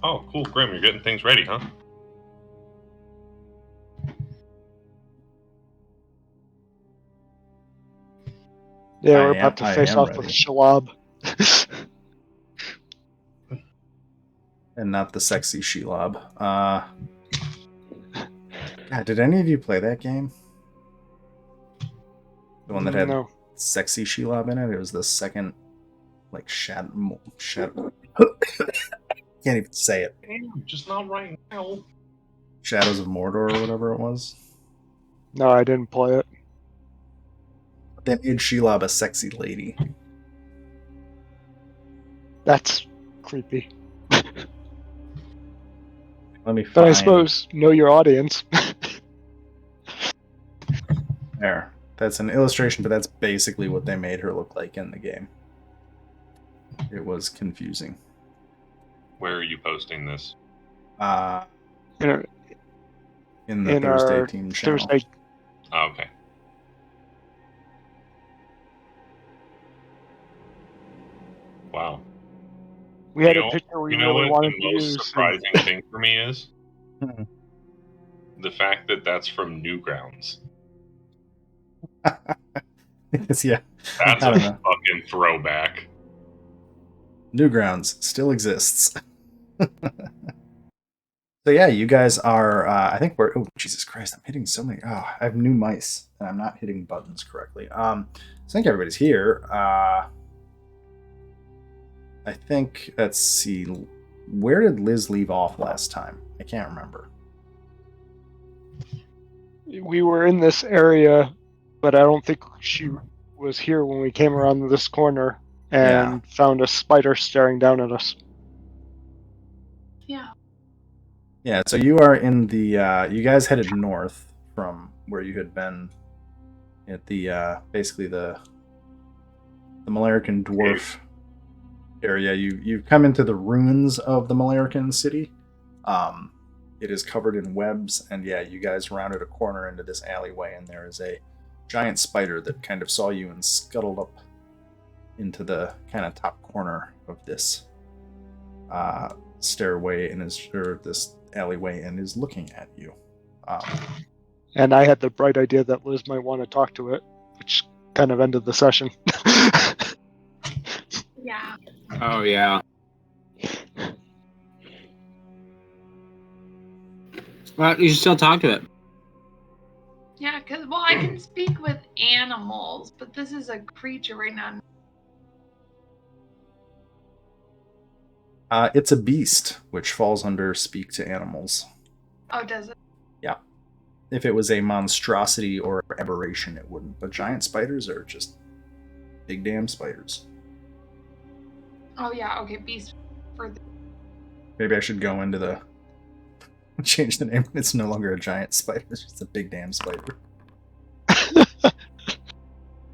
Oh, cool, Grim. You're getting things ready, huh? Yeah, we're about to face off with Shalab. And not the sexy Shelob. God, did any of you play that game? The one that had sexy Shelob in it? It was the second, like, shadow. Can't even say it. Damn, just not right now. Shadows of Mordor or whatever it was. No, I didn't play it. They made Shelob a sexy lady. That's creepy. Let me find... But I suppose know your audience. There. That's an illustration, but that's basically what they made her look like in the game. It was confusing. Where are you posting this? In the Thursday team channel. Thursday. Oh, okay. Wow. We had a picture we really wanted to use. The most surprising thing for me is the fact that that's from Newgrounds. Yeah. That's a fucking throwback. Newgrounds still exists. So yeah, you guys are, I think we're, oh, Jesus Christ, I'm hitting so many, I have new mice, and I'm not hitting buttons correctly. So I think everybody's here. I think, let's see, where did Liz leave off last time? I can't remember. We were in this area, but I don't think she was here when we came around this corner and found a spider staring down at us. Yeah. Yeah, so you are in the, you guys headed north from where you had been at the, basically the Malarican dwarf area. You've come into the ruins of the Malarican city. It is covered in webs, and yeah, you guys rounded a corner into this alleyway, and there is a giant spider that kind of saw you and scuttled up into the kind of top corner of this stairway and this alleyway and is looking at you. And I had the bright idea that Liz might want to talk to it, which kind of ended the session. Yeah. Oh, yeah. Well, you should still talk to it. Yeah, because, well, I can speak with animals, but this is a creature right now. It's a beast, which falls under speak to animals. Oh, does it? Yeah. If it was a monstrosity or aberration, it wouldn't. But giant spiders are just big damn spiders. Oh, yeah, okay, beast. Maybe I should go into the... change the name. It's no longer a giant spider. It's just a big damn spider. Yeah.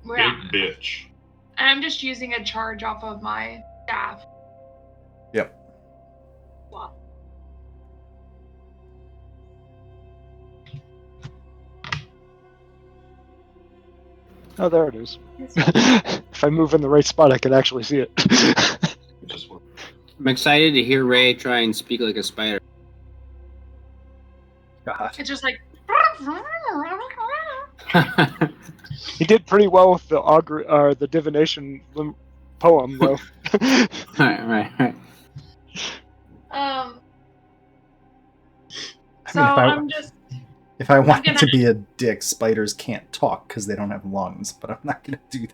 Big bitch. I'm just using a charge off of my staff. Yep. Wow. Oh, there it is. If I move in the right spot, I can actually see it. I'm excited to hear Ray try and speak like a spider. God. It's just like... He did pretty well with the divination poem, though. Right. If I wanted to be a dick, spiders can't talk because they don't have lungs, but I'm not going to do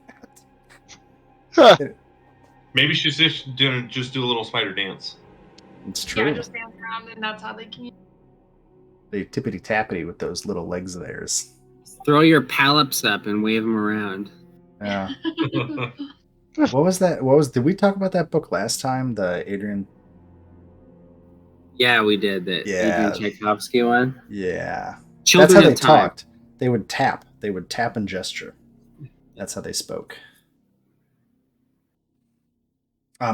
that. Maybe she's just do a little spider dance. It's true. Yeah, just dance around, and that's how they can... They tippity-tappity with those little legs of theirs. Throw your pallops up and wave them around. Yeah. What was that? Did we talk about that book last time? The Adrian... Yeah, we did. The Adrian Tchaikovsky one? Yeah. Children That's how they of Time. talked. They would tap. They would tap and gesture. That's how they spoke.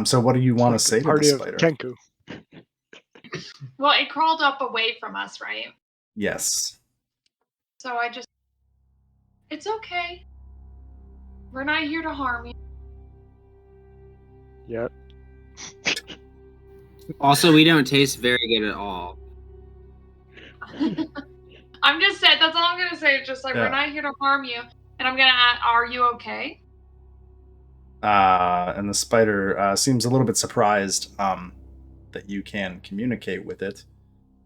So what do you want to say to the spider? Kenku. Well, it crawled up away from us, right? Yes. So it's okay. We're not here to harm you. Yep. Also, we don't taste very good at all. I'm just saying, that's all I'm going to say. It's just like, we're not here to harm you. And I'm going to ask, are you okay? And the spider seems a little bit surprised that you can communicate with it.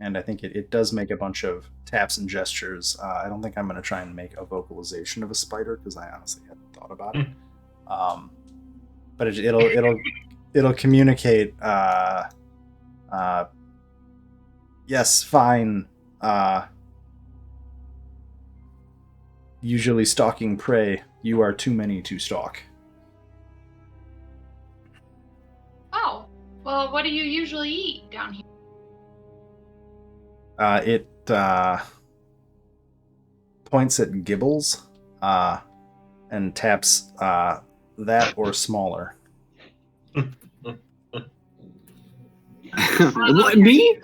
And I think it does make a bunch of taps and gestures. I don't think I'm going to try and make a vocalization of a spider because I honestly hadn't thought about it. But it'll communicate. Yes, fine. Usually stalking prey. You are too many to stalk. Oh, well, what do you usually eat down here? It points at Gibbles and taps that or smaller. What, me?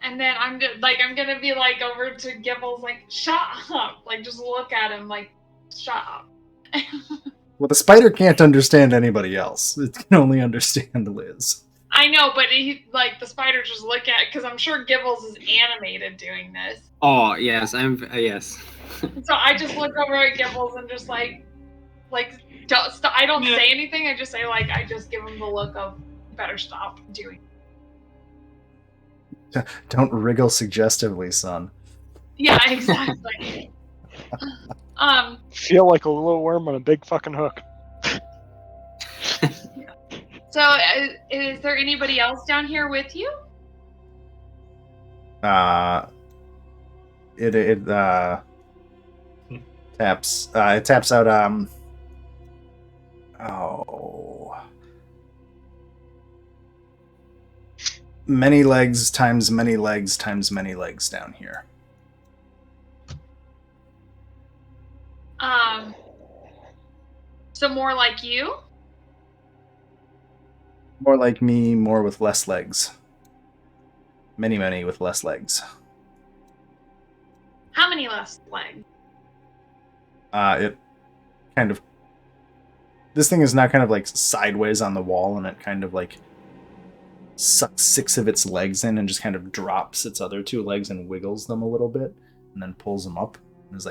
And then I'm gonna be like over to Gibbles, like, shut up, like just look at him, like, shut up. Well, the spider can't understand anybody else. It can only understand Liz. I know, but the spider just look at, because I'm sure Gibbles is animated doing this. Oh yes, yes. So I just look over at Gibbles and just I don't say anything. I just say I just give him the look of better stop doing. Don't wriggle suggestively, son. Yeah, exactly. Feel like a little worm on a big fucking hook. So, is there anybody else down here with you? It taps. It taps out. Many legs times many legs times many legs down here. So more like you? More like me, more with less legs. Many with less legs. How many less legs? It kind of... This thing is now kind of sideways on the wall, and it kind of sucks 6 of its legs in and just kind of drops its other 2 legs and wiggles them a little bit, and then pulls them up. And is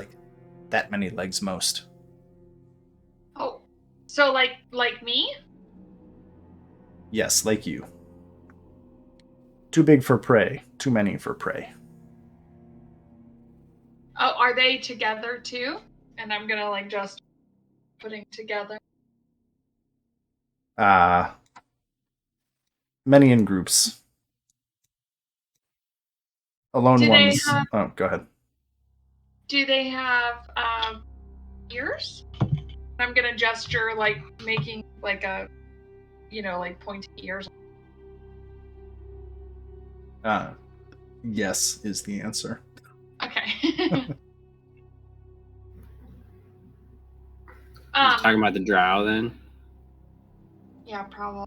that many legs most. Oh, so like me? Yes, like you. Too big for prey. Too many for prey. Oh, are they together too? And I'm gonna just putting together. Many in groups. Alone ones. Oh, go ahead. Do they have ears? I'm gonna gesture making a, pointy ears. Yes is the answer. Okay. Talking about the drow then? Yeah, probably.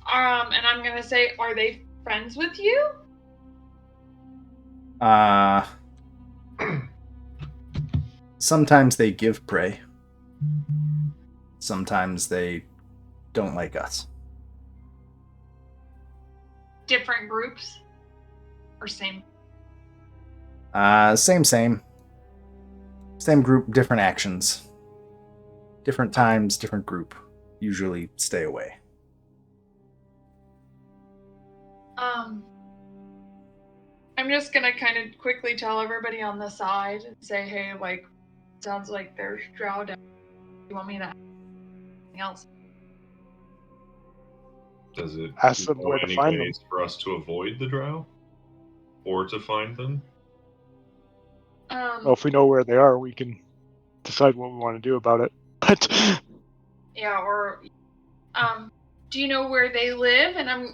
And I'm gonna say, are they friends with you? Sometimes they give prey. Sometimes they don't like us. Different groups? Or same? Same. Same group, different actions. Different times, different group. Usually stay away. I'm just gonna kind of quickly tell everybody on the side and say, hey, sounds like there's drow down. You want me to ask anything else? Does it ask them know where to any find them? ways for us to avoid the drow? Or to find them? Well, if we know where they are, we can decide what we want to do about it. But yeah, or do you know where they live? And I'm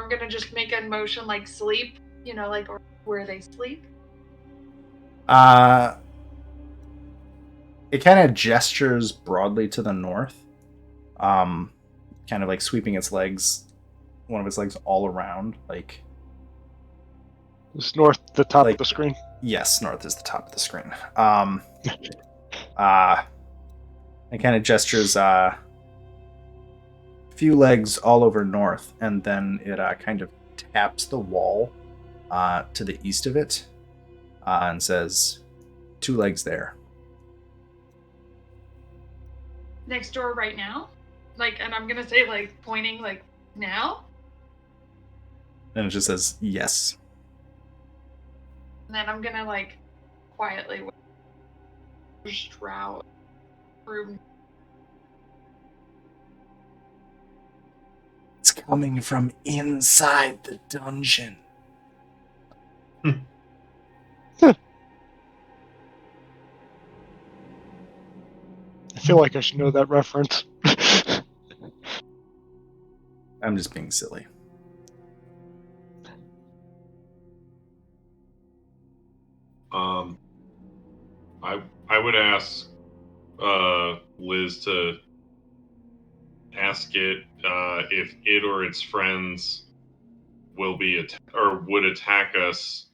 gonna just make a motion sleep, or where they sleep. It kind of gestures broadly to the north, kind of sweeping its legs, one of its legs all around, Is north the top of the screen? Yes, north is the top of the screen. and kind of gestures a few legs all over north, and then it kind of taps the wall to the east of it and says, 2 legs there. Next door right now? Like, and I'm gonna say, like, pointing, like, now? And it just says, yes. And then I'm gonna, like, quietly Stroud room. It's coming from inside the dungeon. I feel like I should know that reference. I'm just being silly. I would ask Liz to ask it if it or its friends will be or would attack us.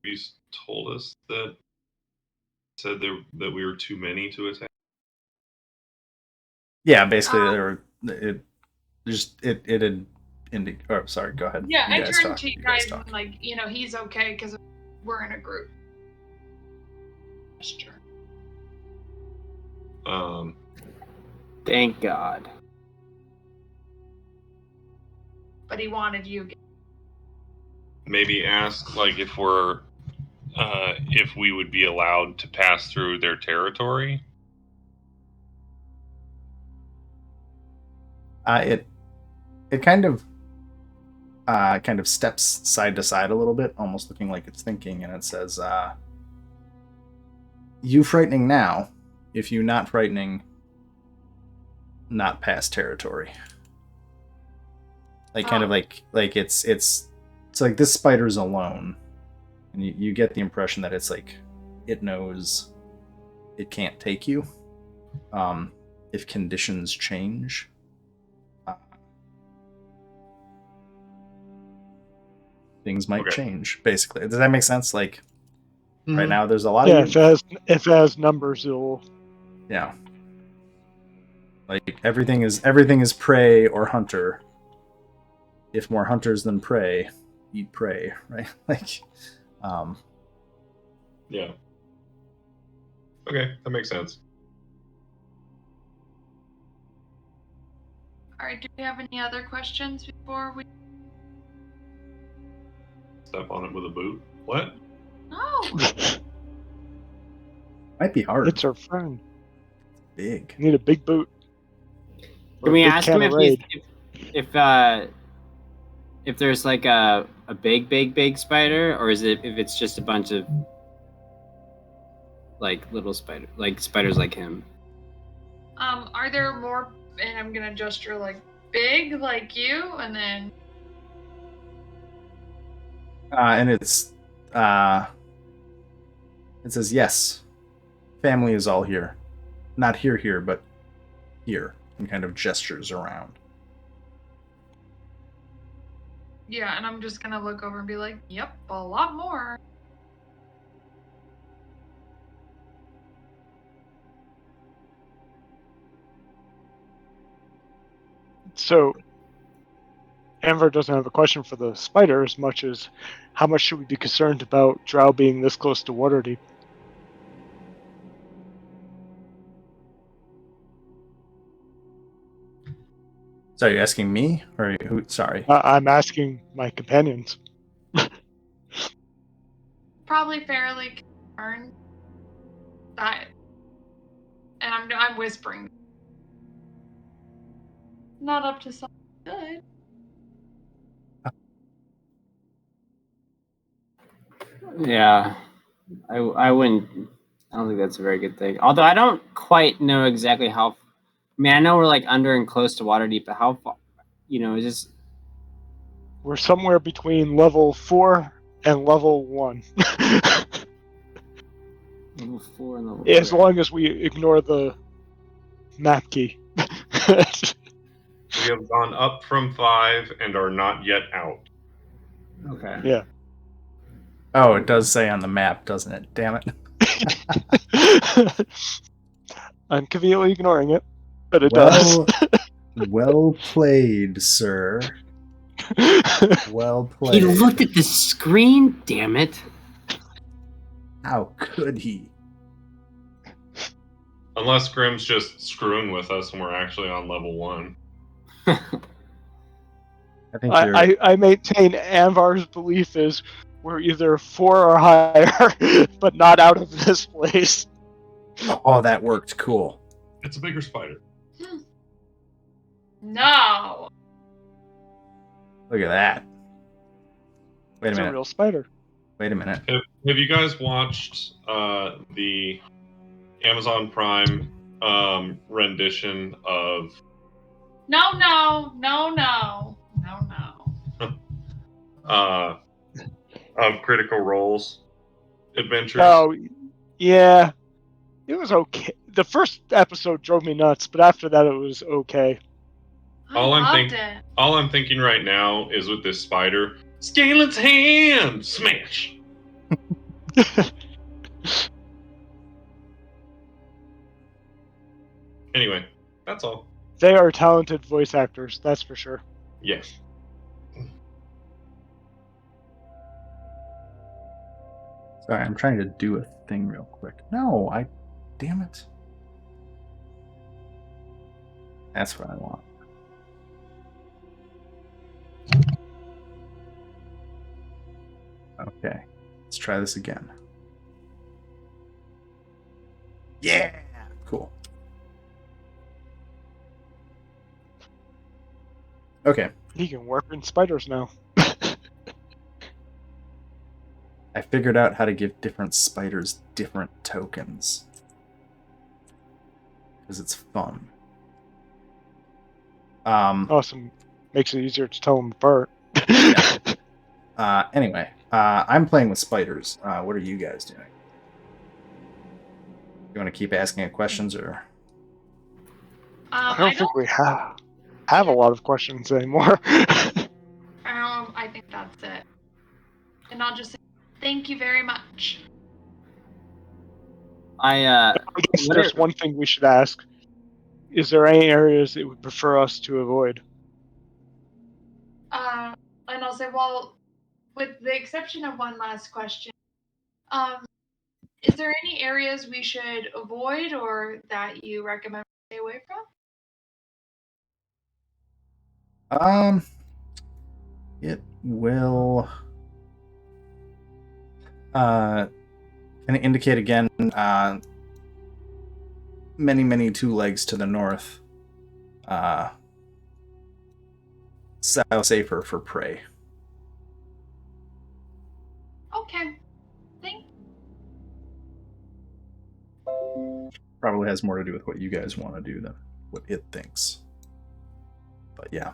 You told us that said that we were too many to attack. Yeah, basically, it had. Oh, sorry. Go ahead. Yeah, I turned talk. to you guys and, like, you know, he's okay because we're in a group. Gesture. Thank God. But he wanted you. Maybe ask like if we would be allowed to pass through their territory. It kind of steps side to side a little bit, almost looking like it's thinking, and it says, "You frightening now? If you not frightening, not past territory." Like kind of like it's like this spider's alone, and you get the impression that it's like it knows it can't take you. If conditions change. Things might change, basically. Does that make sense? Like, right now, there's a lot of... if it has numbers, it'll... Yeah. Like, everything is prey or hunter. If more hunters than prey, eat prey, right? Like, Yeah. Okay, that makes sense. Alright, do we have any other questions before we... Step on it with a boot? What? No! Might be hard. It's our friend. Big. You need a big boot. Can we ask him if there's like a big spider, or is it if it's just a bunch of like little spiders like him? Are there more? And I'm gonna gesture like big like you, and then. And it's it says yes. Family is all here. Not here, but here. And kind of gestures around. Yeah, and I'm just gonna look over and be like, yep, a lot more. So, Amber doesn't have a question for the spider as much as how much should we be concerned about Drow being this close to Waterdeep? So are you asking me or who? Sorry. I'm asking my companions. Probably fairly concerned. That, and I'm whispering. Not up to something good. Yeah, I wouldn't. I don't think that's a very good thing. Although I don't quite know exactly how. I mean, I know we're like under and close to Waterdeep, but how far? You know, is this? We're somewhere between level 4 and level 1. Level 4 and level as 3. long as we ignore the map key. We have gone up from 5 and are not yet out. Okay. Yeah. Oh, it does say on the map, doesn't it? Damn it. I'm conveniently ignoring it, but it does. Well played, sir. Well played. He looked at the screen, damn it. How could he? Unless Grim's just screwing with us and we're actually on level 1. I think you're. I maintain Anvar's belief is we're either 4 or higher, but not out of this place. Oh, that worked. Cool. It's a bigger spider. No. Look at that. Wait a It's a minute. real spider. Wait a minute. Have you guys watched the Amazon Prime rendition of No. of Critical Role's adventures? Oh, yeah. It was okay. The first episode drove me nuts, but after that it was okay. I All I'm loved think- it. All I'm thinking right now is with this spider, Scalen's hand! Smash! Anyway, that's all. They are talented voice actors, that's for sure. Yes. Sorry, I'm trying to do a thing real quick. No, damn it. That's what I want. Okay, let's try this again. Yeah! Cool. Okay, He can warp in spiders now. I figured out how to give different spiders different tokens. Because it's fun. Awesome. Makes it easier to tell them apart. Anyway, I'm playing with spiders. What are you guys doing? You want to keep asking it questions, or? I don't think we have a lot of questions anymore. I think that's it. And I'll just say thank you very much. I guess there's one thing we should ask. Is there any areas that would prefer us to avoid? And I'll say, well, with the exception of one last question, is there any areas we should avoid or that you recommend we stay away from? It will kind of indicate again many 2 legs to the north. South safer for prey. Okay. Thank Probably has more to do with what you guys want to do than what it thinks. But yeah.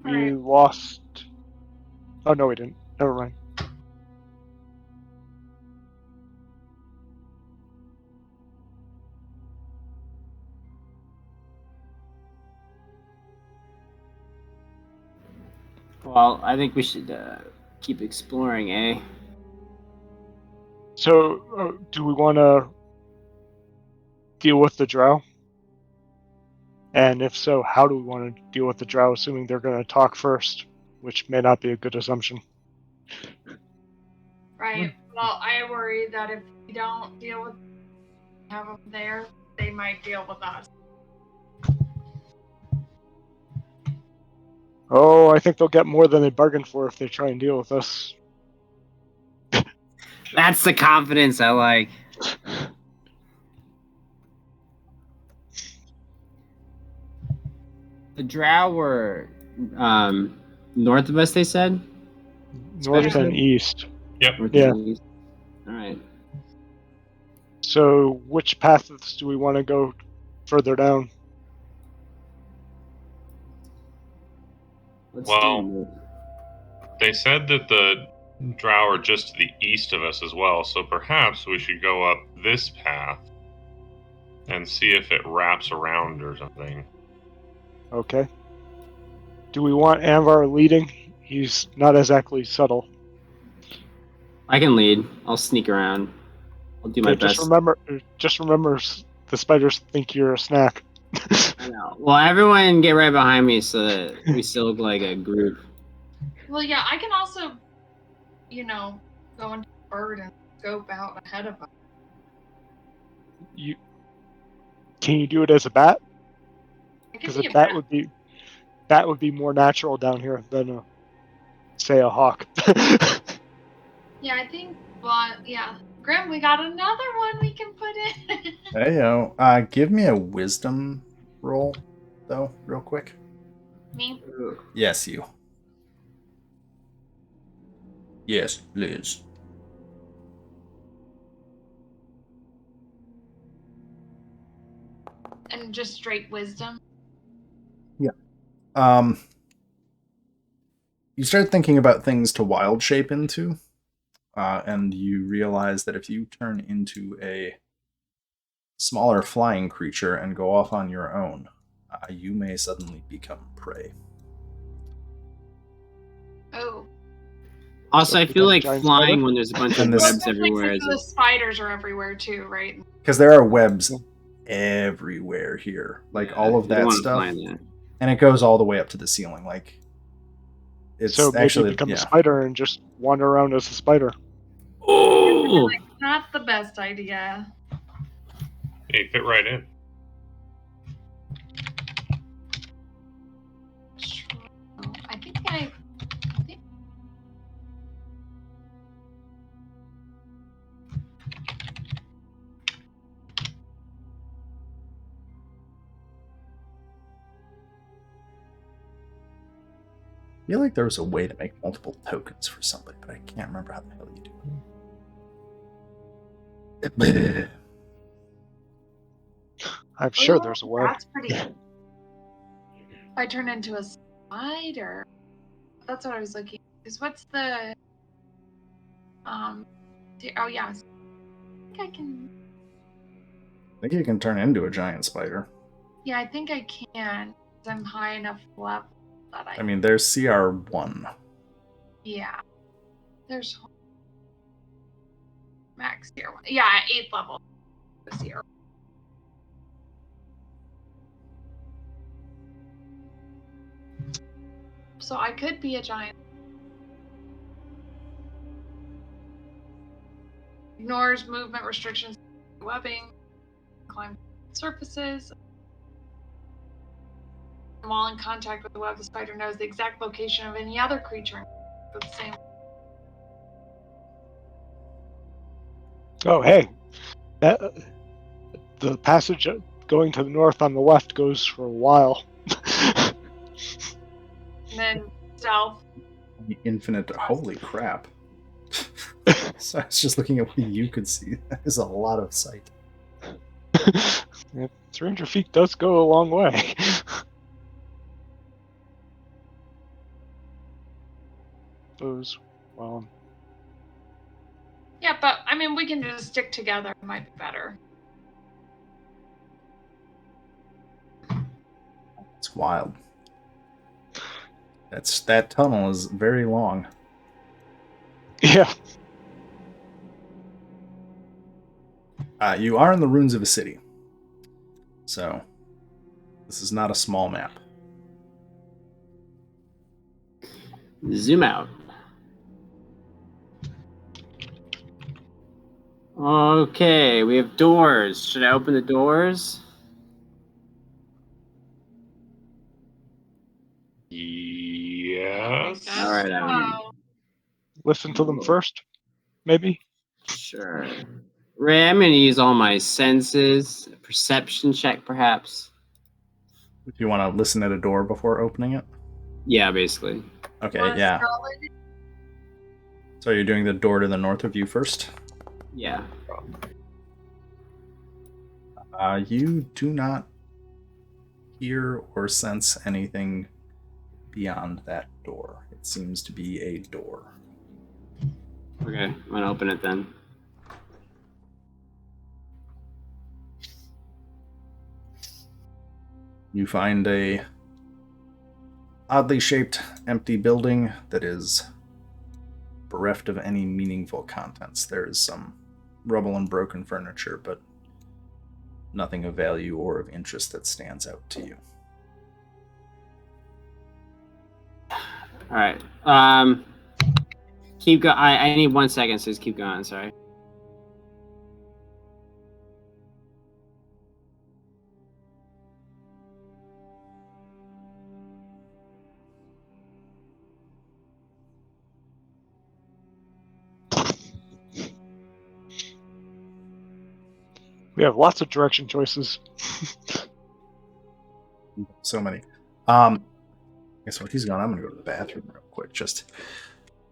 We lost. Oh, no, we didn't. Never mind. Well, I think we should keep exploring, eh? So, do we want to deal with the drow? And if so, how do we want to deal with the drow, assuming they're going to talk first, which may not be a good assumption. Right. Well, I worry that if we don't deal with have them there, they might deal with us. Oh, I think they'll get more than they bargained for if they try and deal with us. That's the confidence I like. The drow were north of us, they said? North and east. Yep. North Yeah. and east. Alright. So, which paths do we want to go further down? Let's Well, do They said that the drow are just to the east of us as well, so perhaps we should go up this path and see if it wraps around or something. Okay. Do we want Anvar leading? He's not exactly subtle. I can lead. I'll sneak around. I'll do my Okay, best. just remember, the spiders think you're a snack. I know. Well, everyone get right behind me so that we still look like a group. Well, yeah, I can also, go into the bird and scope out ahead of us. Can you do it as a bat? I can Because be a a bat bat. would be more natural down here than say a hawk. Yeah, I think. Well, yeah, Grim, we got another one we can put in. Hey yo, give me a wisdom roll, though, real quick. Me. Yes, you. Yes, Liz. And just straight wisdom. Um, you start thinking about things to wild shape into, and you realize that if you turn into a smaller flying creature and go off on your own, you may suddenly become prey. Oh. Also, So I feel become a like giant flying spider? when there's a bunch And of this- webs Especially everywhere. since the spiders are everywhere too, right? Because there are webs everywhere here, like all of you don't that wanna stuff, fly in there. and it goes all the way up to the ceiling. Like it's So maybe actually become a yeah. spider and just wander around as a spider. Oh! Not the best idea. Yeah, you fit right in. I think I. I feel like there was a way to make multiple tokens for somebody, but I can't remember how the hell you do it. I'm sure there's a way. That's pretty. If I turn into a spider, that's what I was looking. Because what's the? Oh yeah. I think I can. I think you can turn into a giant spider. Yeah, I think I can. 'Cause I'm high enough level that I mean, there's CR1. Yeah. There's max here. Yeah, 8th level. Here. So I could be a giant. Ignores movement restrictions, webbing, climb surfaces. While in contact with the web, the spider knows the exact location of any other creature. The same. Oh, hey, the passage going to the north on the left goes for a while. And then south. The infinite. Holy crap. So I was just looking at what you could see. That is a lot of sight. 300 feet does go a long way. Those, well, Yeah, but I mean, we can just stick together. It might be better. It's wild. That tunnel is very long. yeah. You are in the ruins of a city. So this is not a small map. Zoom out. Okay, we have doors. Should I open the doors? Yes. All right, Wow. Listen to them first, maybe. Sure. Ray, I'm going to use all my senses. A perception check, perhaps. Do you want to listen at a door before opening it? Yeah, basically. Okay, yeah. So you're doing the door to the north of you first? Yeah. You do not hear or sense anything beyond that door. It seems to be a door. Okay, I'm going to open it then. You find a oddly shaped empty building that is bereft of any meaningful contents. There is some rubble and broken furniture, but nothing of value or of interest that stands out to you. All right. Keep going. I need 1 second, so just keep going. Sorry. We have lots of direction choices. So many. Guess what? He's gone. I'm gonna go to the bathroom real quick. Just,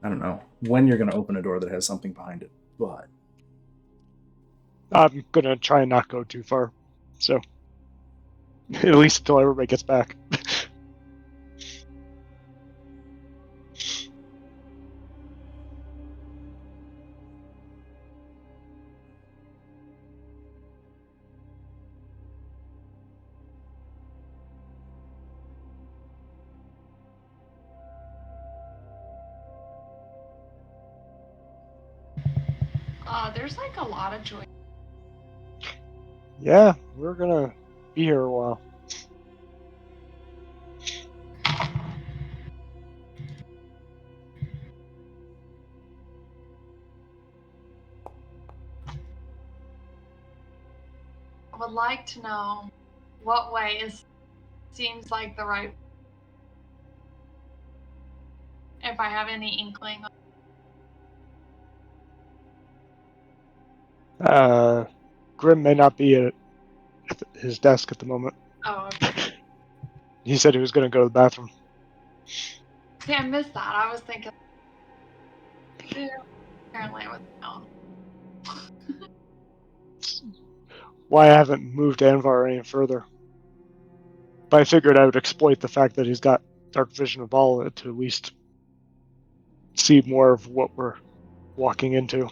I don't know when you're gonna open a door that has something behind it, but I'm gonna try and not go too far. So at least until everybody gets back. There's like a lot of joy. Yeah, we're gonna be here a while. I would like to know what way seems like the right. If I have any inkling. Grim may not be at his desk at the moment. Oh, okay. He said he was gonna go to the bathroom. See, I missed that. I was thinking. Yeah, apparently I was down. Why I haven't moved Anvar any further. But I figured I would exploit the fact that he's got dark vision of all to at least see more of what we're walking into.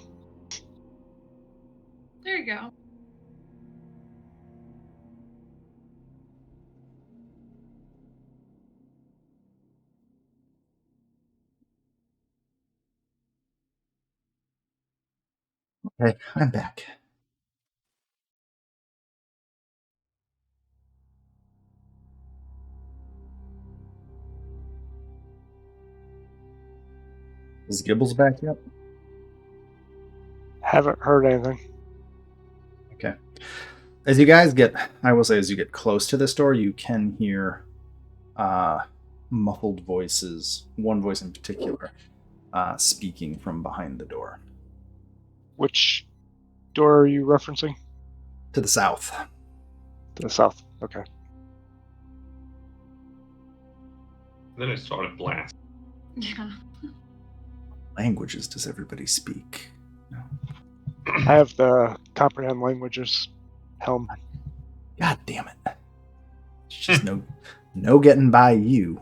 There you go. okay, I'm back. Is Gibbles back yet? Haven't heard anything. Okay. As you guys get, I will say, as you get close to this door, you can hear muffled voices, one voice in particular, speaking from behind the door. Which door are you referencing? To the south. To the south. Okay. Then it started blasting. Yeah. Languages does everybody speak? I have the comprehend languages helm. God damn it. It's just no getting by you.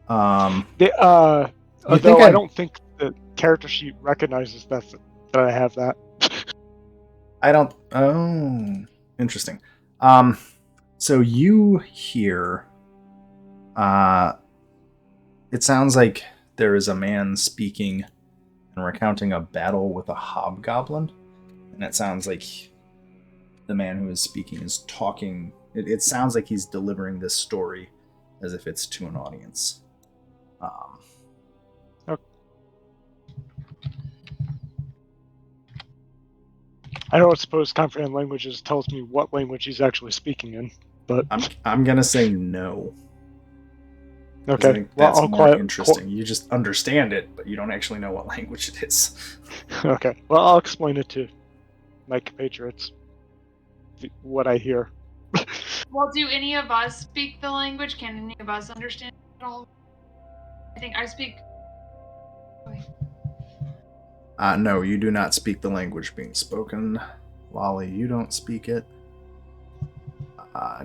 Although I don't think the character sheet recognizes that I have that. I don't. Oh, interesting. So you hear. It sounds like there is a man speaking and recounting a battle with a hobgoblin, and it sounds like the man who is speaking is talking. It sounds like he's delivering this story as if it's to an audience. Okay. I don't suppose comprehend languages tells me what language he's actually speaking in, but I'm gonna say no. okay. I think that's more interesting. You just understand it, but you don't actually know what language it is. Okay. Well, I'll explain it to my compatriots. What I hear. Well, do any of us speak the language? Can any of us understand it at all? I think I speak. No, you do not speak the language being spoken. Lolly, you don't speak it.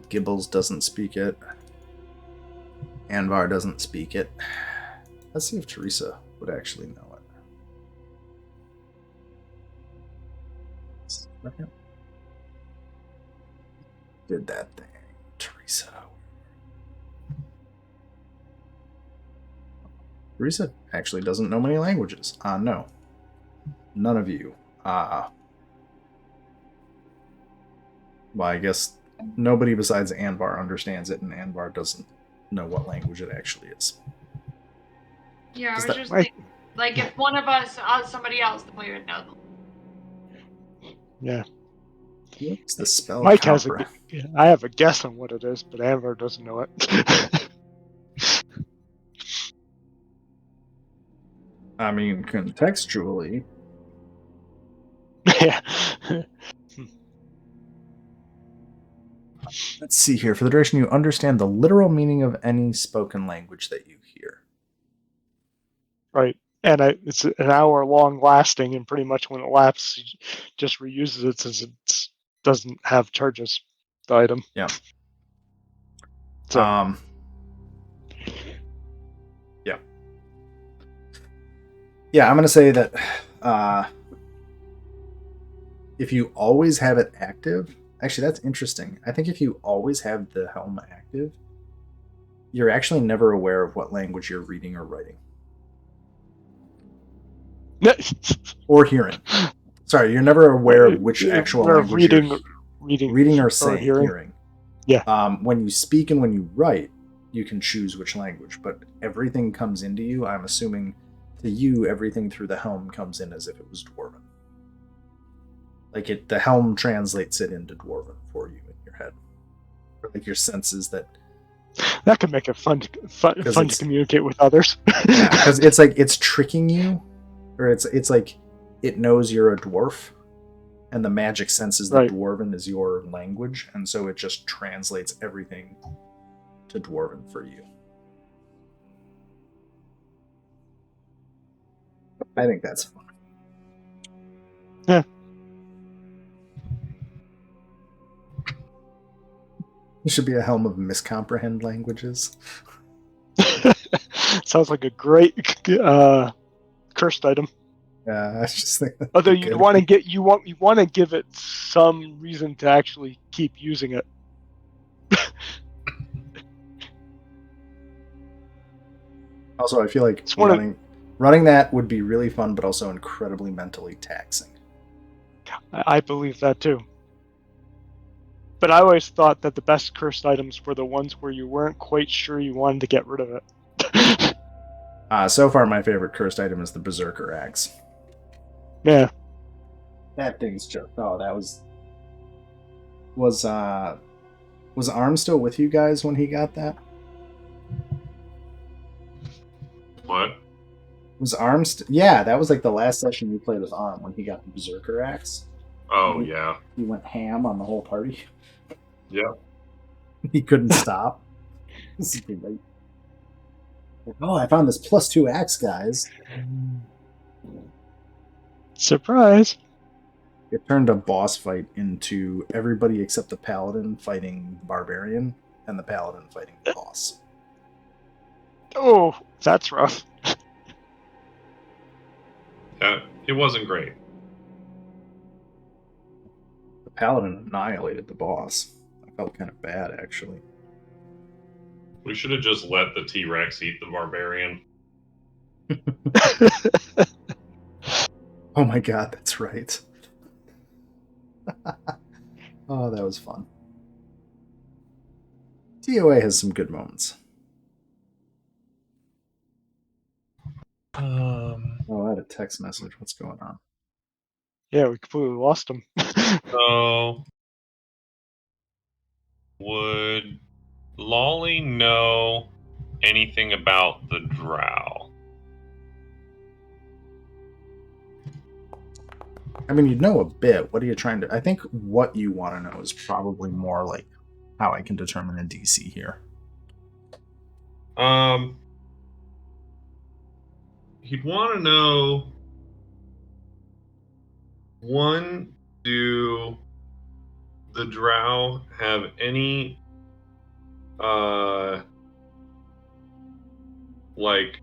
Gibbles doesn't speak it. Anvar doesn't speak it. Let's see if Teresa would actually know it. Did that thing. Teresa. Teresa actually doesn't know many languages. No. None of you. Well, I guess nobody besides Anvar understands it, and Anvar doesn't know what language it actually is. Yeah, I Does was that- just thinking, like, if one of us asked somebody else, then we would know. Yeah. What's the spell? Mike has compre- I have a guess on what it is, but Anvar doesn't know it. I mean, contextually, Yeah. let's see here. For the duration, you understand the literal meaning of any spoken language that you hear. Right. And it's an hour long lasting, and pretty much when it lapses, he just reuses it since it doesn't have charges, the item. Yeah. So, yeah. Yeah, I'm going to say that if you always have it active, actually, that's interesting. I think if you always have the helm active, you're actually never aware of what language you're reading or writing. Or hearing. Sorry, you're never aware of which actual language reading or saying, hearing. Yeah. When you speak and when you write, you can choose which language, but everything comes into you. I'm assuming to you, everything through the helm comes in as if it was Dwarven. Like the helm translates it into Dwarven for you in your head, or like your senses that. That could make it fun to communicate with others. Yeah, because it's like it's tricking you, or it's like it knows you're a dwarf, and the magic senses that Dwarven is your language, and so it just translates everything to Dwarven for you. I think that's fun. Yeah. It should be a helm of miscomprehend languages. Sounds like a great cursed item. Yeah, I just think. Although you want to give it some reason to actually keep using it. Also, I feel like running that would be really fun, but also incredibly mentally taxing. I believe that too. But I always thought that the best cursed items were the ones where you weren't quite sure you wanted to get rid of it. So far, my favorite cursed item is the Berserker Axe. Yeah. That thing's just... Oh, that was... Was Arm still with you guys when he got that? What? Was Arm... Yeah, that was like the last session you played with Arm when he got the Berserker Axe. Oh, yeah. He went ham on the whole party. Yeah. He couldn't stop. Oh, I found this +2 axe, guys. Surprise! It turned a boss fight into everybody except the paladin fighting the barbarian, and the paladin fighting the boss. Oh, that's rough. It wasn't great. The paladin annihilated the boss. I felt kind of bad, actually. We should have just let the T-Rex eat the barbarian. Oh my god, that's right. Oh, that was fun. TOA has some good moments. Oh, I had a text message. What's going on? Yeah, we completely lost him. So, would Lolly know anything about the drow? I mean, you'd know a bit. What are you trying to... I think what you want to know is probably more like how I can determine a DC here. He'd want to know, one, do the drow have any like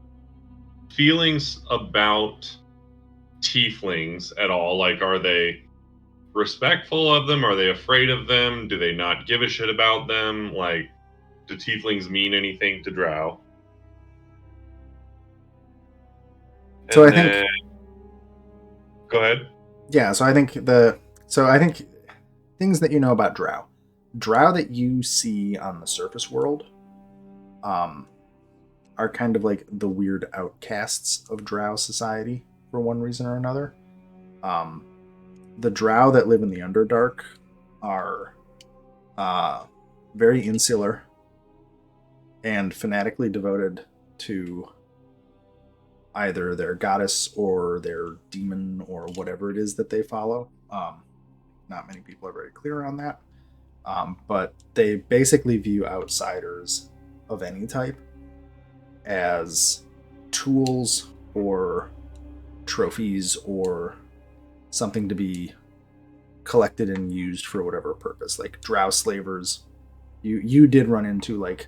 feelings about tieflings at all? Like, are they respectful of them? Are they afraid of them? Do they not give a shit about them? Like, do tieflings mean anything to drow? So And I think- then- Go ahead. Yeah, so I think things that you know about drow. Drow that you see on the surface world are kind of like the weird outcasts of drow society for one reason or another. The drow that live in the Underdark are very insular and fanatically devoted to either their goddess or their demon or whatever it is that they follow. Not many people are very clear on that. But they basically view outsiders of any type as tools or trophies or something to be collected and used for whatever purpose. Like drow slavers. You did run into like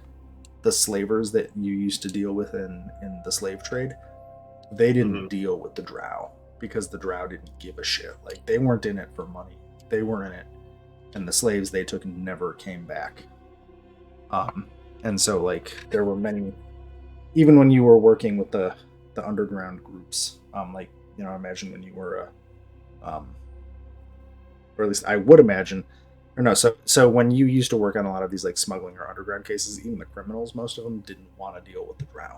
the slavers that you used to deal with in the slave trade. They didn't deal with the drow because the drow didn't give a shit. Like they weren't in it for money. They were in it, and the slaves they took never came back. And so like there were many, even when you were working with the underground groups, like imagine when you were or at least I would imagine, or no, so when you used to work on a lot of these like smuggling or underground cases, even the criminals, most of them didn't want to deal with the drow.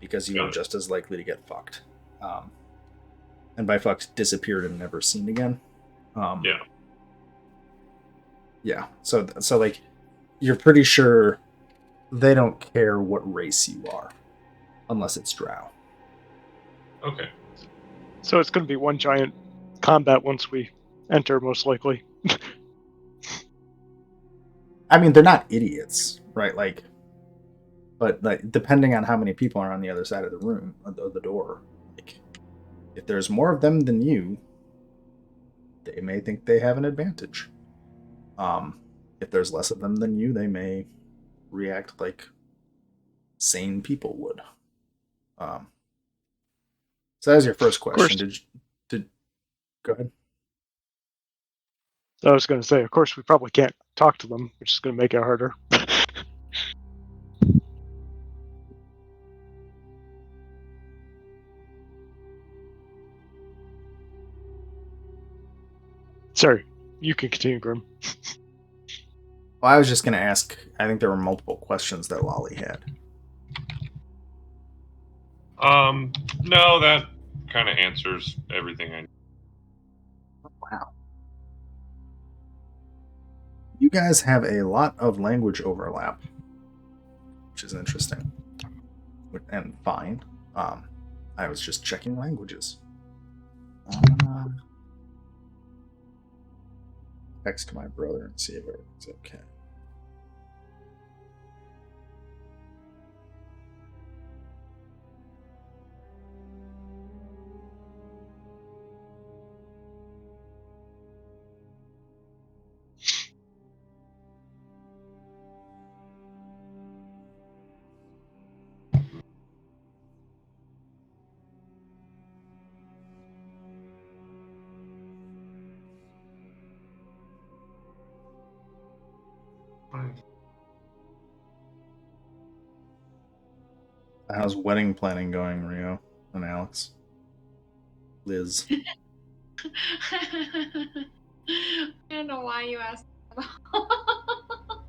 Because you were just as likely to get fucked. And by fucked, disappeared and never seen again. Yeah. So like, you're pretty sure they don't care what race you are, unless it's drow. Okay. So it's going to be one giant combat once we enter, most likely. I mean, they're not idiots, right? Like, but like, depending on how many people are on the other side of the room, of the door, like, if there's more of them than you, they may think they have an advantage. If there's less of them than you, they may react like sane people would. So that was your first question. Did go ahead? I was going to say, of course, we probably can't talk to them, which is going to make it harder. Sorry, you can continue, Grim. Well, I was just going to ask. I think there were multiple questions that Lolly had. No, that kind of answers everything I need. Wow. You guys have a lot of language overlap, which is interesting and fine. I was just checking languages. Text my brother and see if everything's okay. How's wedding planning going, Rio and Alex? Liz. I don't know why you asked. Oh,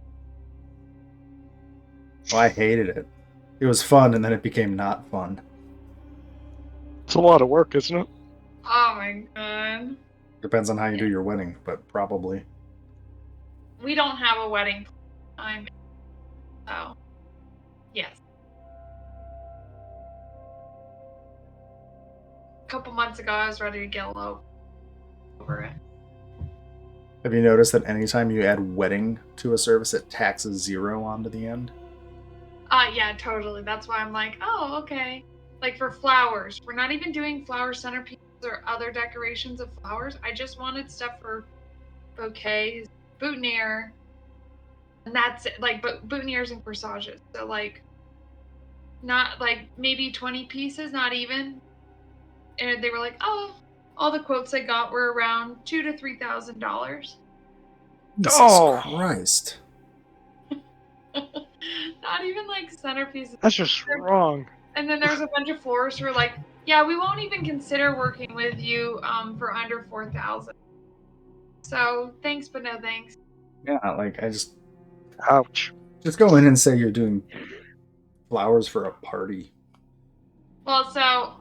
I hated it. It was fun, and then it became not fun. It's a lot of work, isn't it? Oh my god. Depends on how you do your wedding, but probably. We don't have a wedding time. So, yes. A couple months ago, I was ready to get low over it. Have you noticed that anytime you add wedding to a service, it taxes 0 onto the end? Yeah, totally. That's why I'm like, oh, okay. Like for flowers, we're not even doing flower centerpieces or other decorations of flowers. I just wanted stuff for bouquets, boutonniere, and that's it. Like, but boutonnieres and corsages. So like, not like maybe 20 pieces, not even. And they were like, oh, all the quotes I got were around $2,000 to $3,000. Jesus Oh. Christ. Not even like centerpieces. That's just wrong. And then there's a bunch of florists who are like, Yeah, we won't even consider working with you for under 4,000. So thanks, but no thanks. Yeah, like I just Ouch. go in and say you're doing flowers for a party. Well, so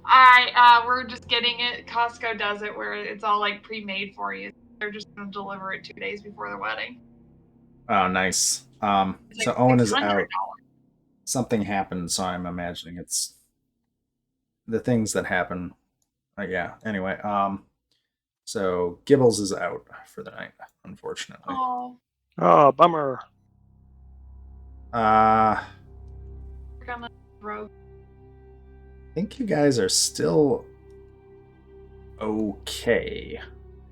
we're just getting it. Costco does it where it's all like pre-made for you. They're just gonna deliver it 2 days before the wedding. Oh, nice. It's So like Owen is $600. out. Something happened, so I'm imagining it's the things that happen. Yeah. Anyway, so Gibbles is out for the night, unfortunately. Oh, Oh, bummer. I we're gonna rogue. think you guys are still okay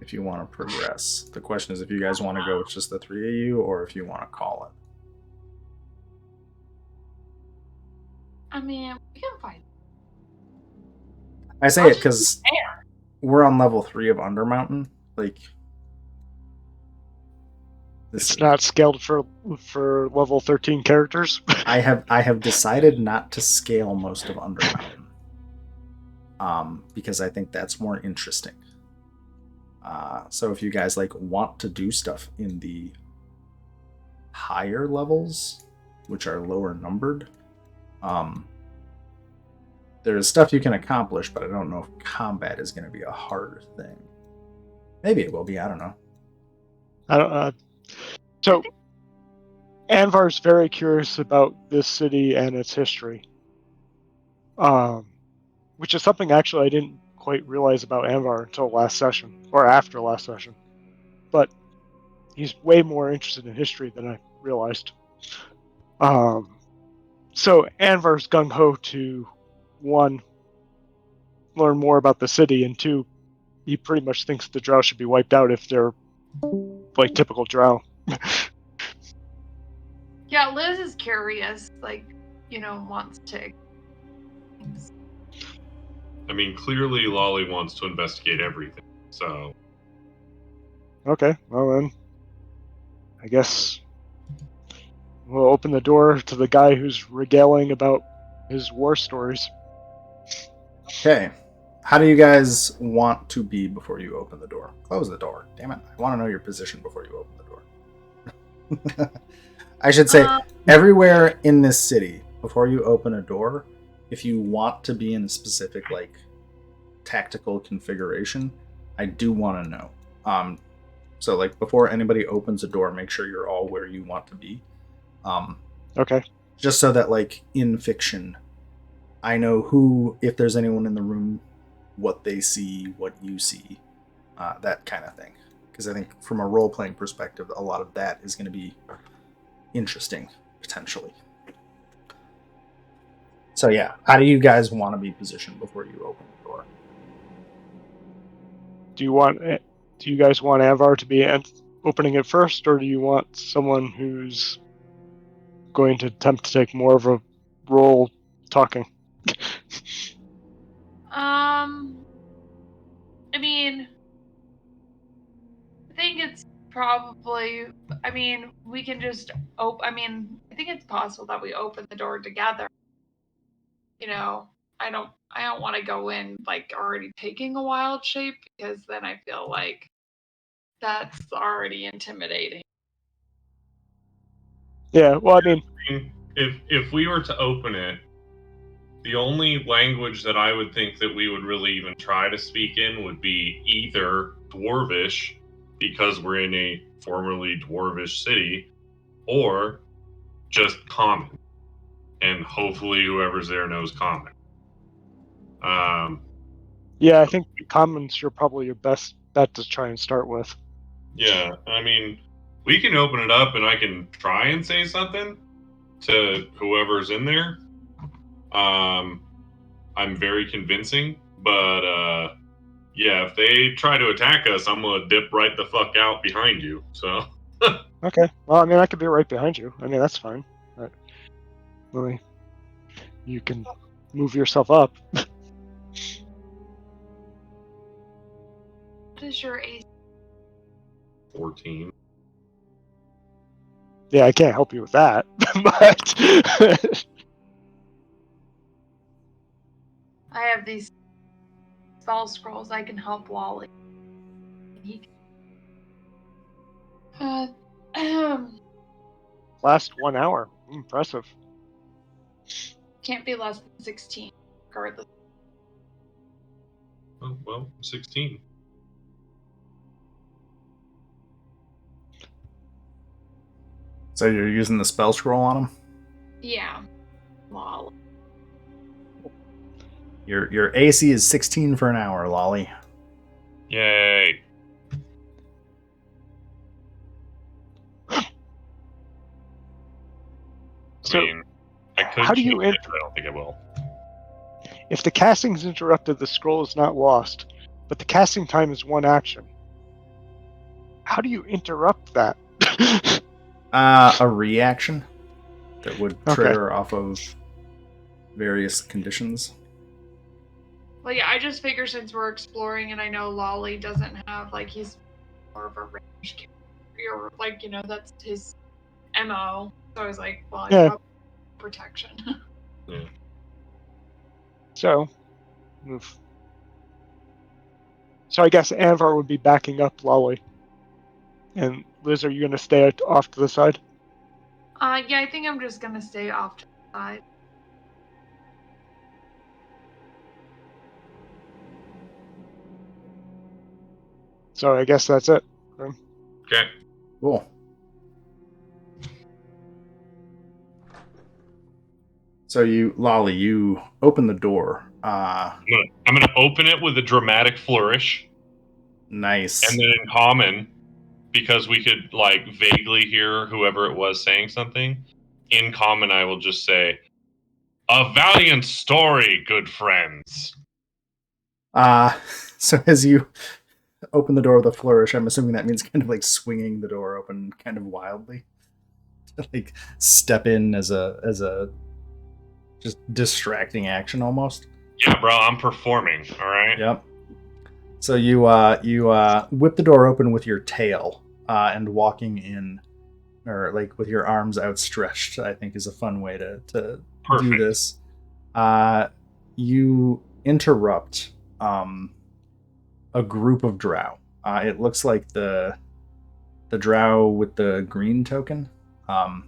if you want to progress. The question is if you guys want to go with just the three of you or if you want to call it. I mean, we can fight. I say it because we're on level 3 of Undermountain. Like, It's not scaled for level 13 characters. I have decided not to scale most of Undermountain. Because I think that's more interesting. So if you guys like want to do stuff in the higher levels, which are lower numbered, there is stuff you can accomplish, but I don't know if combat is going to be a harder thing. Maybe it will be. I don't know. I don't. So, Anvar's very curious about this city and its history, which is something actually I didn't quite realize about Anvar until last session, or after last session. But he's way more interested in history than I realized. So Anvar's gung ho to, one, learn more about the city, and two, he pretty much thinks the drow should be wiped out if they're like typical drow. Yeah, Liz is curious, like, wants to. I mean, clearly Lolly wants to investigate everything, so. Okay, well then, I guess we'll open the door to the guy who's regaling about his war stories. Okay. How do you guys want to be before you open the door? Close the door. Damn it. I want to know your position before you open the door. I should say, everywhere in this city, before you open a door, if you want to be in a specific, like, tactical configuration, I do want to know. So, like, before anybody opens a door, make sure you're all where you want to be. Okay. Just so that, like, in fiction, I know who, if there's anyone in the room, what they see, what you see, that kind of thing. Because I think from a role-playing perspective, a lot of that is going to be interesting, potentially. So yeah, how do you guys want to be positioned before you open the door? Do you guys want Anvar to be opening it first, or do you want someone who's going to attempt to take more of a role talking? I mean, I think it's probably. I mean, we can just open. I mean, I think it's possible that we open the door together. I don't want to go in like already taking a wild shape because then I feel like that's already intimidating. Yeah, well, I mean, if we were to open it, the only language that I would think that we would really even try to speak in would be either Dwarvish, because we're in a formerly Dwarvish city, or just Common, and hopefully whoever's there knows Common. yeah, I think Common's probably your best bet to try and start with. Yeah, I mean, we can open it up and I can try and say something to whoever's in there. I'm very convincing, but yeah, if they try to attack us, I'm gonna dip right the fuck out behind you. So. Okay, well, I mean, I could be right behind you. I mean, that's fine. But, really, you can move yourself up. What is your AC? 14. Yeah, I can't help you with that, but I have these spell scrolls, I can help Wally. He Last 1 hour. Impressive. can't be less than 16, regardless. Oh, well, 16. So you're using the spell scroll on him? Yeah. Lol. Your AC is 16 for an hour, Lolly. Yay. So, I mean, I could how do change you it, but I don't think I will. if the casting's interrupted, the scroll is not lost, but the casting time is 1 action. How do you interrupt that? A reaction that would Okay. trigger off of various conditions. Well, yeah, I just figure since we're exploring and I know Lolly doesn't have, like, he's more of a range character, or, like, you know, that's his MO. So I was like, well, he's Yeah. probably protection. Yeah. So, move. So I guess Anvar would be backing up Lolly. And Liz, are you going to stay off to the side? Yeah, I think I'm just gonna stay off to the side. So I guess that's it. Okay. Cool. So Lolly, you open the door. I'm gonna open it with a dramatic flourish, Nice. and then in common, because we could like vaguely hear whoever it was saying something. In common, I will just say, "A valiant story, good friends." So as you open the door with a flourish, I'm assuming that means kind of like swinging the door open kind of wildly. To like step in as a just distracting action almost. Yeah, bro, I'm performing. All right. Yep. So you whip the door open with your tail and walking in, or like with your arms outstretched, I think is a fun way to do Perfect. this. You interrupt a group of drow. It looks like the drow with the green token kind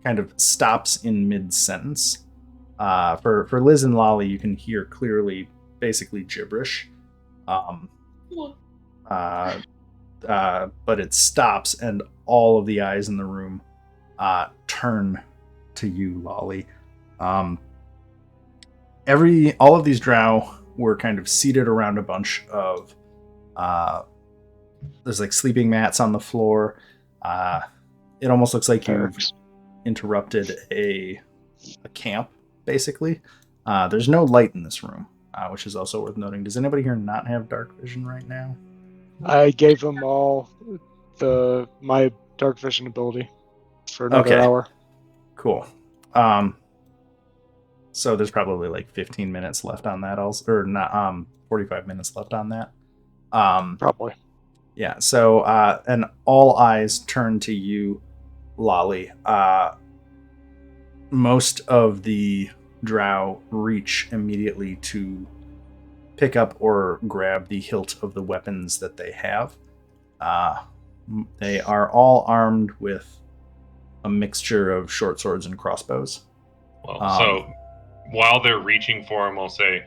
of stops in mid-sentence. For Liz and Lolly, you can hear clearly basically gibberish. But it stops, and all of the eyes in the room turn to you, Lolly. All of these drow were kind of seated around a bunch of there's like sleeping mats on the floor. It almost looks like you've interrupted a camp, basically. There's no light in this room, which is also worth noting. Does anybody here not have dark vision right now? I gave them all my dark vision ability for another hour. Cool. So there's probably like 15 minutes left on that, also, or not. 45 minutes left on that. Probably. Yeah. So and all eyes turn to you, Lolly. Most of the drow reach immediately to pick up or grab the hilt of the weapons that they have. They are all armed with a mixture of short swords and crossbows. Well, so while they're reaching for him, I'll say,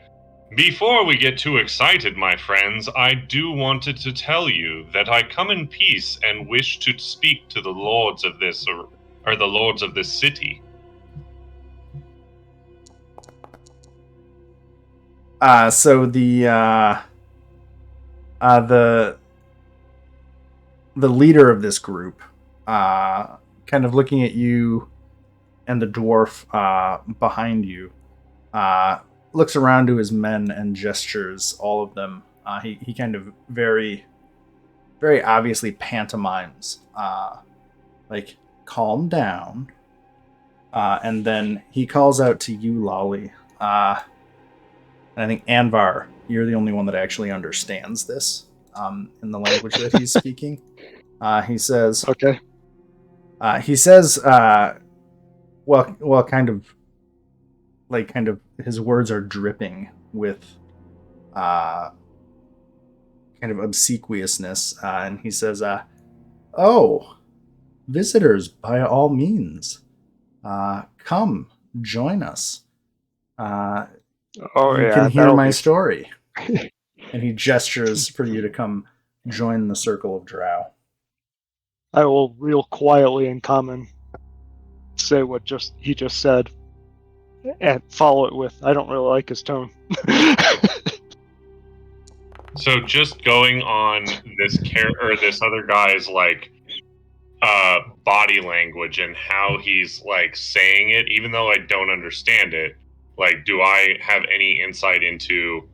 "Before we get too excited, my friends, I do wanted to tell you that I come in peace and wish to speak to the lords of this, or the lords of this city." So the leader of this group, kind of looking at you and the dwarf behind you, looks around to his men and gestures all of them. He kind of very, very obviously pantomimes, like, calm down. And then he calls out to you, Lolly. And I think, Anvar, you're the only one that actually understands this in the language that he's speaking. He says, "Okay." Well, kind of his words are dripping with kind of obsequiousness, and he says, "Oh, visitors, by all means, come join us. Oh You yeah, can hear that'll my be. story." And he gestures for you to come join the circle of drow. I will real quietly in common say what he just said, and follow it with, "I don't really like his tone." So just going on this other guy's body language and how he's like saying it, even though I don't understand it, like do I have any insight into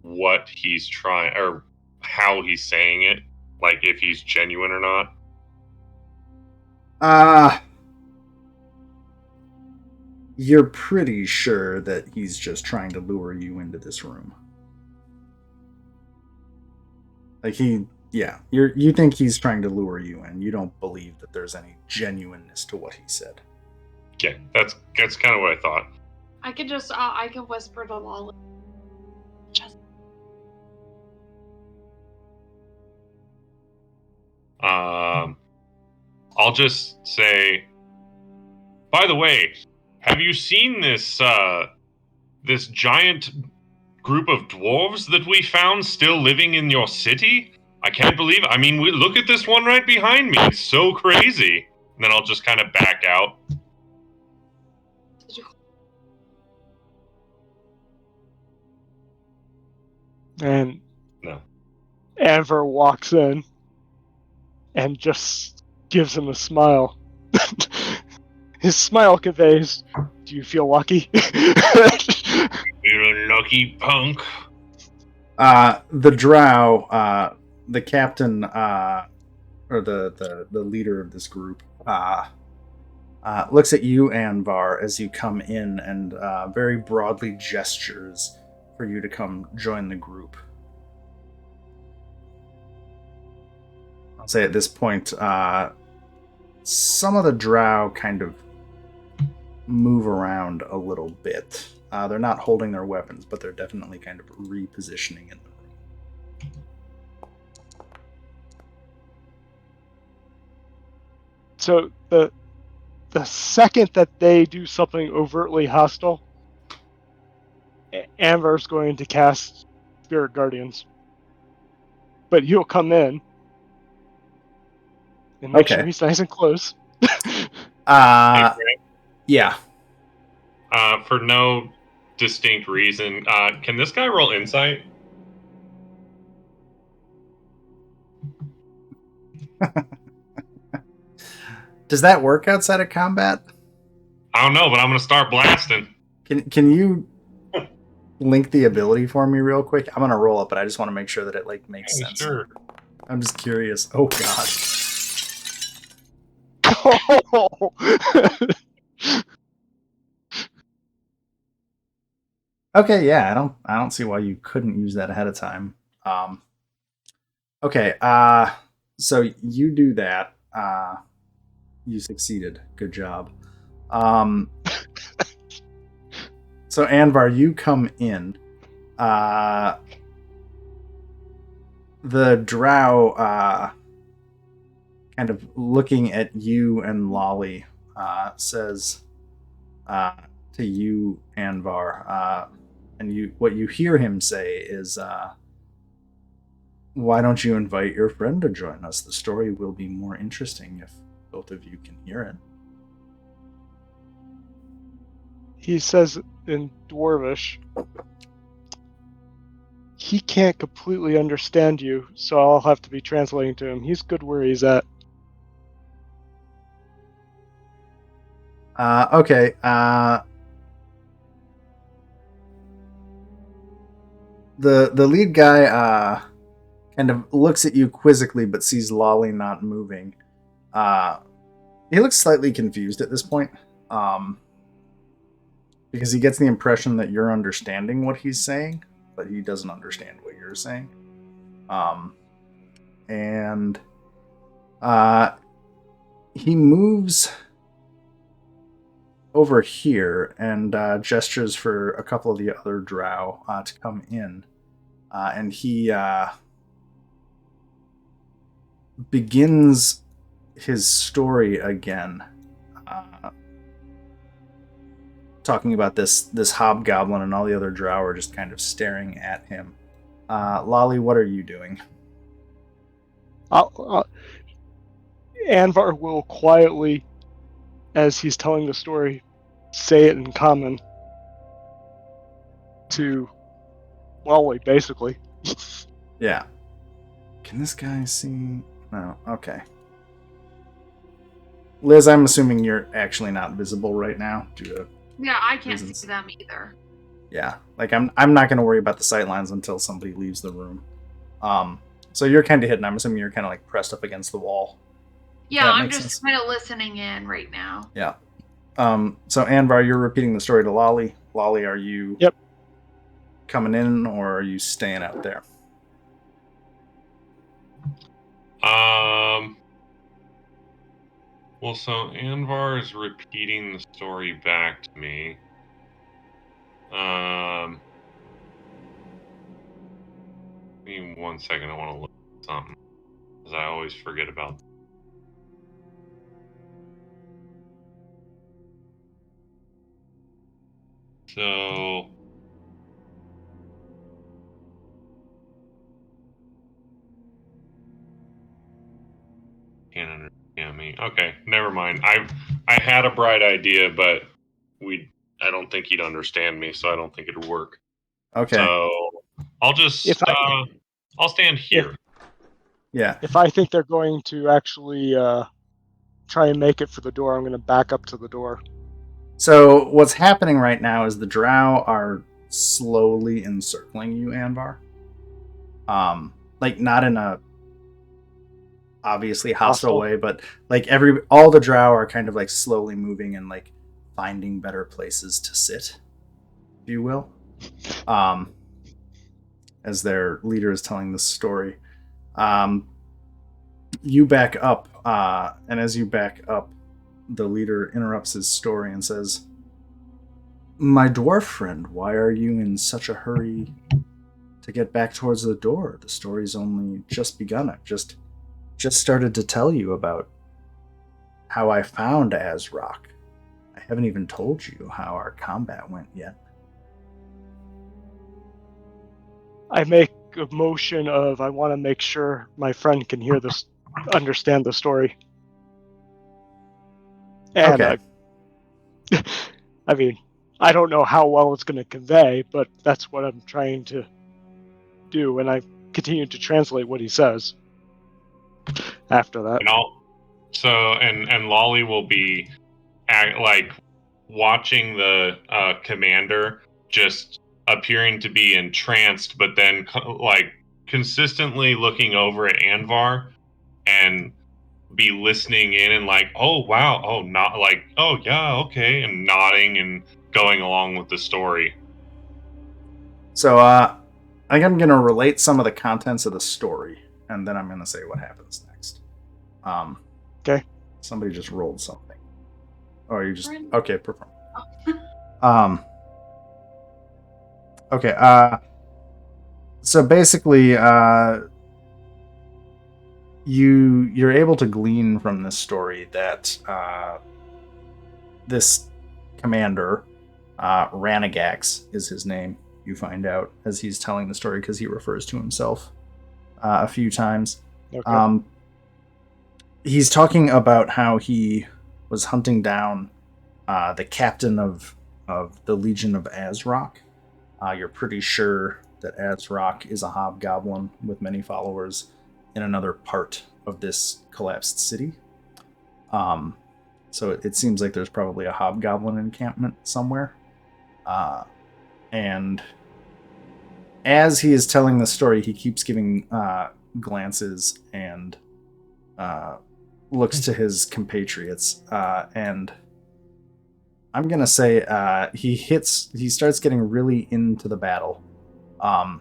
what he's trying or how he's saying it? Like if he's genuine or not? You're pretty sure that he's just trying to lure you into this room. Like you think he's trying to lure you in. You don't believe that there's any genuineness to what he said. Yeah, that's kind of what I thought. I can whisper to Lolly. I'll just say, by the way, have you seen this this giant group of dwarves that we found still living in your city? I can't believe it. I mean, we look at this one right behind me. It's so crazy. And then I'll just kind of back out. And No. Anver walks in and just gives him a smile. His smile conveys, "Do you feel lucky?" You're a lucky punk. The drow, the captain, or the leader of this group, looks at you, Anvar, as you come in and very broadly gestures for you to come join the group. I'll say at this point, some of the drow kind of move around a little bit. They're not holding their weapons, but they're definitely kind of repositioning in the room. So the second that they do something overtly hostile, Anvar's going to cast Spirit Guardians. But he'll come in and make sure he's nice and close. Yeah. For no distinct reason, can this guy roll insight? Does that work outside of combat? I don't know, but I'm gonna start blasting. Can you link the ability for me real quick? I'm gonna roll it, but I just want to make sure that it like makes sense. Sure. I'm just curious. Oh god. Okay, yeah, I don't see why you couldn't use that ahead of time. Okay, so you do that. You succeeded. Good job. So Anvar, you come in. The drow, kind of looking at you and Lolly, says to you, Anvar, and what you hear him say is, "Why don't you invite your friend to join us? The story will be more interesting if both of you can hear it." He says in Dwarvish, "He can't completely understand you, so I'll have to be translating to him. He's good where he's at." Okay. The lead guy kind of looks at you quizzically, but sees Lolly not moving. He looks slightly confused at this point, because he gets the impression that you're understanding what he's saying, but he doesn't understand what you're saying. And he moves over here and gestures for a couple of the other drow to come in. and he begins his story again, talking about this hobgoblin, and all the other drow are just kind of staring at him. Lolly, what are you doing? Anvar will quietly, as he's telling the story, say it in common to Lolly, basically. Yeah. Can this guy see? No. Okay. Liz, I'm assuming you're actually not visible right now due to Yeah, I can't reasons. see them either. Yeah. Like I'm not gonna worry about the sightlines until somebody leaves the room. So you're kind of hidden. I'm assuming you're kind of like pressed up against the wall. Yeah, That I'm makes just sense. kind of listening in right now. Yeah. So Anvar, you're repeating the story to Lolly. Lolly, are you Yep. coming in or are you staying out there? Well, so Anvar is repeating the story back to me. Give me 1 second. I want to look at something because I always forget about. So. Can't understand me. Okay, never mind. I had a bright idea, but I don't think he'd understand me, so I don't think it'd work. Okay. So I'll just I'll stand here. Yeah. If I think they're going to actually try and make it for the door, I'm going to back up to the door. So what's happening right now is the drow are slowly encircling you, Anvar. Like not in a obviously hostile way, but like all the drow are kind of like slowly moving and like finding better places to sit, if you will. As their leader is telling this story. You back up, and as you back up, the leader interrupts his story and says, "My dwarf friend, why are you in such a hurry to get back towards the door? The story's only just begun. I've just started to tell you about how I found Azrock. I haven't even told you how our combat went yet." I make a motion of I want to make sure my friend can hear this, understand the story. And okay. I mean, I don't know how well it's going to convey, but that's what I'm trying to do, and I continue to translate what he says after that. And Lolly will be like watching the commander just appearing to be entranced, but then like consistently looking over at Anvar and be listening in and like, oh wow, oh not like, oh yeah, okay, and nodding and going along with the story. So I think I'm going to relate some of the contents of the story, and then I'm going to say what happens next. Okay. Somebody just rolled something. Oh, you just Friend. okay. Perform. Okay. So basically, you're able to glean from this story that this commander, Ranagax is his name. You find out as he's telling the story because he refers to himself a few times. Okay. He's talking about how he was hunting down the captain of the Legion of Azrock. You're pretty sure that Azrock is a hobgoblin with many followers in another part of this collapsed city. So it seems like there's probably a hobgoblin encampment somewhere. And as he is telling the story, he keeps giving glances and looks to his compatriots. And I'm going to say he starts getting really into the battle of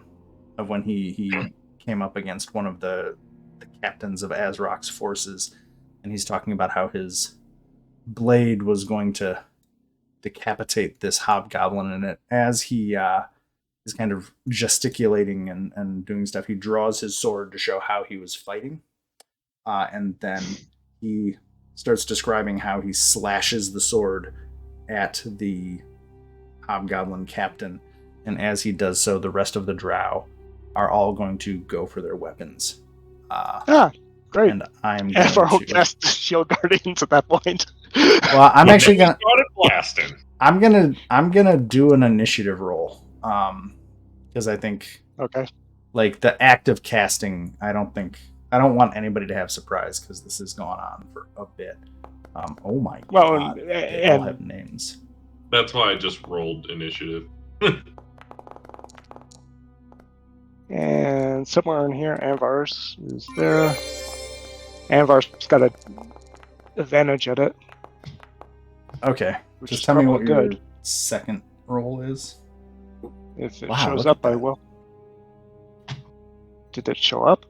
when he came up against one of the captains of Azrock's forces. And he's talking about how his blade was going to decapitate this hobgoblin, and as he is kind of gesticulating and doing stuff. He draws his sword to show how he was fighting. And then he starts describing how he slashes the sword at the hobgoblin captain. And as he does so, the rest of the drow are all going to go for their weapons. Great. And I'm And going our to cast shield guardians at that point. Well, I'm actually gonna started blasting. I'm gonna do an initiative roll. Because I think Okay. like the act of casting, I don't want anybody to have surprise because this has gone on for a bit. Oh my god. They all have names. That's why I just rolled initiative. And somewhere in here, Anvar's is there. Anvar's got an advantage at it. Okay. Which Just is tell me what probably your good. second roll is. If it Wow, shows look up, at I that. will. Did it show up?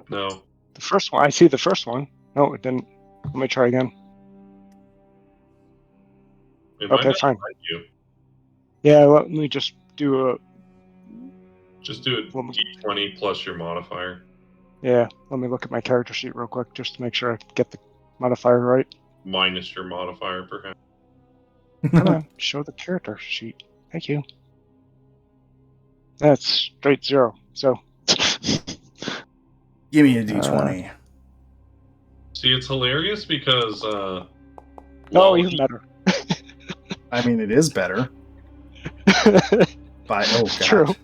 No. The first one. I see the first one. No, it didn't. Let me try again. It might Okay, not fine. invite you. Yeah, let me just do a. Just do a d20 plus your modifier. Yeah, let me look at my character sheet real quick just to make sure I get the modifier right. Minus your modifier, perhaps. Come on, show the character sheet. Thank you. That's straight 0. So. Give me a d20. See, it's hilarious because No, Lolly, even better. I mean, it is better. By oh god. True.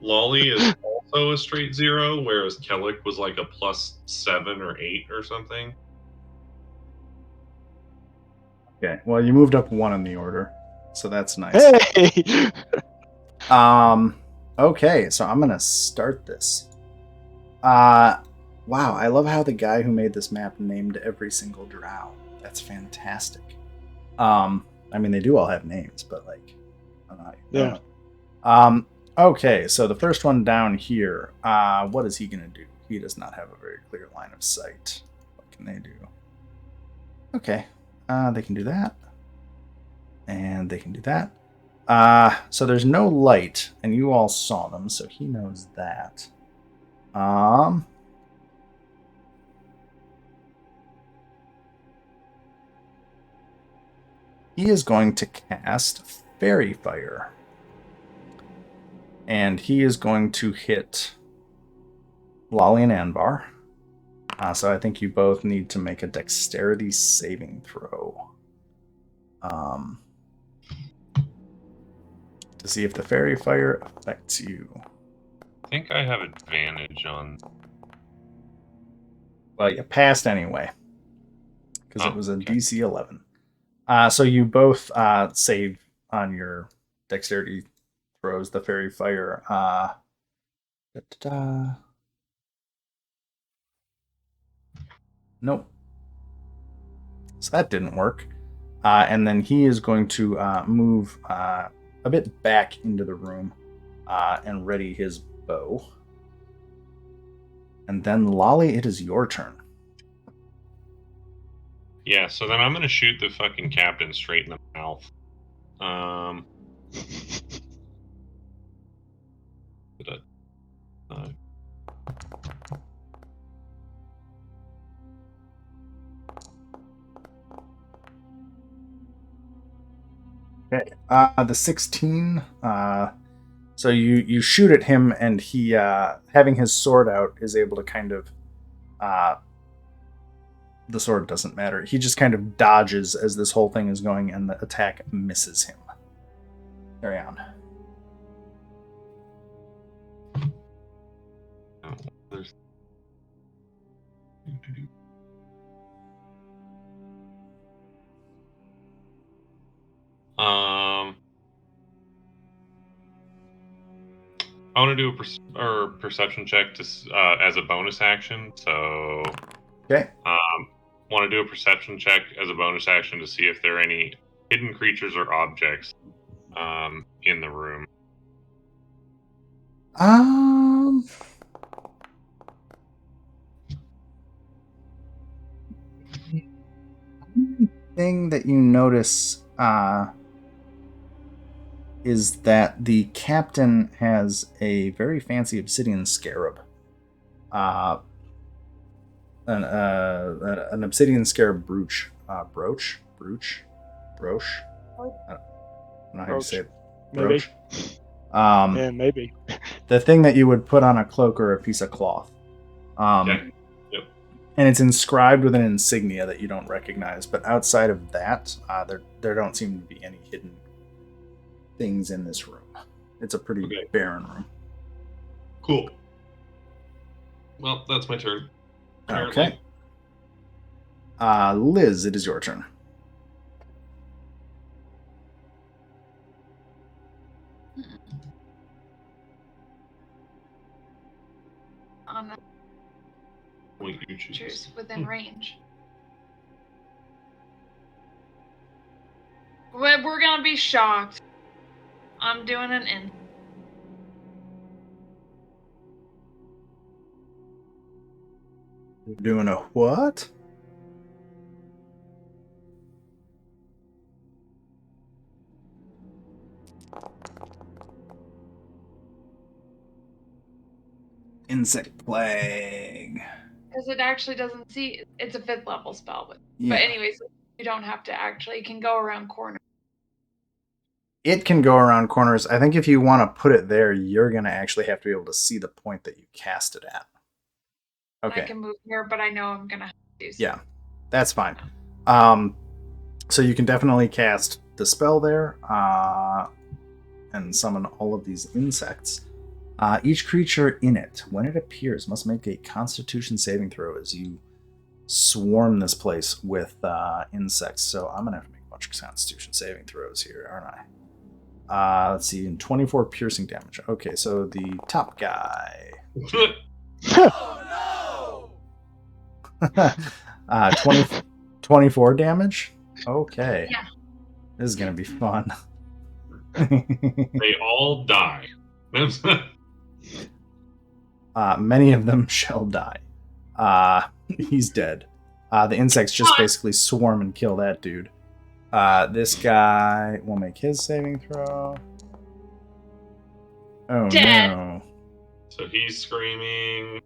Lolly is also a straight 0, whereas Kellic was like a +7 or 8 or something. Okay. Well, you moved up 1 in the order, so that's nice. Hey! Okay, so I'm gonna start this. Wow, I love how the guy who made this map named every single drow. That's fantastic. I mean, they do all have names, but like, I don't know how you know it. Okay, so the first one down here, what is he gonna do? He does not have a very clear line of sight. What can they do? Okay, they can do that, and they can do that. So there's no light, and you all saw them, so he knows that. He is going to cast Fairy Fire. And he is going to hit Lolly and Anvar. So I think you both need to make a dexterity saving throw. To see if the Fairy Fire affects you. I think I have advantage on. Well, you passed anyway. Because it was a okay. DC 11. So you both save on your dexterity throws the Fairy Fire. Nope. So that didn't work. And then he is going to move a bit back into the room and ready his bow. And then, Lolly, it is your turn. Yeah, so then I'm going to shoot the fucking captain straight in the mouth. Okay. The 16. So you shoot at him, and he, having his sword out, is able to kind of. The sword doesn't matter. He just kind of dodges as this whole thing is going, and the attack misses him. Carry on. I want to do a perception check to as a bonus action. So, Okay. Want to do a perception check as a bonus action to see if there are any hidden creatures or objects in the room. Thing that you notice is that the captain has a very fancy obsidian scarab. An obsidian scarab brooch. Brooch? I don't know how you say it. Maybe. Brooch. Um, Yeah, maybe. The thing that you would put on a cloak or a piece of cloth. Okay. Yep. And it's inscribed with an insignia that you don't recognize. But outside of that, there don't seem to be any hidden things in this room. It's a pretty barren room. Cool. Well, that's my turn. Apparently. Okay. Liz, it is your turn. On the What you choose. creatures within range. We're gonna be shocked. I'm doing an in. You're doing a what? Insect plague. Because it actually doesn't see. It's a 5th level spell, but Yeah. anyways, you don't have to actually. It can go around corners. It can go around corners. I think if you want to put it there, you're going to actually have to be able to see the point that you cast it at. Okay. I can move here, but I know I'm gonna have to do so. Yeah, that's fine. So you can definitely cast the spell there and summon all of these insects. Each creature in it, when it appears, must make a Constitution saving throw as you swarm this place with insects. So I'm gonna have to make a bunch of Constitution saving throws here, aren't I? Let's see, in 24 piercing damage. Okay, so the top guy. 24 damage? Okay. Yeah. This is going to be fun. They all die. Many of them shall die. He's dead. The insects just basically swarm and kill that dude. This guy will make his saving throw. Oh Dead. no. So he's screaming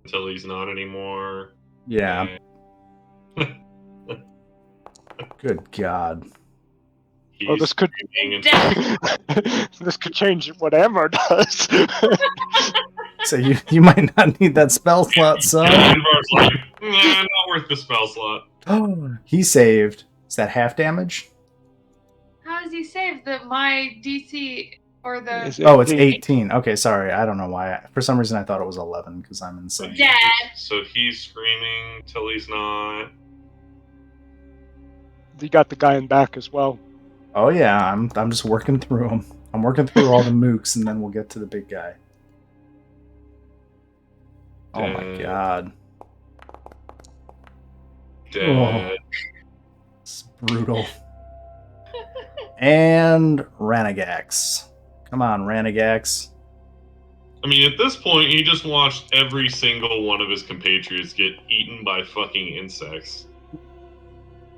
until he's not anymore. Yeah. Good God. He's this could screaming this could change what Amber does. So you might not need that spell slot, son. Anvar's like, not worth the spell slot. Oh, he saved. Is that half damage? How does he save my DC or the Oh, it's 18. Okay, sorry. I don't know why. For some reason, I thought it was 11 because I'm insane. dead? So he's screaming till he's not. You got the guy in back as well. Oh yeah, I'm just working through them. I'm working through all the mooks, and then we'll get to the big guy. Oh my God. Dead. Oh, it's brutal. And Ranagax. Come on, Ranagax. I mean, at this point, he just watched every single one of his compatriots get eaten by fucking insects.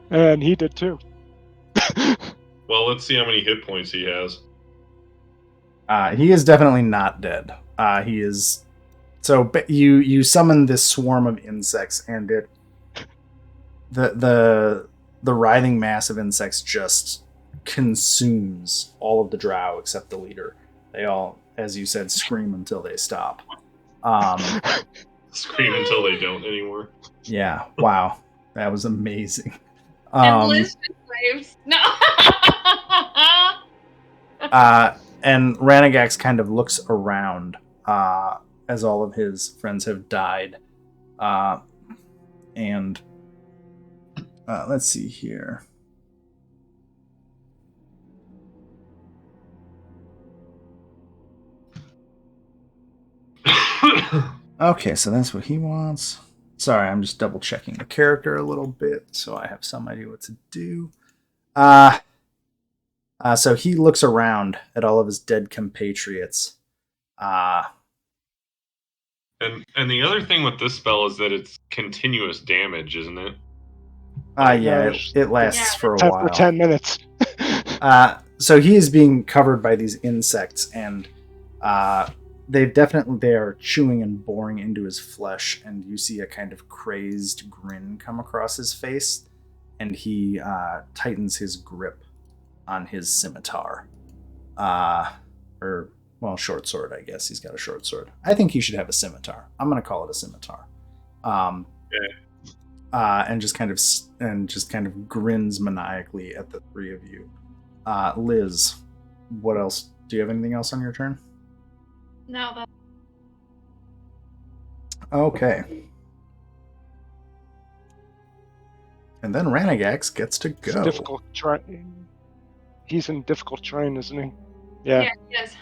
And he did too. Well, let's see how many hit points he has. He is definitely not dead. He is. So you summon this swarm of insects, and the writhing mass of insects just consumes all of the drow except the leader. They all, as you said, scream until they stop. Scream until they don't anymore. Yeah. Wow. That was amazing. And Liz just waves. No. And Ranagax kind of looks around as all of his friends have died. And let's see here. Okay, so that's what he wants. Sorry, I'm just double checking the character a little bit so I have some idea what to do. So he looks around at all of his dead compatriots. And the other thing with this spell is that it's continuous damage, isn't it? Yeah, it lasts for a while. For 10 minutes. So he is being covered by these insects, and they are chewing and boring into his flesh, and you see a kind of crazed grin come across his face, and he tightens his grip on his scimitar. Short sword, I guess. He's got a short sword. I think he should have a scimitar. I'm going to call it a scimitar. And just kind of grins maniacally at the three of you. Liz, what else? Do you have anything else on your turn? No, that's Okay. And then Ranagax gets to go. It's difficult terrain. He's in difficult terrain, isn't he? Yeah. yes.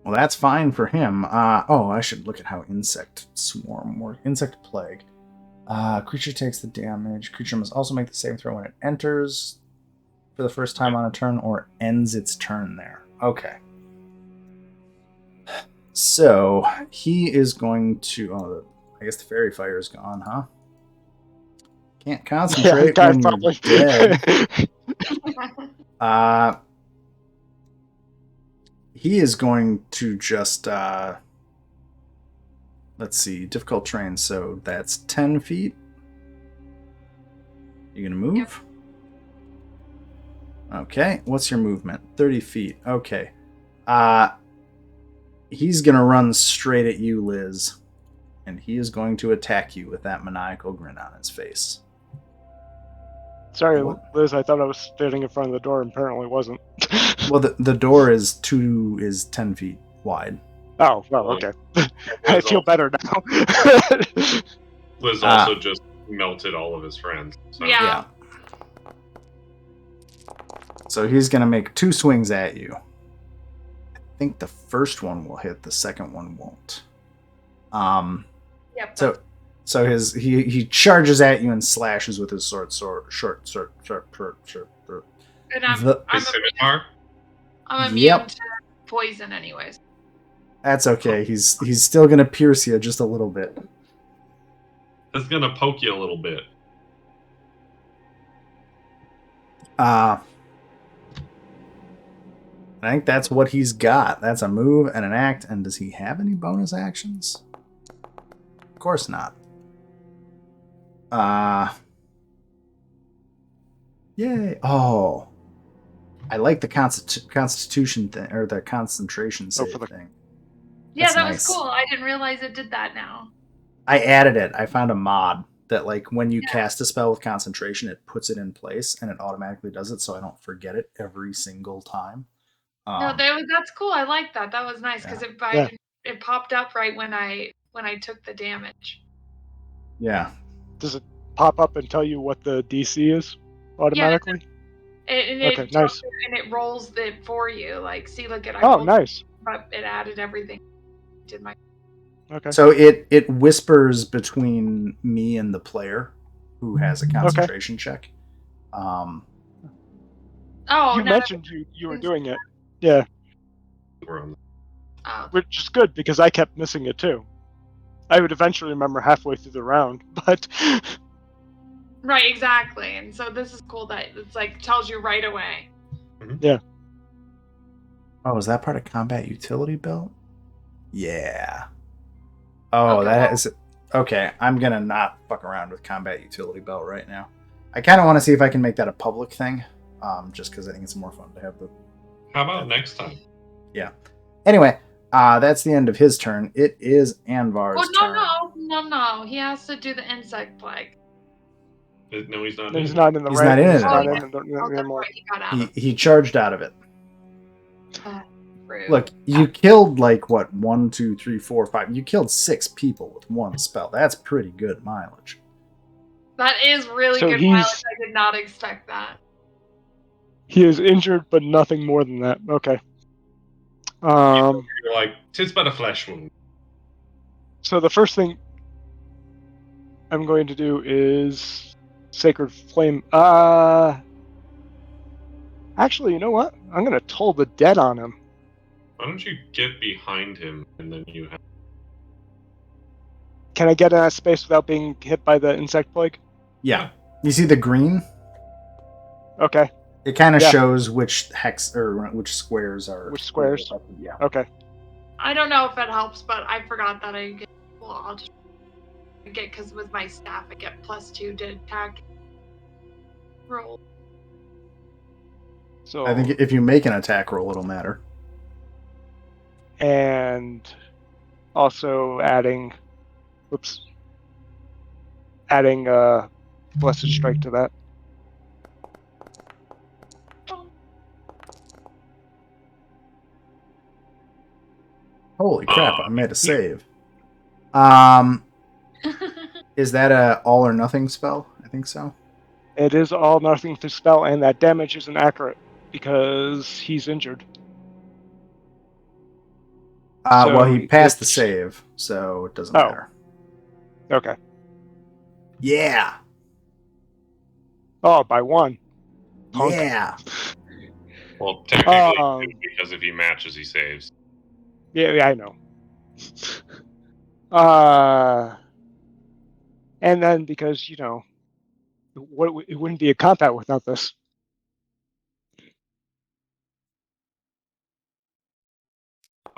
Well, that's fine for him. I should look at how insect swarm work. Insect plague. Creature takes the damage. Creature must also make the saving throw when it enters for the first time on a turn or ends its turn there. Okay. So he is going to. I guess the fairy fire is gone, huh? Can't concentrate when you're dead. He is going to just. Let's see, difficult terrain. So that's 10 feet. You gonna move? Yep. Okay. What's your movement? 30 feet. Okay. He's gonna run straight at you, Liz, and he is going to attack you with that maniacal grin on his face. Sorry, Liz. I thought I was standing in front of the door, and apparently wasn't. Well, the door is 10 feet wide. Oh, well, okay. I feel better now. Liz also just melted all of his friends. So. Yeah. So he's going to make 2 swings at you. I think the first one will hit, the second one won't. Yep. So he charges at you and slashes with his short. And I'm Scimitar? immune Yep. to poison anyways. That's okay. He's still going to pierce you just a little bit. It's gonna poke you a little bit. I think that's what he's got. That's a move and an act. And does he have any bonus actions? Of course not. Yay. Oh. I like the constitution thing, or the concentration save thing. Yeah, That's that nice. was cool. I didn't realize it did that now. I added it. I found a mod that, like, when you cast a spell with concentration, it puts it in place and it automatically does it, so I don't forget it every single time. That's cool. I like that. That was nice because it popped up right when I took the damage. Yeah. Does it pop up and tell you what the DC is automatically? It nice. And it rolls it for you. Like, see, look at nice. But it added everything. Did my Okay. So it whispers between me and the player who has a concentration check. Oh, you mentioned you were doing it. Yeah. Oh. Which is good because I kept missing it too. I would eventually remember halfway through the round, but Right, exactly. And so this is cool that it's like tells you right away. Yeah. Oh, is that part of combat utility belt? Yeah. Oh, that is okay. I'm gonna not fuck around with combat utility belt right now. I kind of want to see if I can make that a public thing, just because I think it's more fun to have the. How about next time? Yeah. Anyway, that's the end of his turn. It is Anvar's turn. No. He has to do the insect plague. No, he's not. He's not in the He's not in it anymore. He got out. He charged out of it. Rude. Look, you killed like what? 1, 2, 3, 4, 5. You killed 6 people with one spell. That's pretty good mileage. That is really good mileage. I did not expect that. He is injured, but nothing more than that. Okay. You're like, 'tis but a flesh wound. So the first thing I'm going to do is Sacred Flame. Actually, you know what? I'm going to toll the dead on him. Why don't you get behind him and then you have... Can I get in that space without being hit by the insect plague? Yeah. You see the green? Okay. It kind of Yeah. shows which hex or which squares are. Which squares? Yeah. Okay. I don't know if it helps, but I forgot that I get. Well, I'll just get because with my staff I get +2 to attack roll. So I think if you make an attack roll, it'll matter. and also adding blessed strike to that. Holy crap! I made a save. Is that a all or nothing spell? I think so. It is all nothing to spell, and that damage isn't accurate because he's injured. Well, he passed the it's- save, so it doesn't Oh. matter. Okay. Yeah. Oh, by 1. Punk. Yeah. Well, technically, because if he matches, he saves. Yeah, I know. And then because it wouldn't be a combat without this.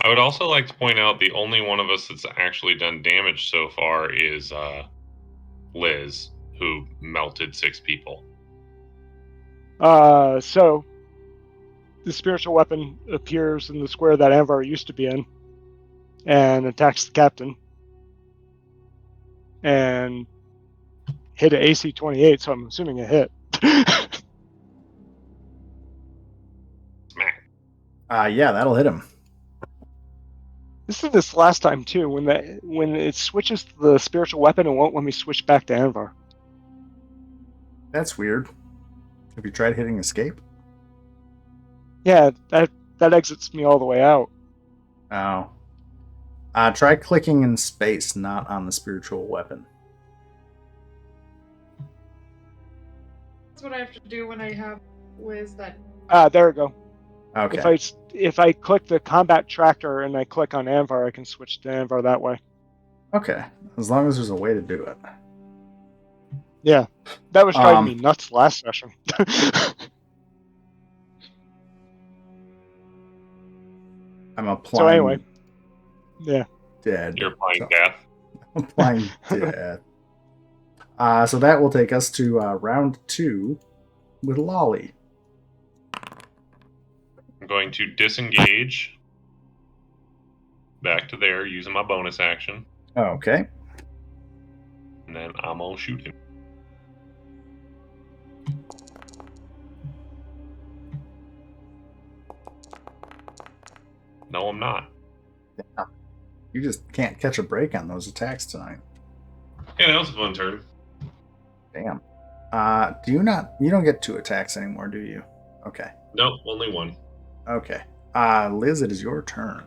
I would also like to point out the only one of us that's actually done damage so far is Liz, who melted 6 people. So the spiritual weapon appears in the square that Anvar used to be in, and attacks the captain, and hit an AC 28. So I'm assuming it hit. Smack. Yeah, that'll hit him. This is this last time too, when it switches to the spiritual weapon, it won't let me switch back to Anvar. That's weird. Have you tried hitting escape? Yeah, that exits me all the way out. Oh. Try clicking in space, not on the spiritual weapon. That's what I have to do when I have Liz that. There we go. Okay. If I click the combat tractor and I click on Anvar, I can switch to Anvar that way. Okay. As long as there's a way to do it. Yeah, that was driving me nuts last session. I'm applying. So anyway, yeah. Dead. You're applying death. I'm applying death. So that will take us to round 2 with Lolly. I'm going to disengage back to there using my bonus action, Okay. and then I'm gonna shoot him. No, I'm not. Yeah. You just can't catch a break on those attacks tonight. Yeah, that was a fun turn. Damn. You don't get 2 attacks anymore, do you? Okay. Nope, only 1. Okay. Liz, it is your turn.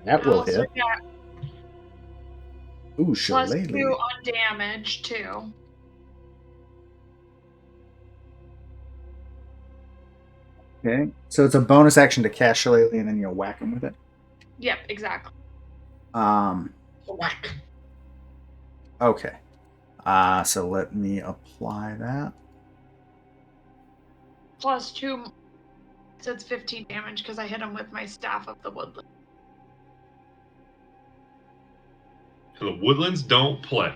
That will Also hit. got Ooh, +2 shillelagh. on damage too. Okay. So it's a bonus action to cast shillelagh, and then you'll whack him with it. Yep, exactly. Whack. Okay. So let me apply that. +2, so it's 15 damage because I hit him with my staff of the woodland. The woodlands don't play.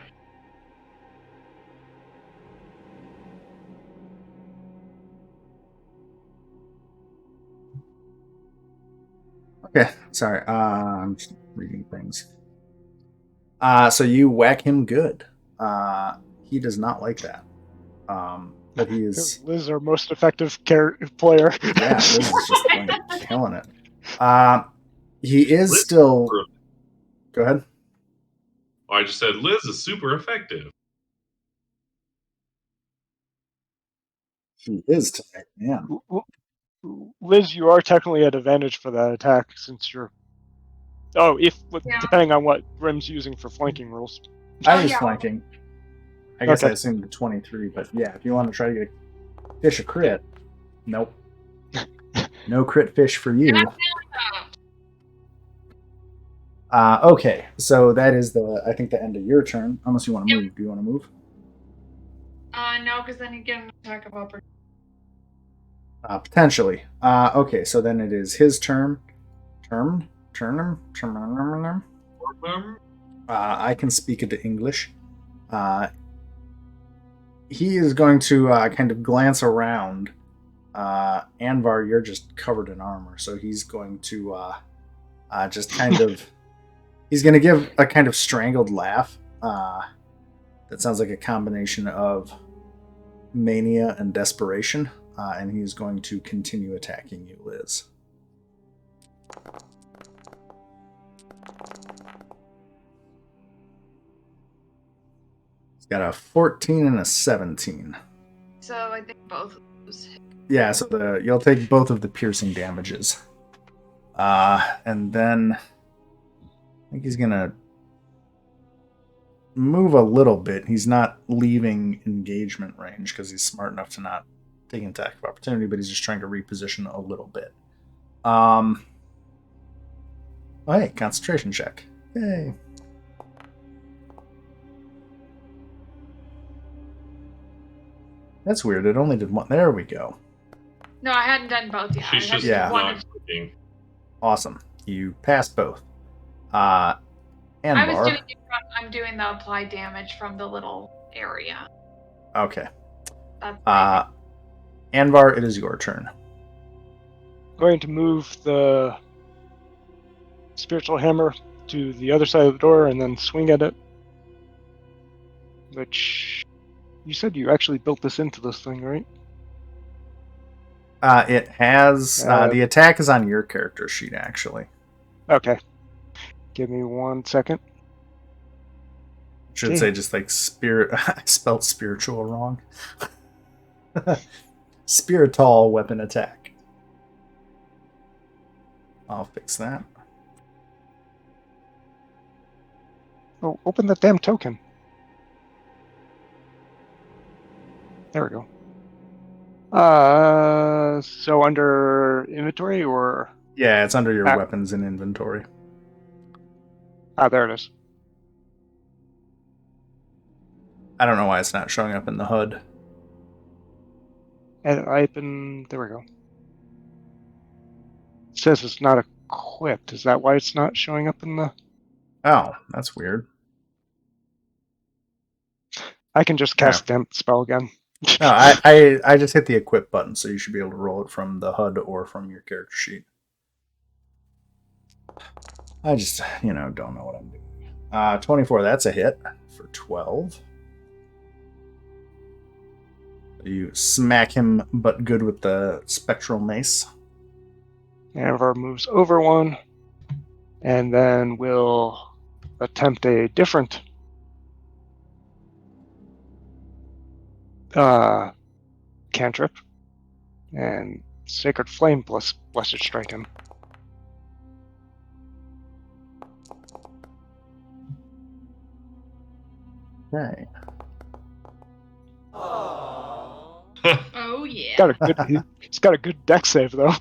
Okay. Sorry. I'm just reading things. So you whack him good. He does not like that. But he is. Liz is our most effective player. Yeah, Liz is just killing it. He is Liz still. Go ahead. I just said Liz is super effective. He is tonight, man. Liz, you are technically at advantage for that attack since you're. Oh, depending on what Grim's using for flanking rules. I use yeah. flanking. I guess Okay. I assumed the 23, but yeah, if you want to try to get fish a crit, nope. No crit fish for you. Okay, so that is I think the end of your turn. Unless you want to move. Do you want to move? No, because then you get an attack of opportunity. Potentially. Okay, so then it is his turn. I can speak into English. He is going to kind of glance around. Anvar, you're just covered in armor, so he's going to just kind of. He's going to give a kind of strangled laugh. That sounds like a combination of mania and desperation. And he's going to continue attacking you, Liz. He's got a 14 and a 17. So I think both of those hit. Yeah, so you'll take both of the piercing damages. And then I think he's going to move a little bit. He's not leaving engagement range because he's smart enough to not take an attack of opportunity, but he's just trying to reposition a little bit. Oh, hey, concentration check. Yay. That's weird. It only did one. There we go. No, I hadn't done both yet. She's I had just Yeah. one. not sleeping. Awesome. You passed both. I was Anvar. doing it from, I'm doing the applied damage from the little area. Okay. That's Anvar, it is your turn. Going to move the spiritual hammer to the other side of the door and then swing at it. Which you said you actually built this into this thing, right? It has the attack is on your character sheet, actually. Okay. Give me 1 second. Should say just like spirit. I spelled spiritual wrong. Spiritual weapon attack. I'll fix that. Oh, open that damn token. There we go. So under inventory or... Yeah, it's under your weapons and inventory. There it is. I don't know why it's not showing up in the HUD. And there we go. It says it's not equipped. Is that why it's not showing up in the... Oh, that's weird. I can just cast Damp Spell again. No, I just hit the equip button, so you should be able to roll it from the HUD or from your character sheet. I just, don't know what I'm doing. 24, that's a hit for 12. You smack him, but good with the spectral mace. Anvar moves over one, and then we'll attempt a different cantrip, and Sacred Flame Blessed Strike him. Okay. Oh yeah. He's got a good deck save though.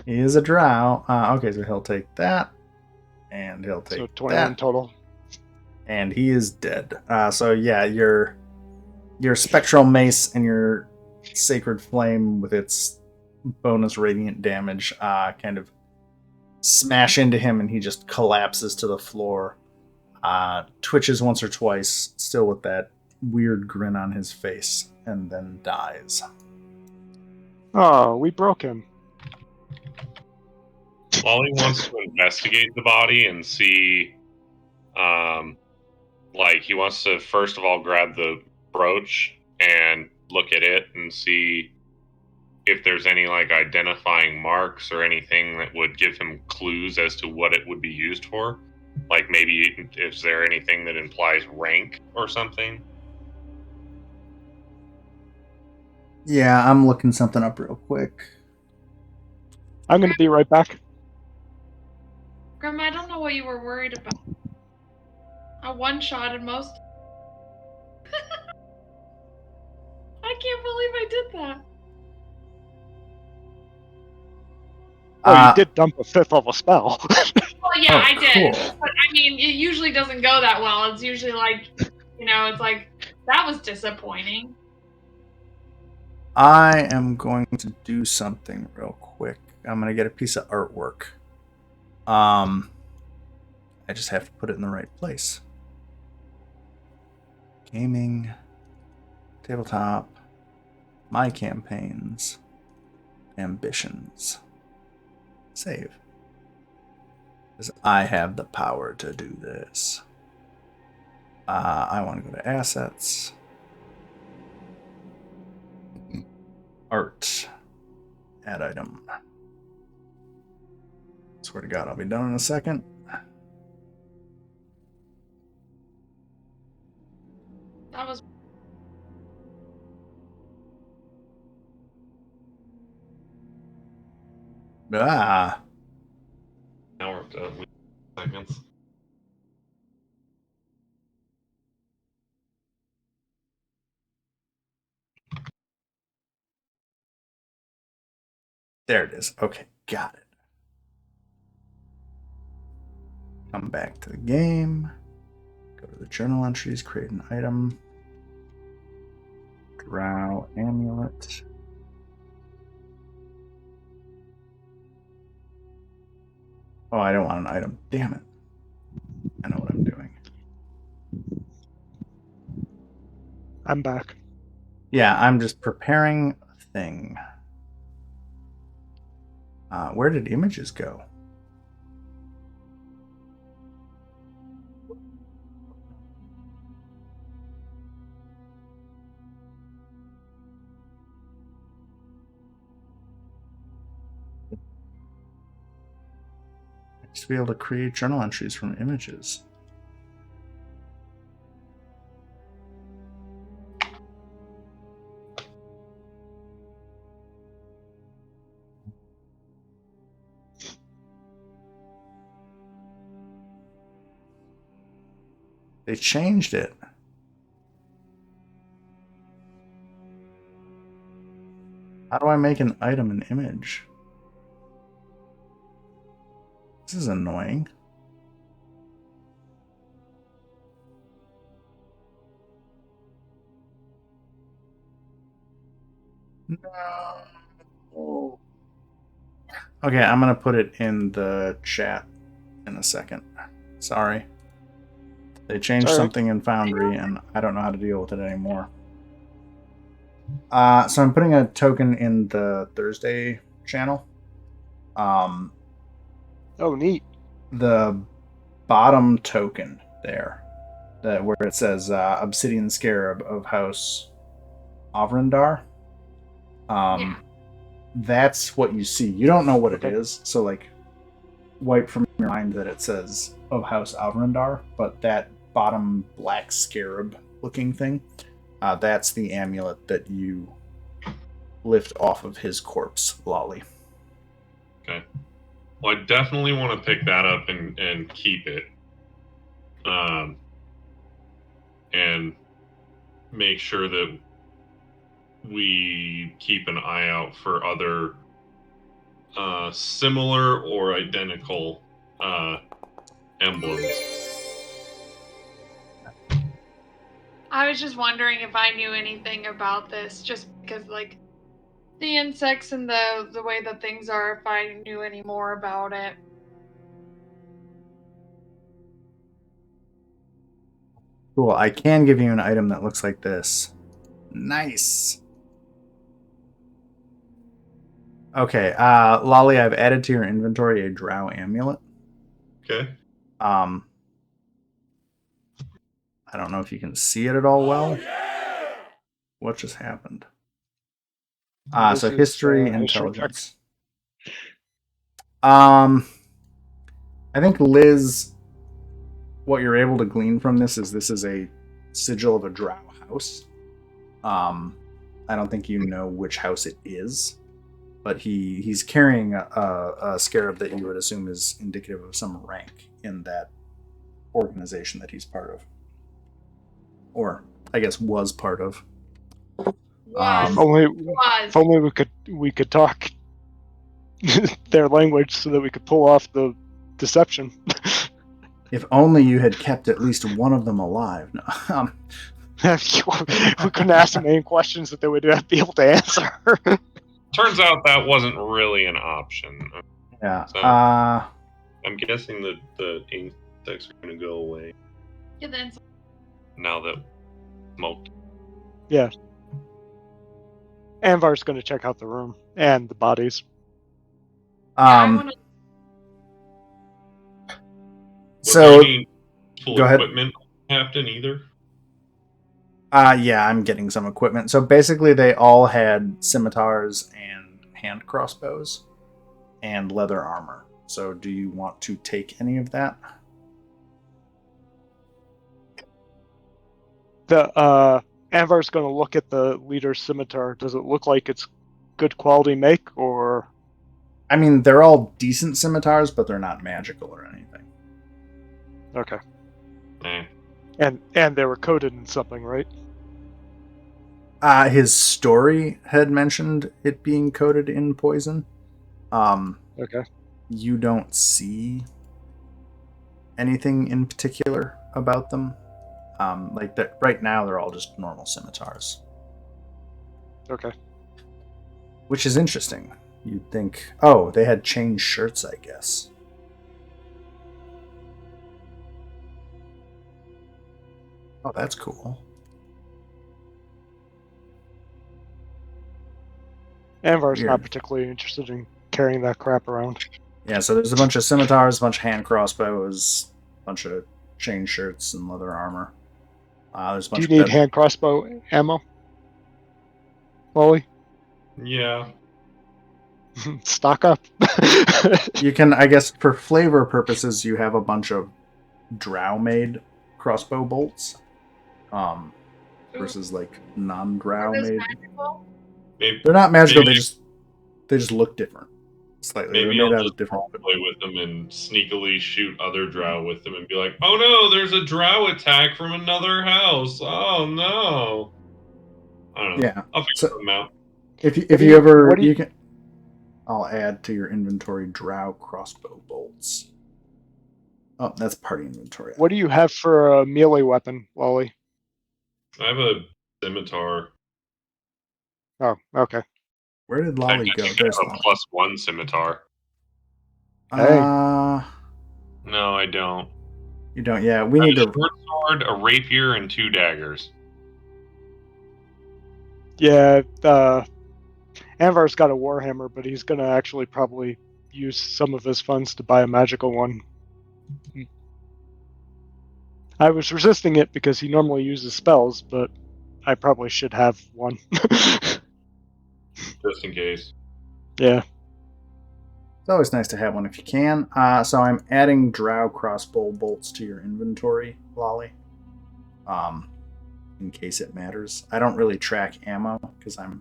He is a drow. Okay, so he'll take that, and he'll take so 21 that. total. And he is dead. So yeah, your spectral mace and your sacred flame with its bonus radiant damage kind of smash into him, and he just collapses to the floor. Twitches once or twice, still with that weird grin on his face, and then dies. Oh, we broke him. Wally wants to investigate the body and see, he wants to first of all grab the brooch and look at it and see if there's any identifying marks or anything that would give him clues as to what it would be used for. Like maybe is there anything that implies rank or something? Yeah, I'm looking something up real quick. I'm going to be right back. Grandma, I don't know what you were worried about. I one-shotted most. I can't believe I did that. Oh, you did dump a 5th level spell. Well, yeah, I did. Cool. But I mean, it usually doesn't go that well. It's usually it's like That was disappointing. I am going to do something real quick. I'm going to get a piece of artwork. I just have to put it in the right place. Gaming, tabletop, my campaigns, ambitions. Save. Because I have the power to do this. I want to go to assets. Art. Add item. Swear to God, I'll be done in a second. That was Ah, Now we're up to seconds. there it is. Okay, got it. Come back to the game. Go to the journal entries, create an item. Drow amulet. Oh, I don't want an item. Damn it. I know what I'm doing. I'm back. Yeah, I'm just preparing a thing. Where did images go? I used to be able to create journal entries from images. They changed it. How do I make an item an image? This is annoying. No. Okay, I'm gonna put it in the chat in a second. Sorry. They changed Sorry. something in Foundry, and I don't know how to deal with it anymore. So I'm putting a token in the Thursday channel. Oh, neat. The bottom token there, where it says Obsidian Scarab of House Avrindar. yeah. That's what you see. You don't know what it Okay. is, so like, wipe from your mind that it says of House Avrindar, but that bottom black scarab looking thing, that's the amulet that you lift off of his corpse, Lolly. Okay. Well, I definitely want to pick that up and keep it. And make sure that we keep an eye out for other similar or identical emblems. I was just wondering if I knew anything about this, just because like the insects and the way that things are, if I knew any more about it. Cool. I can give you an item that looks like this. Nice. Okay, Lolly, I've added to your inventory a drow amulet. Okay. I don't know if you can see it at all well. What just happened? This So is, history, history intelligence. I think Liz, what you're able to glean from this is a sigil of a drow house. I don't think you know which house it is, but he's carrying a scarab that you would assume is indicative of some rank in that organization that he's part of, or I guess was part of. Was. If only, Was. if only we could talk their language so that we could pull off the deception. If only you had kept at least one of them alive. No. We couldn't ask them any questions that they would be able to answer. Turns out that wasn't really an option. Yeah. So I'm guessing that the insects are going to go away Yeah, then now that smoked. Yeah. Anvar's going to check out the room and the bodies. I want to. Was So there any full go ahead. equipment, Captain, either? Yeah, I'm getting some equipment. So basically, they all had scimitars and hand crossbows and leather armor. So do you want to take any of that? The Anvar's going to look at the leader's scimitar. Does it look like it's good quality make, or? I mean, they're all decent scimitars, but they're not magical or anything. Okay. Eh. And they were coated in something, right? His story had mentioned it being coated in poison. Okay. You don't see anything in particular about them. Like that right now, they're all just normal scimitars, Okay. which is interesting. You'd think, oh, they had chain shirts, I guess. Oh, that's cool. Anvar's Weird. not particularly interested in carrying that crap around. Yeah, so there's a bunch of scimitars, a bunch of hand crossbows, a bunch of chain shirts and leather armor. There's a Do bunch you of need hand crossbow ammo, Wally? Yeah. Stock up. You can, I guess, for flavor purposes, you have a bunch of drow-made crossbow bolts, versus like Are those non-drow-made. magical? Maybe, They're not magical. Maybe- They just look different, slightly. maybe They're I'll made out just of different. play with them and sneakily shoot other drow with them and be like, oh no, there's a drow attack from another house. Oh no. I don't know. Yeah. I'll figure So them out. if What do you you- ever what do you- you can, I'll add to your inventory drow crossbow bolts. Oh, that's party inventory. What do you have for a melee weapon, Wally? I have a scimitar. Oh, okay. Where did I Lolly guess go? you could There's have a Lolly. +1 scimitar. Hey. No, I don't. You don't. Yeah, we I need have a to. short sword, a rapier, and 2 daggers. Yeah, Anvar's got a warhammer, but he's gonna actually probably use some of his funds to buy a magical one. I was resisting it because he normally uses spells, but I probably should have one. Just in case. Yeah. It's always nice to have one if you can. So I'm adding drow crossbow bolts to your inventory, Lolly. In case it matters. I don't really track ammo because I don't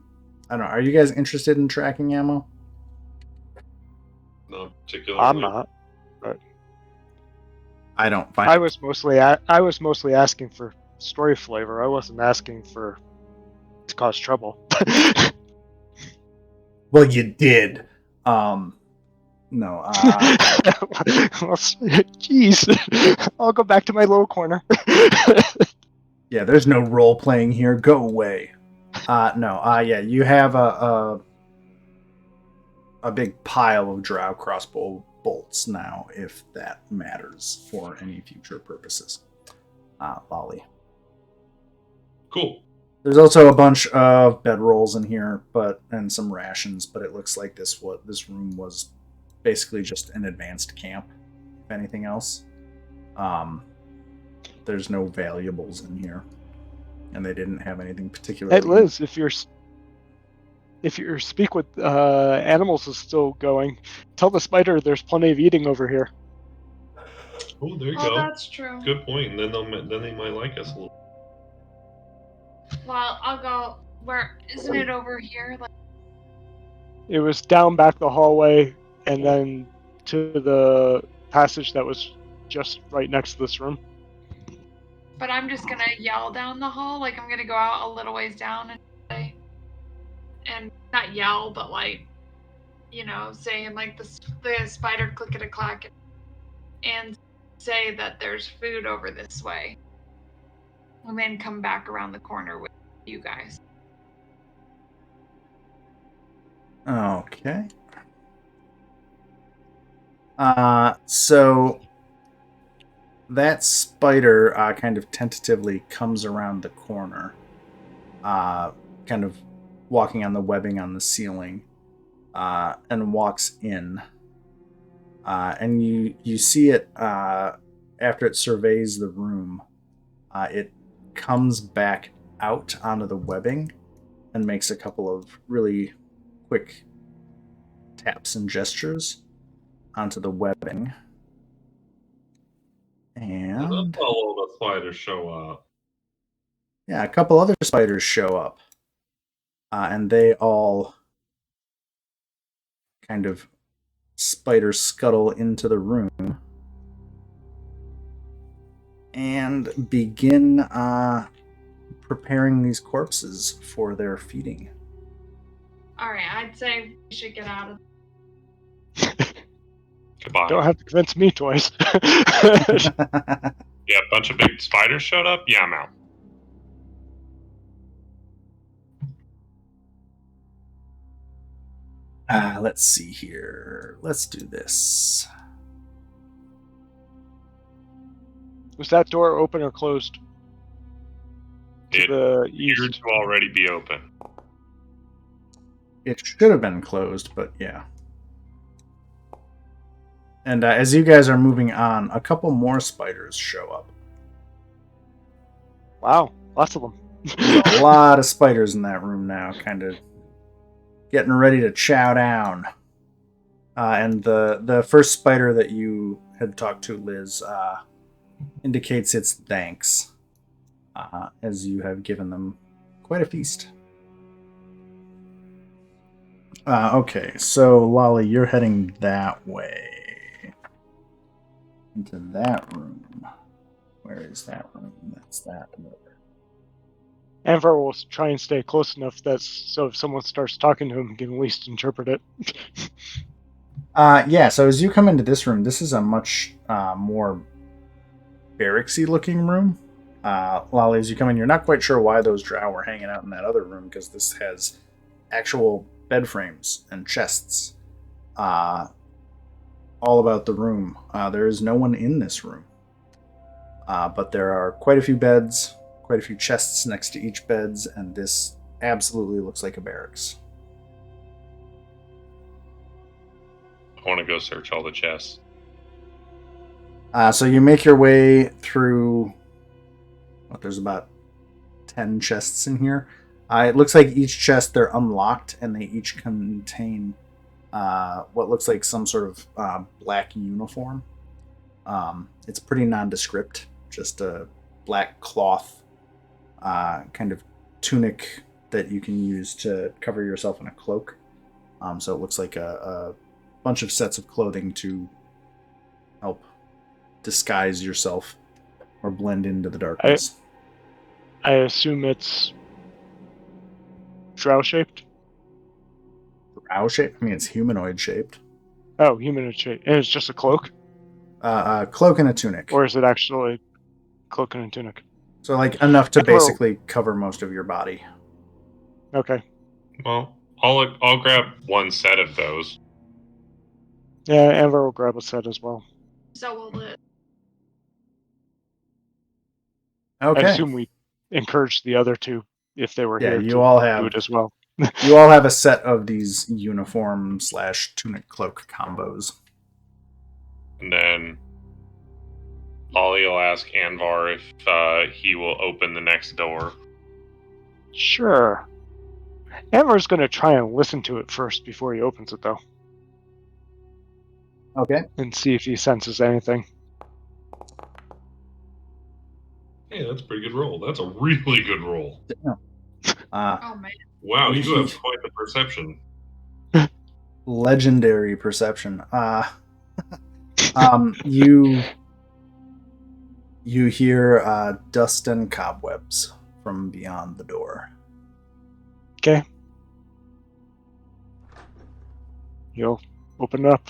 know. Are you guys interested in tracking ammo? Not particularly. I'm not. I don't find. I was mostly asking for story flavor. I wasn't asking for to cause trouble. Well, you did. No. Jeez. I'll go back to my little corner. Yeah, there's no role playing here. Go away. No. Yeah, you have a big pile of drow crossbow bolts now, if that matters for any future purposes. Lolly. Cool. There's also a bunch of bedrolls in here, and some rations. But it looks like this room was basically just an advanced camp. If anything else, there's no valuables in here, and they didn't have anything particular. Hey Liz, if your speak with animals is still going, tell the spider there's plenty of eating over here. Oh, there you Oh, go. that's true. Good point. And then they might like us a little. Well, I'll go. Where isn't it over here? Like, It was down back the hallway and then to the passage that was just right next to this room. but I'm just gonna yell down the hall. Like I'm gonna go out a little ways down and say, and not yell, but like, saying like the spider click-a-clack, and say that there's food over this way. and then come back around the corner with you guys. Okay. So that spider kind of tentatively comes around the corner, kind of walking on the webbing on the ceiling, and walks in. And you see it after it surveys the room. It comes back out onto the webbing and makes a couple of really quick taps and gestures onto the webbing. And all the spiders show up. yeah, a couple other spiders show up. And they all kind of spider scuttle into the room and begin preparing these corpses for their feeding. All right, I'd say we should get out of. Goodbye. Don't have to convince me twice. Yeah, a bunch of big spiders showed up. Yeah, I'm out. Let's see here. Let's do this. Was that door open or closed? To It the appeared east. to already be open. It should have been closed, but yeah. And as you guys are moving on, a couple more spiders show up. Wow, lots of them. There's a lot of spiders in that room now, kind of getting ready to chow down. And the first spider that you had talked to, Liz, indicates its thanks, as you have given them quite a feast. Okay, so Lolly, you're heading that way. Into that room. Where is that room? That's that door. Anvar will try and stay close enough that so if someone starts talking to him, he can at least interpret it. Yeah, so as you come into this room, this is a much more barracksy looking room. Lolly, as you come in, you're not quite sure why those drow were hanging out in that other room, because this has actual bed frames and chests all about the room. There is no one in this room, but there are quite a few beds, quite a few chests next to each beds, and this absolutely looks like a barracks. I want to go search all the chests. So you make your way through. There's about 10 chests in here. It looks like each chest, they're unlocked, and they each contain what looks like some sort of black uniform. It's pretty nondescript, just a black cloth kind of tunic that you can use to cover yourself in a cloak. So it looks like a bunch of sets of clothing to help disguise yourself or blend into the darkness. I assume it's drow shaped. Drow shaped? I mean, it's humanoid shaped. Oh, humanoid shaped. And it's just a cloak? A cloak and a tunic. Or is it actually cloak and a tunic? So, like, enough to Well- basically cover most of your body. Okay. Well, I'll grab one set of those. Yeah, Anvar will grab a set as well. So will Liz. I Okay. assume we encourage the other two, if they were Yeah, here, you to all do have it as well. you all have a set of these uniform / tunic cloak combos. And then Ollie will ask Anvar if he will open the next door. Sure. Anvar's going to try and listen to it first before he opens it, though, Okay. and see if he senses anything. Hey, that's a pretty good roll. That's a really good roll. Oh man. Wow, you have quite the perception. Legendary perception. You hear dust and cobwebs from beyond the door. Okay. You'll open up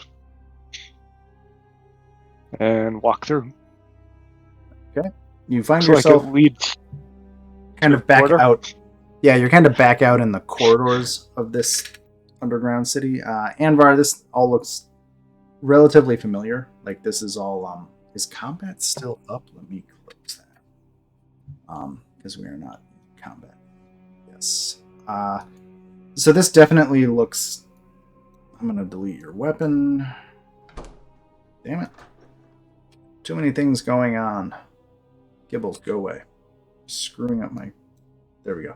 and walk through. You find Looks yourself. like it leads. kind To of back border? out. Yeah, you're kind of back out in the corridors of this underground city. Anvar, this all looks relatively familiar. Like this is all. Is combat still up? Let me close that. Because we are not in combat. Yes. So this definitely looks. I'm gonna delete your weapon. Damn it. Too many things going on. Gibbles, go away. Screwing up my. There we go.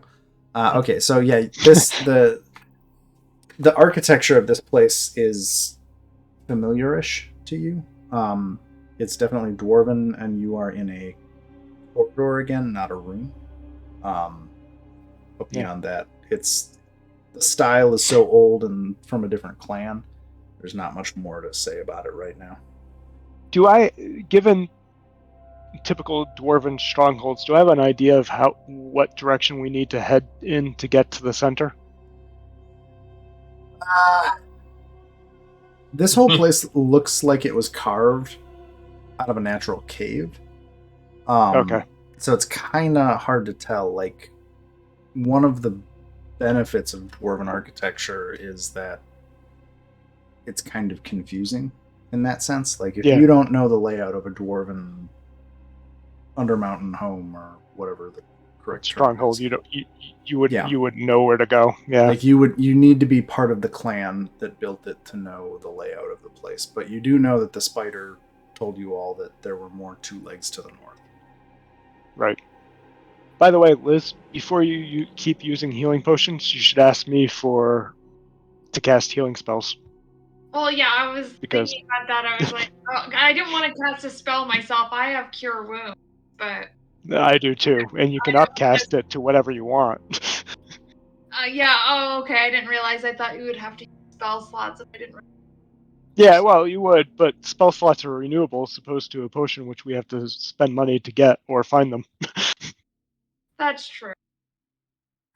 Okay, so yeah, the architecture of this place is familiarish to you. It's definitely dwarven, and you are in a corridor again, not a room. But beyond that, the style is so old and from a different clan. There's not much more to say about it right now. Given typical dwarven strongholds, do I have an idea of what direction we need to head in to get to the center? This whole place looks like it was carved out of a natural cave. Okay. So it's kind of hard to tell. Like, one of the benefits of dwarven architecture is that it's kind of confusing in that sense. Like, if you don't know the layout of a dwarven undermountain home or whatever the correct stronghold, term is, you would know where to go. Yeah. Like you need to be part of the clan that built it to know the layout of the place. But you do know that the spider told you all that there were more two legs to the north. Right. By the way, Liz, before you keep using healing potions, you should ask me to cast healing spells. Well, yeah, I was thinking about that. I was like, oh, I didn't want to cast a spell myself. I have Cure Wounds, but I do too, and you can upcast it to whatever you want. yeah. Oh, okay. I didn't realize. I thought you would have to use spell slots. I didn't. Yeah, well, you would, but spell slots are renewable, as opposed to a potion which we have to spend money to get or find them. That's true.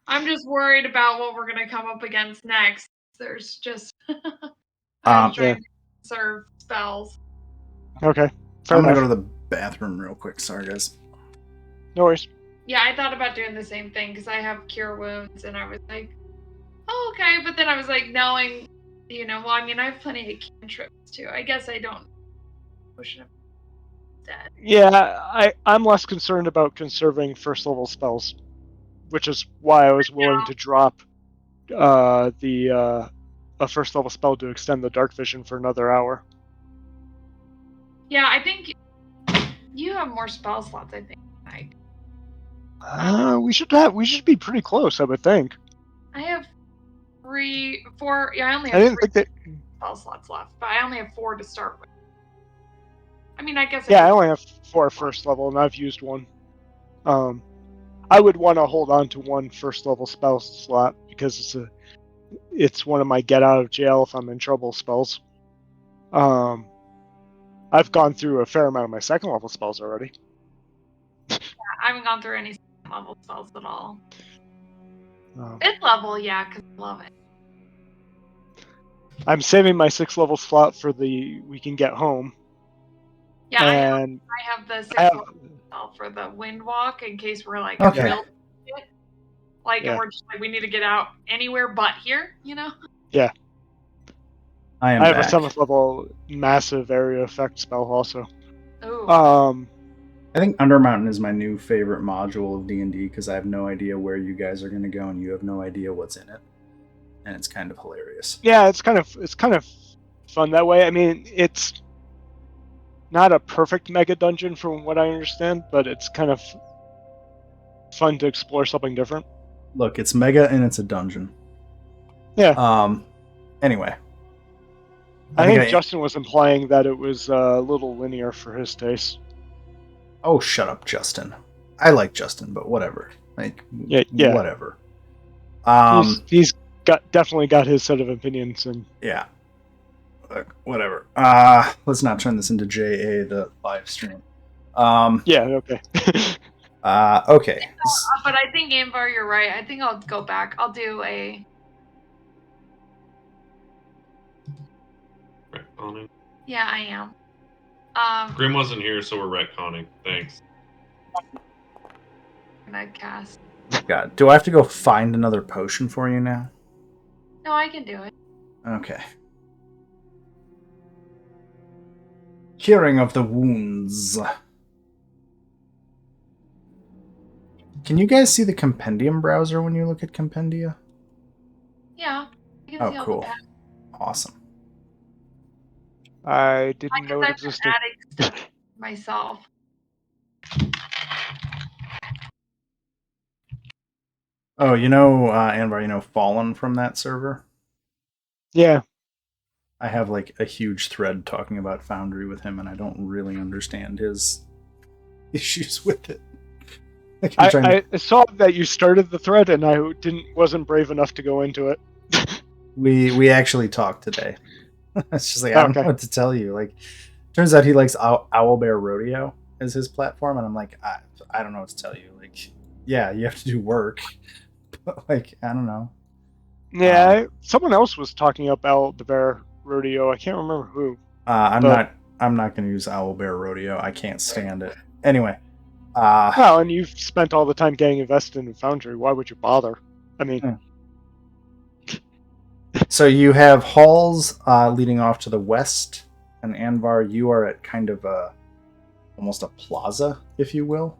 I'm just worried about what we're gonna come up against next. There's just I was trying to conserve spells. Okay. I'm gonna go to the bathroom real quick. Sorry, guys. No worries. Yeah, I thought about doing the same thing because I have Cure Wounds, and I was like, oh, okay. But then I was like, knowing, well, I mean, I have plenty of cantrips too. I guess I don't push them dead. Yeah, I'm less concerned about conserving first level spells, which is why I was willing to drop a first level spell to extend the dark vision for another hour. Yeah, I think you have more spell slots. I think. We should be pretty close, I would think. I have 4. Yeah, I only have. I didn't think that spell slots left, but I only have 4 to start with. I mean, I guess. Yeah, I only have 4 first level, and I've used 1. I would want to hold on to 1 first level spell slot because it's one of my get out of jail if I'm in trouble spells. I've gone through a fair amount of my second level spells already. Yeah, I haven't gone through any second level spells at all. 5th level, yeah, because I love it. I'm saving my 6th level slot for we can get home. Yeah, and I have the 6th level spell for the wind walk in case we're like Okay. real shit. Like, and we're just like, we need to get out anywhere but here, Yeah. I have back. a 7th level massive area effect spell also. Ooh. I think Undermountain is my new favorite module of D&D because I have no idea where you guys are going to go and you have no idea what's in it, and it's kind of hilarious. Yeah, it's kind of fun that way. I mean, it's not a perfect mega dungeon from what I understand, but it's kind of fun to explore something different. Look, it's mega and it's a dungeon. Yeah. Anyway. I think Justin was implying that it was a little linear for his taste. Oh, shut up, Justin. I like Justin, but whatever. Like, yeah. Whatever. He's definitely got his set of opinions, and yeah. Whatever. Let's not turn this into JA, the live stream. Yeah, okay. Okay. But I think, Anvar, you're right. I think I'll go back. I'll do a... Retconning? Yeah, I am. Grim wasn't here, so we're retconning. Thanks. And I'd cast God, do I have to go find another potion for you now? No, I can do it. Okay. Curing of the wounds. Can you guys see the compendium browser when you look at compendia? Yeah. I can Oh, see all cool. the packs. Awesome. I didn't know it I've been existed. adding stuff myself. Oh, you know, Anvar, you know Fallen from that server? Yeah. I have like a huge thread talking about Foundry with him, and I don't really understand his issues with it. Like I saw that you started the thread, and I wasn't brave enough to go into it. we actually talked today. It's just like I don't know Okay. what to tell you. Like, turns out he likes Owlbear Rodeo as his platform, and I'm like, I don't know what to tell you. Like, yeah, you have to do work, but like, I don't know. Yeah, someone else was talking about the Bear Rodeo. I can't remember who. I'm But- not going to use Owlbear Rodeo. I can't stand it. Anyway, Well, and you've spent all the time getting invested in Foundry. Why would you bother? I mean, so you have halls leading off to the west, and Anvar, you are at kind of almost a plaza, if you will.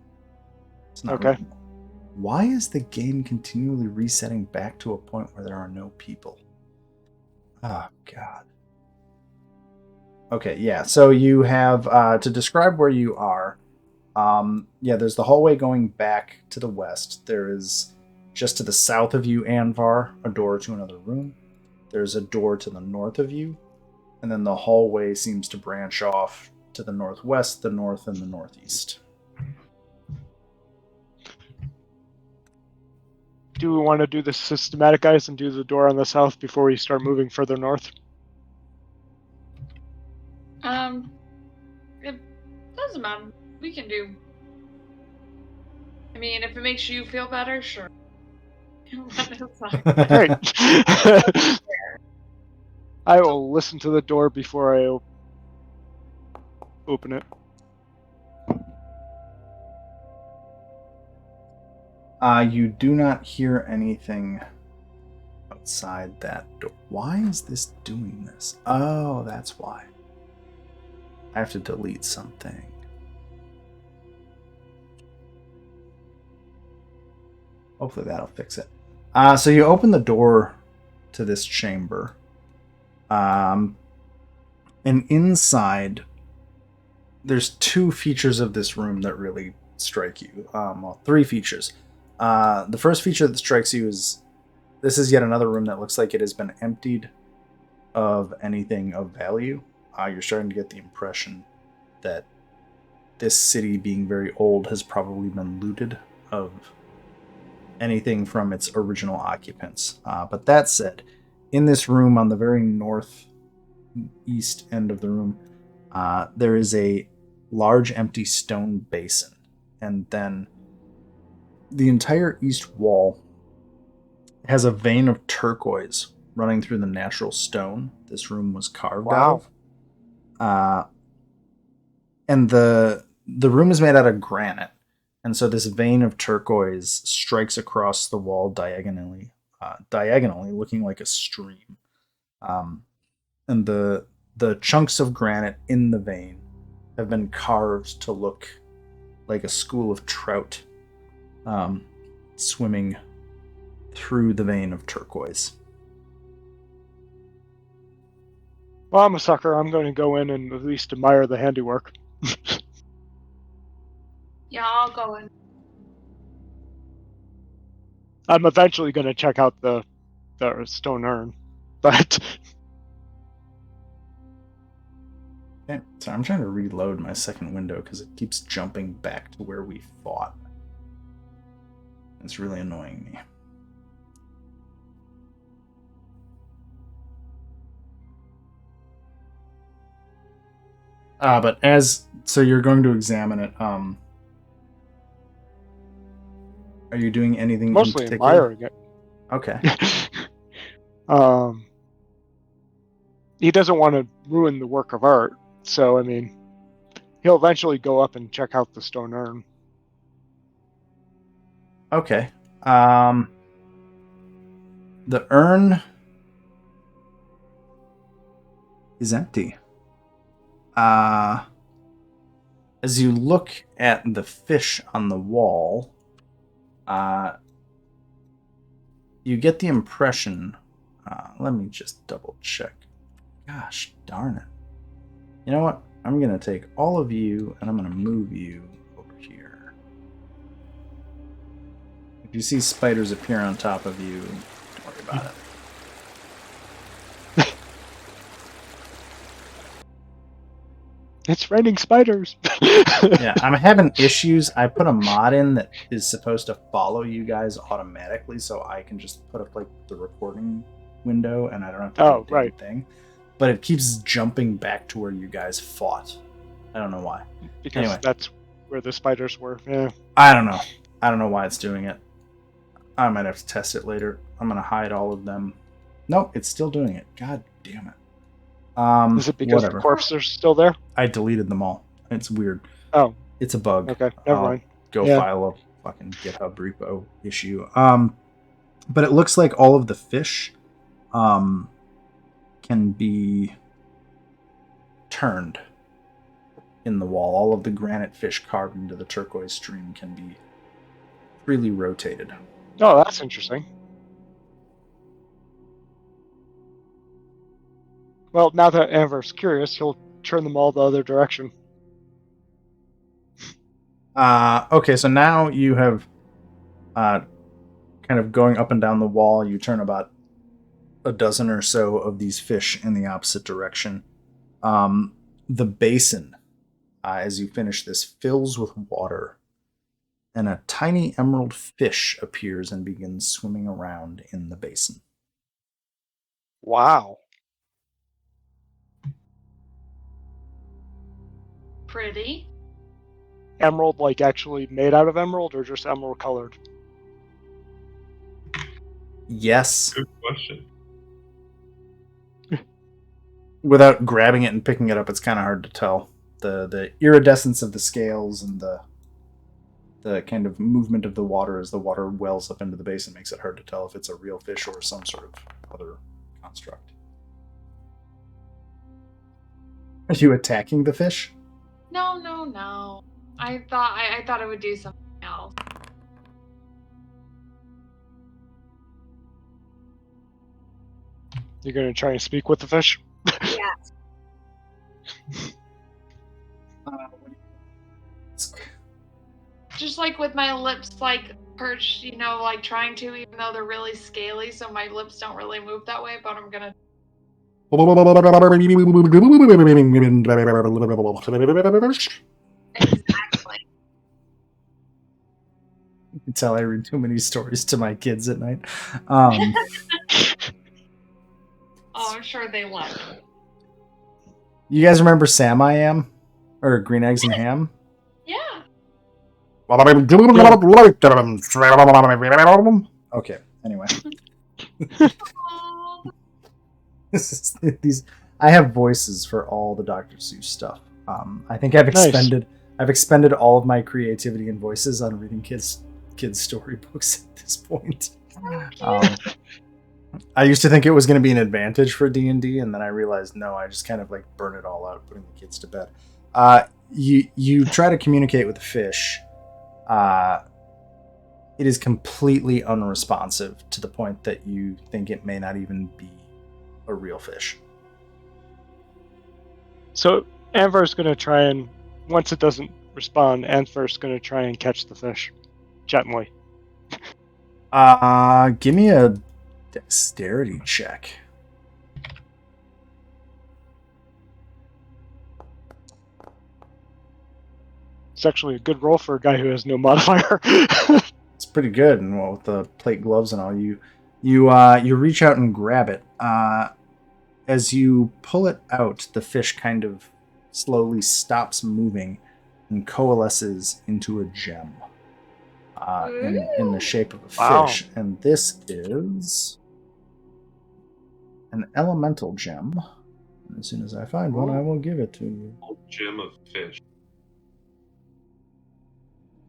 It's not okay. really- Why is the game continually resetting back to a point where there are no people? Oh, God. Okay, yeah. So you have, to describe where you are, yeah, there's the hallway going back to the west. There is, just to the south of you, Anvar, a door to another room. There's a door to the north of you. And then the hallway seems to branch off to the northwest, the north, and the northeast. Do we want to do the systematic guys and do the door on the south before we start moving further north? It doesn't matter. We can do. I mean, if it makes you feel better, sure. Great. I will listen to the door before I open it. You do not hear anything outside that door. Why is this doing this? Oh, that's why. I have to delete something. Hopefully that'll fix it. So you open the door to this chamber. And inside, there's two features of this room that really strike you. Well, three features. The first feature that strikes you is this is yet another room that looks like it has been emptied of anything of value. You're starting to get the impression that this city, being very old, has probably been looted of anything from its original occupants. But that said, in this room on the very northeast end of the room, there is a large empty stone basin. And then the entire east wall has a vein of turquoise running through the natural stone this room was carved out of. And the room is made out of granite. And so this vein of turquoise strikes across the wall diagonally, looking like a stream. And the chunks of granite in the vein have been carved to look like a school of trout swimming through the vein of turquoise. Well, I'm a sucker. I'm going to go in and at least admire the handiwork. Yeah, I'll go in. I'm eventually going to check out the stone urn, but Okay, so I'm trying to reload my second window because it keeps jumping back to where we fought. It's really annoying me. But so you're going to examine it. Are you doing anything mostly in particular? admiring it. Okay. He doesn't want to ruin the work of art, so I mean, he'll eventually go up and check out the stone urn. Okay. The urn is empty. As you look at the fish on the wall, you get the impression. Let me just double check. Gosh darn it. You know what? I'm going to take all of you and I'm going to move you over here. If you see spiders appear on top of you, don't worry about it. It's raining spiders. Yeah, I'm having issues. I put a mod in that is supposed to follow you guys automatically, so I can just put up like the recording window and I don't have to do a damn thing. But it keeps jumping back to where you guys fought. I don't know why. Because anyway, that's where the spiders were. Yeah. I don't know. I don't know why it's doing it. I might have to test it later. I'm gonna hide all of them. Nope, it's still doing it. God damn it. Is it because whatever. the corpses are still there? I deleted them all. It's weird. Oh. It's a bug. Okay, never mind. Go file a fucking GitHub repo issue. But it looks like all of the fish can be turned in the wall. All of the granite fish carved into the turquoise stream can be freely rotated. Oh, that's interesting. Well, now that Amber's curious, he'll turn them all the other direction. Okay, so now you have kind of going up and down the wall. You turn about a dozen or so of these fish in the opposite direction. The basin, as you finish this, fills with water, and a tiny emerald fish appears and begins swimming around in the basin. Wow. Pretty. Emerald, like actually made out of emerald, or just emerald colored? Yes. Good question. Without grabbing it and picking it up, it's kind of hard to tell. The iridescence of the scales and the kind of movement of the water as the water wells up into the basin makes it hard to tell if it's a real fish or some sort of other construct. Are you attacking the fish? No. I thought it would do something else. You're gonna try and speak with the fish? Yes. Just like with my lips, like perched, like trying to, even though they're really scaly, so my lips don't really move that way. But I'm gonna. Exactly. You can tell I read too many stories to my kids at night. Oh, I'm sure they like it. You guys remember Sam I Am? Or Green Eggs and Ham? Yeah. Okay, anyway. Aww. I have voices for all the Dr. Seuss stuff. I think I've expended all of my creativity and voices on reading kids storybooks at this point. I used to think it was going to be an advantage for D&D, and then I realized no, I just kind of like burn it all out, putting the kids to bed. You try to communicate with the fish. It is completely unresponsive to the point that you think it may not even be a real fish. So Anvar's gonna try and, once it doesn't respond, Anvar's gonna try and catch the fish gently. Give me a dexterity check. It's actually a good roll for a guy who has no modifier. It's pretty good, and well, with the plate gloves and all, you reach out and grab it. As you pull it out, the fish kind of slowly stops moving and coalesces into a gem in the shape of a fish. And this is an elemental gem. And as soon as I find one, I will give it to you. Gem of fish.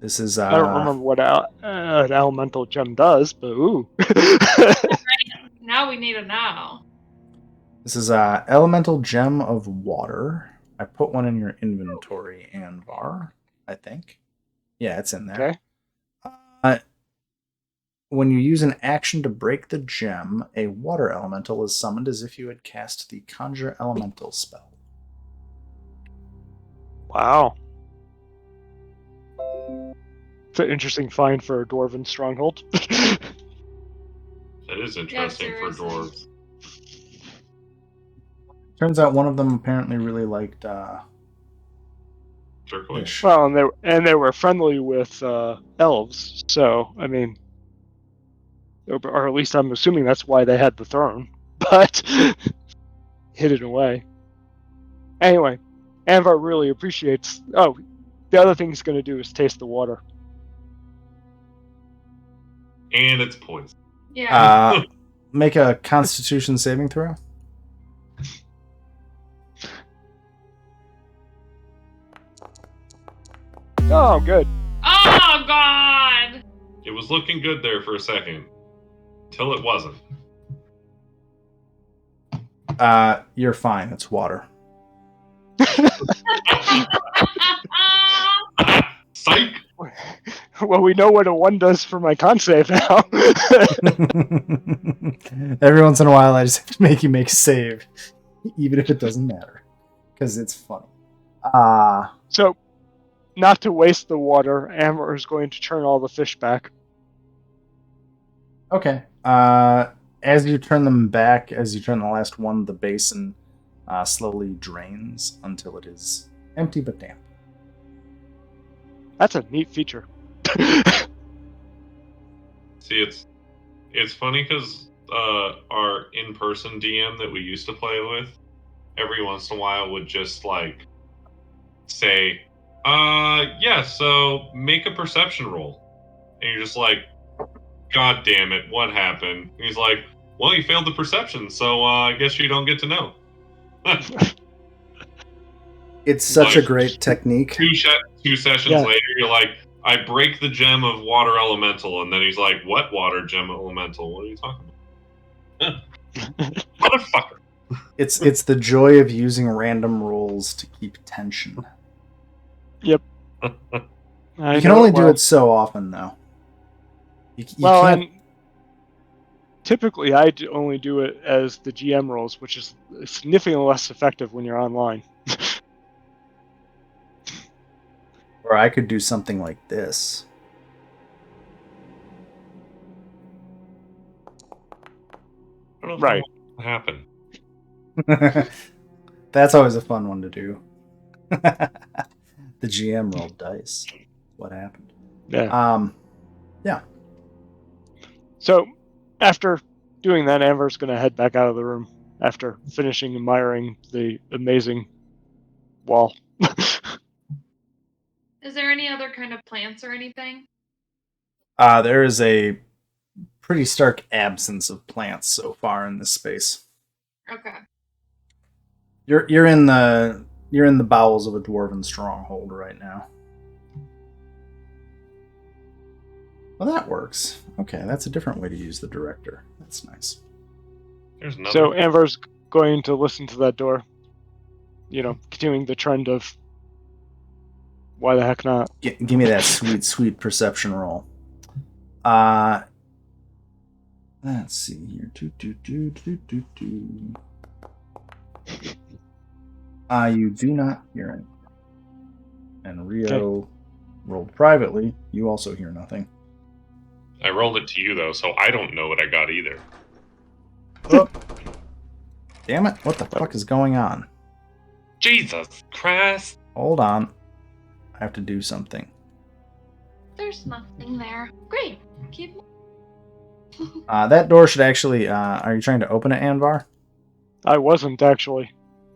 This is I don't remember what an elemental gem does, but ooh. Now we need to know. This is elemental gem of water. I put one in your inventory, Anvar, I think. Yeah, it's in there. Okay. When you use an action to break the gem, a water elemental is summoned as if you had cast the Conjure Elemental spell. Wow. It's an interesting find for a dwarven stronghold. That is interesting for seriously. dwarves. Turns out one of them apparently really liked Turquoise. fish. Well, and they were friendly with elves, so I mean, or at least I'm assuming that's why they had the throne, but hid it away. Anyway, Anvar really appreciates. Oh, the other thing he's going to do is taste the water. And it's poison. Yeah. Make a Constitution saving throw. Oh, good. Oh God. It was looking good there for a second. Till it wasn't. You're fine. It's water. Psych! Well, we know what a 1 does for my con save now. Every once in a while, I just have to make you make a save, even if it doesn't matter, because it's funny. So, not to waste the water, Amber is going to turn all the fish back. Okay. As you turn them back, as you turn the last one, the basin slowly drains until it is empty but damp. That's a neat feature. See, it's funny because our in-person DM that we used to play with, every once in a while would just like say, yeah, so make a perception roll. And you're just like, God damn it, what happened? And he's like, well, you failed the perception, so I guess you don't get to know. It's such a Like, great technique. Two sessions Yeah. later, you're like, I break the gem of water elemental, and then he's like, what water gem elemental? What are you talking about? Motherfucker. It's the joy of using random rolls to keep tension. Yep. You can only do it so often, though. You Well, can't. and typically I only do it as the GM rolls, which is significantly less effective when you're online. Or I could do something like this. I don't know if Right. that will happen. That's always a fun one to do. The GM rolled dice. What happened? Yeah. Yeah. So, after doing that, Amber's going to head back out of the room after finishing admiring the amazing wall. Is there any other kind of plants or anything? There is a pretty stark absence of plants so far in this space. Okay. You're in the bowels of a dwarven stronghold right now. Well, that works. Okay, that's a different way to use the director. That's nice. There's another. So, Amber's going to listen to that door. Continuing the trend of why the heck not? Give me that sweet perception roll. Let's see here. You do not hear it. And Rio rolled privately. You also hear nothing. I rolled it to you, though, so I don't know what I got either. Oh. Damn it. What the fuck is going on? Jesus Christ! Hold on. I have to do something. There's nothing there. Great. Keep. That door should actually... are you trying to open it, Anvar? I wasn't, actually.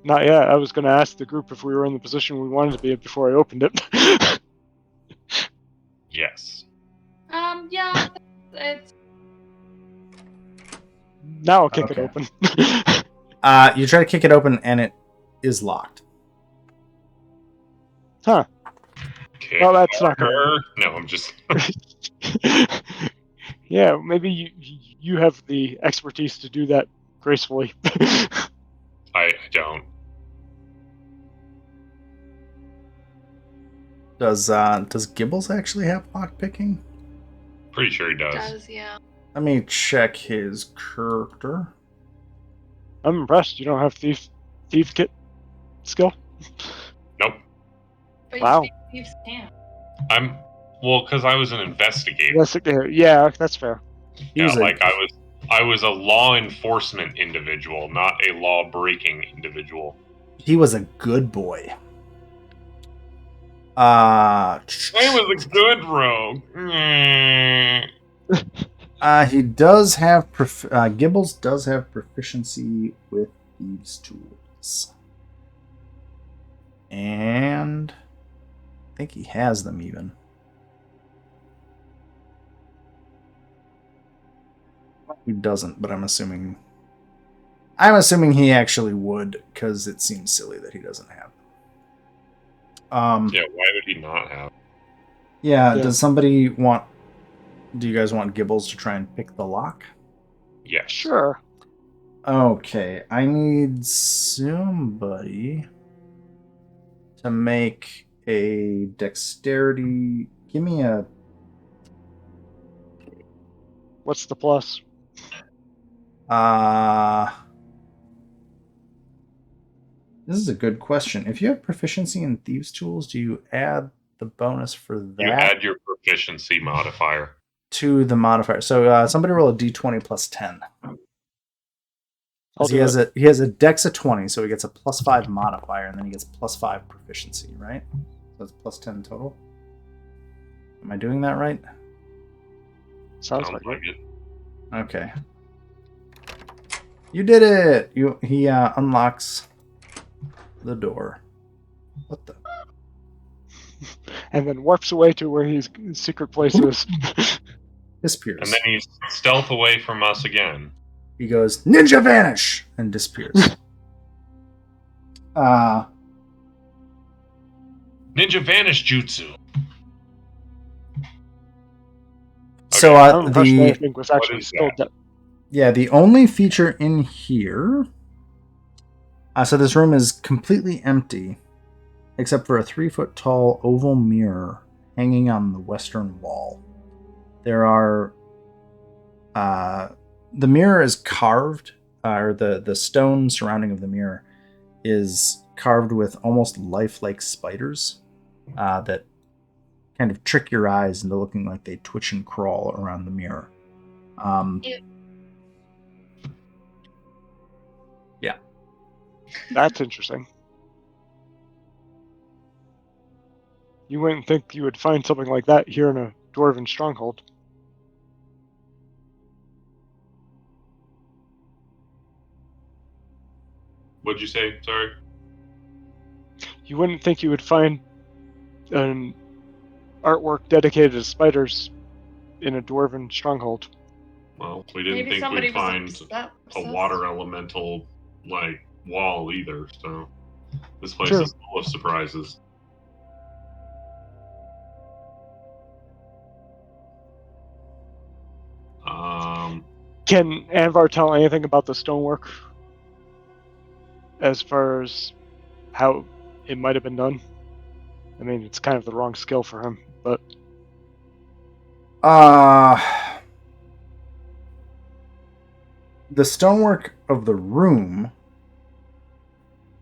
Not yet. I was going to ask the group if we were in the position we wanted to be before I opened it. Yes. Yeah. It's. Now I'll kick it Okay. open. You try to kick it open, and it is locked. Huh. Kick Well, that's not gonna her. No, I'm just. Yeah, maybe you have the expertise to do that gracefully. I don't. Does Gibbles actually have lockpicking? Pretty sure he does. Does, yeah. Let me check his character. I'm impressed. You don't have thief kit skill. Nope. But Wow. you thieves can. Well, because I was an investigator. Investigator. Yeah, that's fair. He Yeah, was like I was a law enforcement individual, not a law breaking individual. he was a good boy. I was a good rogue. He does have Gibbles does have proficiency with thieves' tools, and I think he has them even. He doesn't, but I'm assuming he actually would, because it seems silly that he doesn't have them. Yeah, why would he not have? Yeah. Yeah. Does somebody want? Do you guys want Gibbles to try and pick the lock? Yes. Sure. Okay, I need somebody to make a dexterity. Give me a. What's the plus? This is a good question. If you have proficiency in thieves' tools, do you add the bonus for that You add your proficiency modifier. to the modifier? So somebody roll a d20 plus 10. I'll He do has it. he has a dex of 20, so he gets a plus 5 modifier, and then he gets plus 5 proficiency, right? So it's plus 10 total. Am I doing that right? Sounds like it. it. Okay. You did it. He unlocks the door. What the? And then warps away to where his secret place is. Disappears. And then he's stealth away from us again. He goes, "Ninja vanish!" and disappears. Ninja vanish jutsu. So I'm impressed anything was actually is still that? yeah, the only feature in here. So this room is completely empty, except for a 3-foot tall oval mirror hanging on the western wall. There are. The mirror is carved, or the stone surrounding of the mirror is carved with almost lifelike spiders that kind of trick your eyes into looking like they twitch and crawl around the mirror. Yeah. That's interesting. You wouldn't think you would find something like that here in a dwarven stronghold. What'd you say? Sorry. You wouldn't think you would find an artwork dedicated to spiders in a dwarven stronghold. Well, we didn't Maybe think somebody we'd was find upset. a water elemental like wall either. So this place True. is full of surprises. Can Anvar tell anything about the stonework? As far as how it might have been done? I mean, it's kind of the wrong skill for him, but... The stonework of the room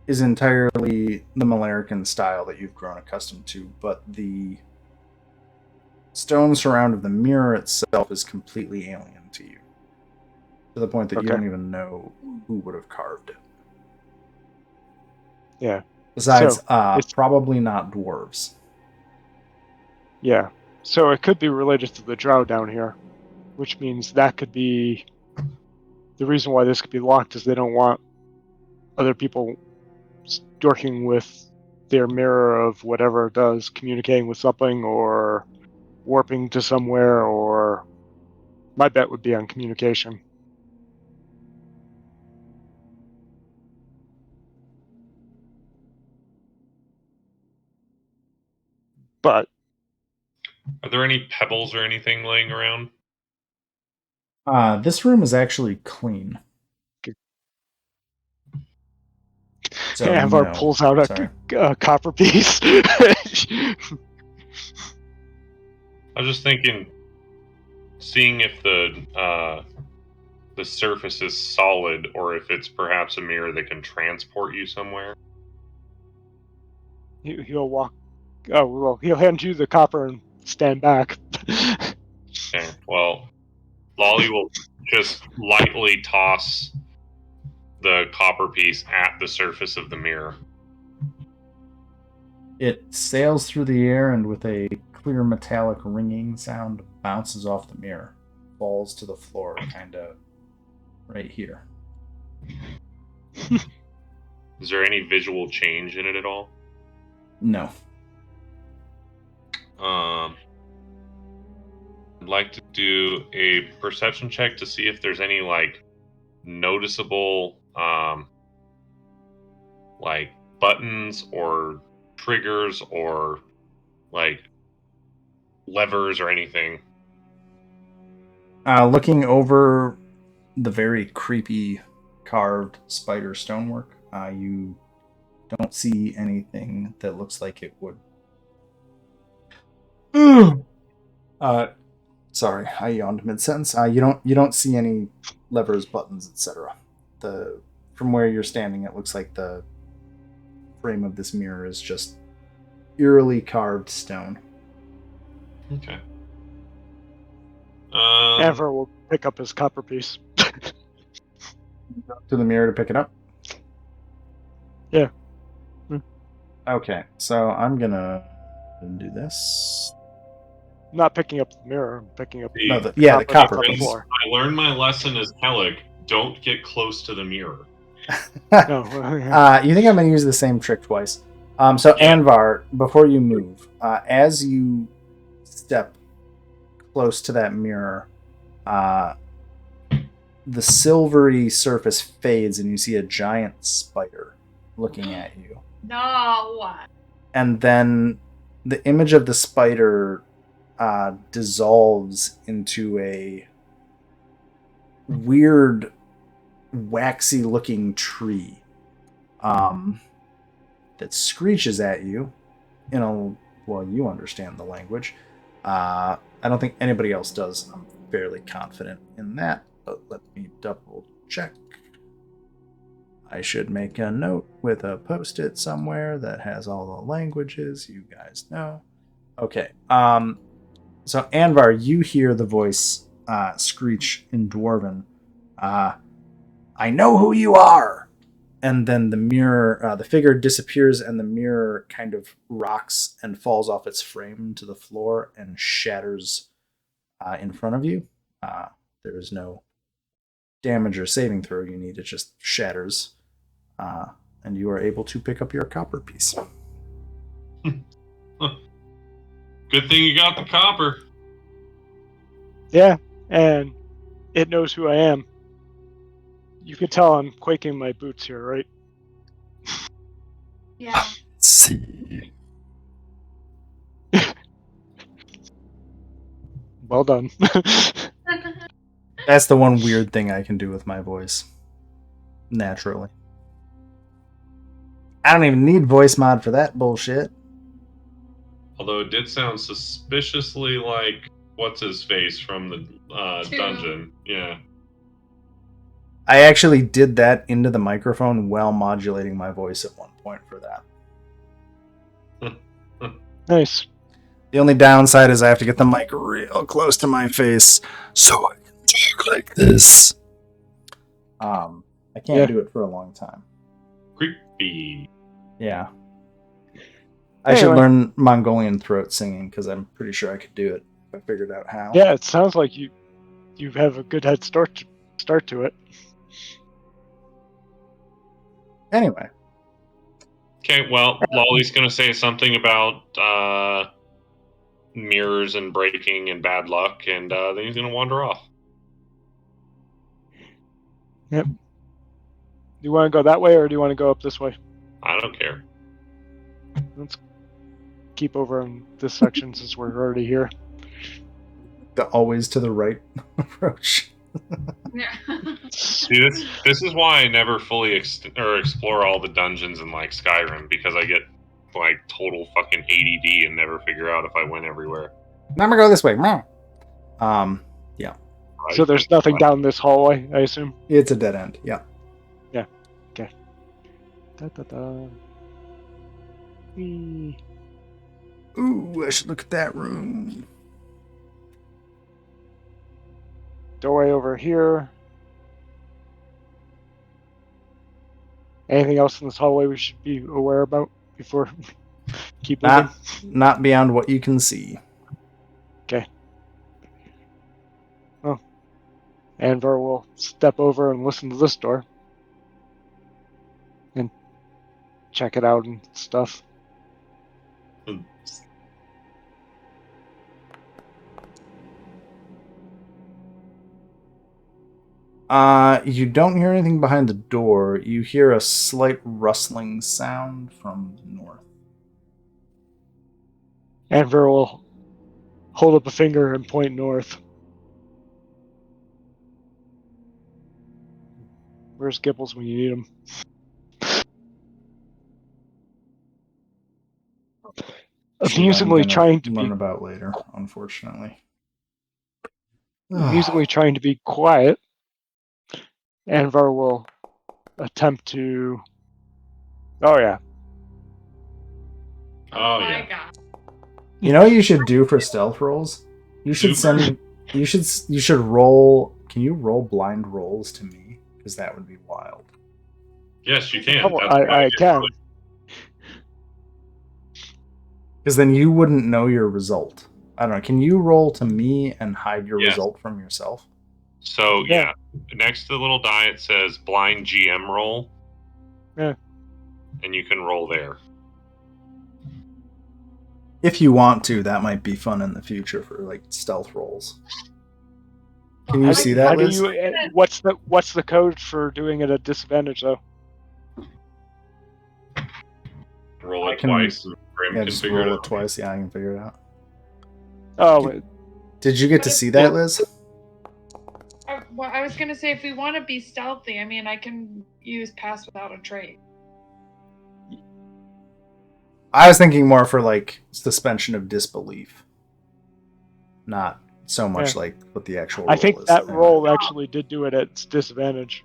is entirely the Malarican style that you've grown accustomed to, but the stone surround of the mirror itself is completely alien to you. To the point that you Okay. don't even know who would have carved it. Yeah. Besides, So, probably not dwarves. Yeah. So it could be related to the drow down here, which means that could be the reason why this could be locked is they don't want other people working with their mirror of whatever it does, communicating with something or warping to somewhere, or my bet would be on communication. but Are there any pebbles or anything laying around? This room is actually clean. So Anvar no. pulls out Sorry. a copper piece. I was just thinking, seeing if the surface is solid or if it's perhaps a mirror that can transport you somewhere. He'll walk. Oh well, he'll hand you the copper and stand back. Okay, well, Lolly will just lightly toss the copper piece at the surface of the mirror. It sails through the air and with a clear metallic ringing sound bounces off the mirror, falls to the floor, kind of right here. Is there any visual change in it at all? No. I'd like to do a perception check to see if there's any like noticeable like buttons or triggers or like levers or anything. Looking over the very creepy carved spider stonework, you don't see anything that looks like it would. Sorry, I yawned mid-sentence. You don't see any levers, buttons, etc. From where you're standing, it looks like the frame of this mirror is just eerily carved stone. Okay. Anvar will pick up his copper piece. Go to the mirror to pick it up? Yeah. Okay, so I'm gonna do this. I'm not picking up the mirror. I'm picking up No, the copper on the piece. floor. I learned my lesson as Helig. Don't get close to the mirror. No. You think I'm gonna use the same trick twice? So Yeah. Anvar, before you move, as you step close to that mirror, the silvery surface fades and you see a giant spider looking at you. No. And then the image of the spider dissolves into a weird, waxy-looking tree that screeches at you in a... Well, you understand the language. I don't think anybody else does. I'm fairly confident in that, but let me double check. I should make a note with a post-it somewhere that has all the languages you guys know. Okay. So Anvar, you hear the voice screech in Dwarven. I know who you are. And then the mirror, the figure disappears, and the mirror kind of rocks and falls off its frame to the floor and shatters in front of you. There is no damage or saving throw you need. It just shatters. And you are able to pick up your copper piece. Good thing you got the copper. Yeah, and it knows who I am. You can tell I'm quaking my boots here, right? Yeah. See. Well done. That's the one weird thing I can do with my voice. Naturally. I don't even need voice mod for that bullshit. Although it did sound suspiciously like what's his face from the dungeon. Yeah. I actually did that into the microphone while modulating my voice at one point for that. Nice. The only downside is I have to get the mic real close to my face so I can talk like this. I can't do it for a long time. Creepy. Yeah. I should learn Mongolian throat singing because I'm pretty sure I could do it if I figured out how. Yeah, it sounds like you have a good head start to it. Anyway. Okay, well, Lolly's going to say something about mirrors and breaking and bad luck, and then he's going to wander off. Yep. Do you want to go that way, or do you want to go up this way? I don't care. keep over in this section since we're already here. The always to the right approach. Yeah. See, this is why I never fully explore all the dungeons in like Skyrim, because I get like total fucking ADD and never figure out if I went everywhere. I'm gonna go this way. So there's nothing down this hallway, I assume? It's a dead end. Yeah. Okay. Whee. Ooh, I should look at that room. Doorway over here. Anything else in this hallway we should be aware about before keep moving? Not beyond what you can see. Okay. Well, Anvar will step over and listen to this door. And check it out and stuff. You don't hear anything behind the door. You hear a slight rustling sound from the north. Anvar will hold up a finger and point north. Where's Gibbles when you need him? Amusingly trying to learn be about later, unfortunately. amusingly trying to be quiet. Anvar will attempt to. Oh yeah. Oh my yeah. God. You know what you should do for stealth rolls? You should Super. You should roll. Can you roll blind rolls to me? Because that would be wild. Yes, you can. Oh, That's why I can. Because then you wouldn't know your result. I don't know. Can you roll to me and hide your Yes. result from yourself? So Yeah. next to the little die it says blind GM roll. Yeah. And you can roll there. If you want to, that might be fun in the future for like stealth rolls. Can you see that, Liz? What's the code for doing it at disadvantage though? Roll I it can- twice and Grim Yeah, can just figure roll it it out. twice. Yeah, I can figure it out. Oh, wait. Did you get to see that, Liz? Well, I was gonna say if we want to be stealthy, I mean, I can use pass without a trait. I was thinking more for like suspension of disbelief, not so much Yeah. like what the actual. I roll think is. that Anyway. roll actually did do it at disadvantage.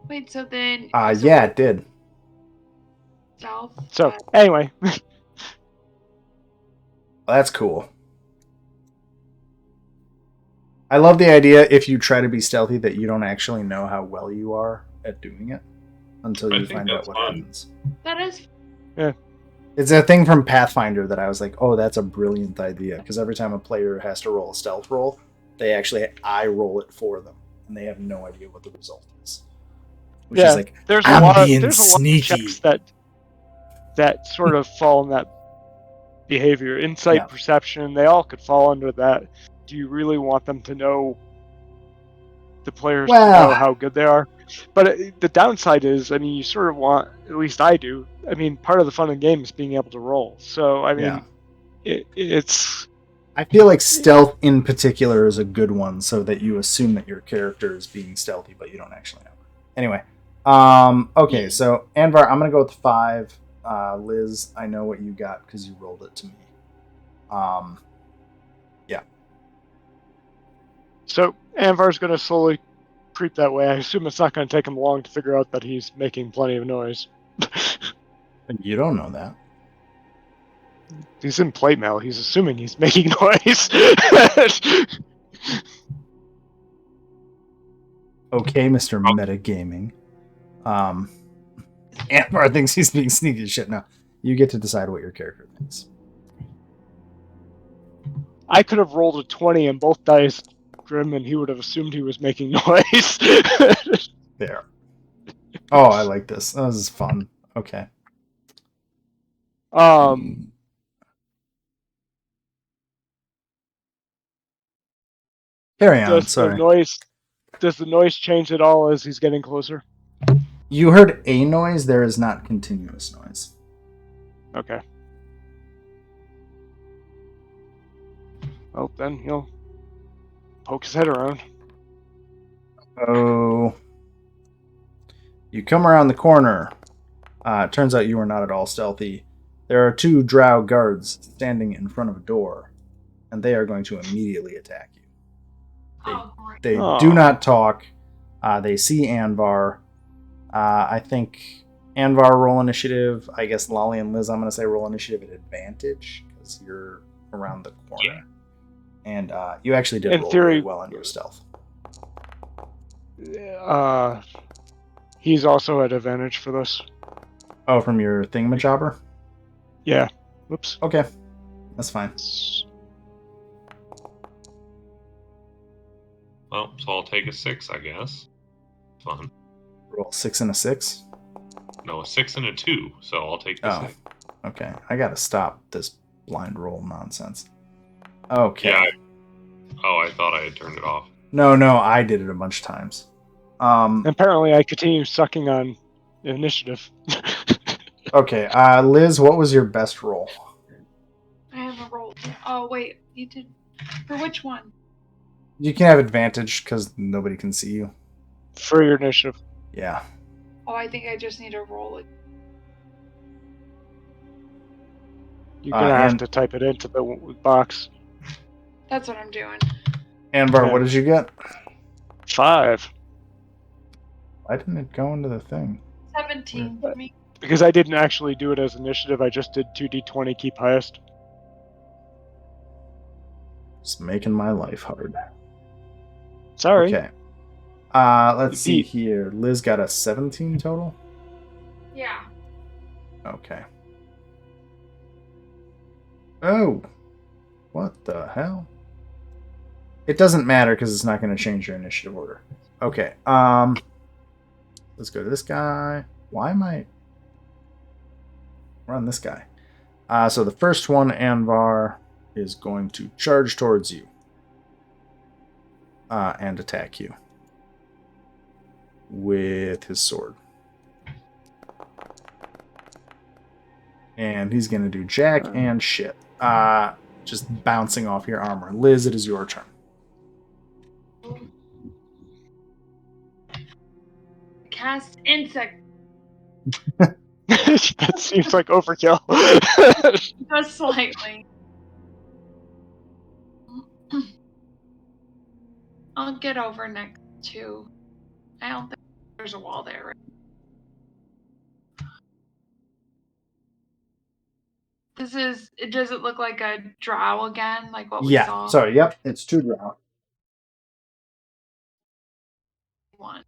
Wait, so then. Yeah, it did. Stealth. So anyway, Well, that's cool. I love the idea if you try to be stealthy that you don't actually know how well you are at doing it until I you think find out that's what fun. happens. That is. It's a thing from Pathfinder that I was like, oh, that's a brilliant idea. Because every time a player has to roll a stealth roll, I roll it for them. And they have no idea what the result is. Which is like, there's I'm a lot being of sneaky. checks that sort of fall in that behavior. Insight, Yeah. perception, they all could fall under that. Do you really want them to know the players to know how good they are? But the downside is, I mean, you sort of want, at least I do, I mean, part of the fun of the game is being able to roll. So, I mean, it's... I feel like stealth in particular is a good one so that you assume that your character is being stealthy, but you don't actually know. Anyway, okay, so Anvar, I'm going to go with 5. Liz, I know what you got because you rolled it to me. Yeah. So Anvar's going to slowly creep that way. I assume it's not going to take him long to figure out that he's making plenty of noise. You don't know that. He's in plate mail. He's assuming he's making noise. Okay, Mr. Metagaming. Anvar thinks he's being sneaky as shit. No, you get to decide what your character thinks. I could have rolled a 20 and both dice Grim, and he would have assumed he was making noise. There. Oh, I like this. This is fun. Okay. Carry on. Sorry. Does the noise change at all as he's getting closer? You heard a noise. There is not continuous noise. Okay. Well, then he'll poke his head around. Oh. You come around the corner. It turns out you are not at all stealthy. There are 2 drow guards standing in front of a door, and they are going to immediately attack you. Oh, great. They Oh. do not talk. They see Anvar. I think Anvar roll initiative. I guess Lolly and Liz, I'm going to say roll initiative at advantage because you're around the corner. And you actually did In roll theory- really well on your stealth. He's also at advantage for this. Oh, from your thingamajobber? Yeah. Whoops. Okay. That's fine. Well, so I'll take a 6, I guess. Fun. Roll 6 and a 6. No, a 6 and a 2, so I'll take the Oh. 6. Okay. I got to stop this blind roll nonsense. Okay. Yeah. I thought I had turned it off. No, I did it a bunch of times. Apparently, I continue sucking on initiative. Okay. Liz, what was your best roll? I haven't rolled. Oh, wait. You did. For which one? You can have advantage because nobody can see you. For your initiative. Yeah. Oh, I think I just need to roll it. You're going to have and- to type it into the box. That's what I'm doing. Anvar, Yeah. what did you get? 5. Why didn't it go into the thing? 17 for me. Because I didn't actually do it as initiative, I just did 2d20 keep highest. It's making my life hard. Sorry. Okay. Let's see Beat. here. Liz got a 17 total? Yeah. Okay. Oh. What the hell? It doesn't matter because it's not going to change your initiative order. Okay. Let's go to this guy. Why am I... We're on this guy. So the first one, Anvar, is going to charge towards you. And attack you. With his sword. And he's going to do jack and shit. Just bouncing off your armor. Liz, it is your turn. Cast insect. That seems like overkill. Just slightly. I'll get over next to. I don't think there's a wall there, right? Does it look like a drow again, like what we Yeah. saw? Sorry. Yep. It's 2 drow. One.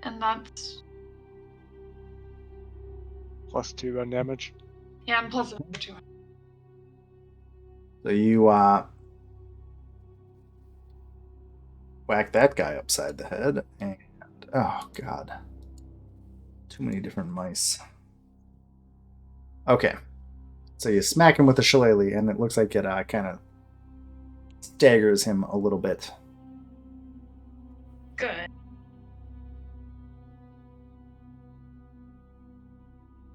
And that's Plus 2 on damage. yeah, and plus 2. So you whack that guy upside the head, and oh god, too many different mice. Okay, so you smack him with the shillelagh, and it looks like it kind of staggers him a little bit. Good.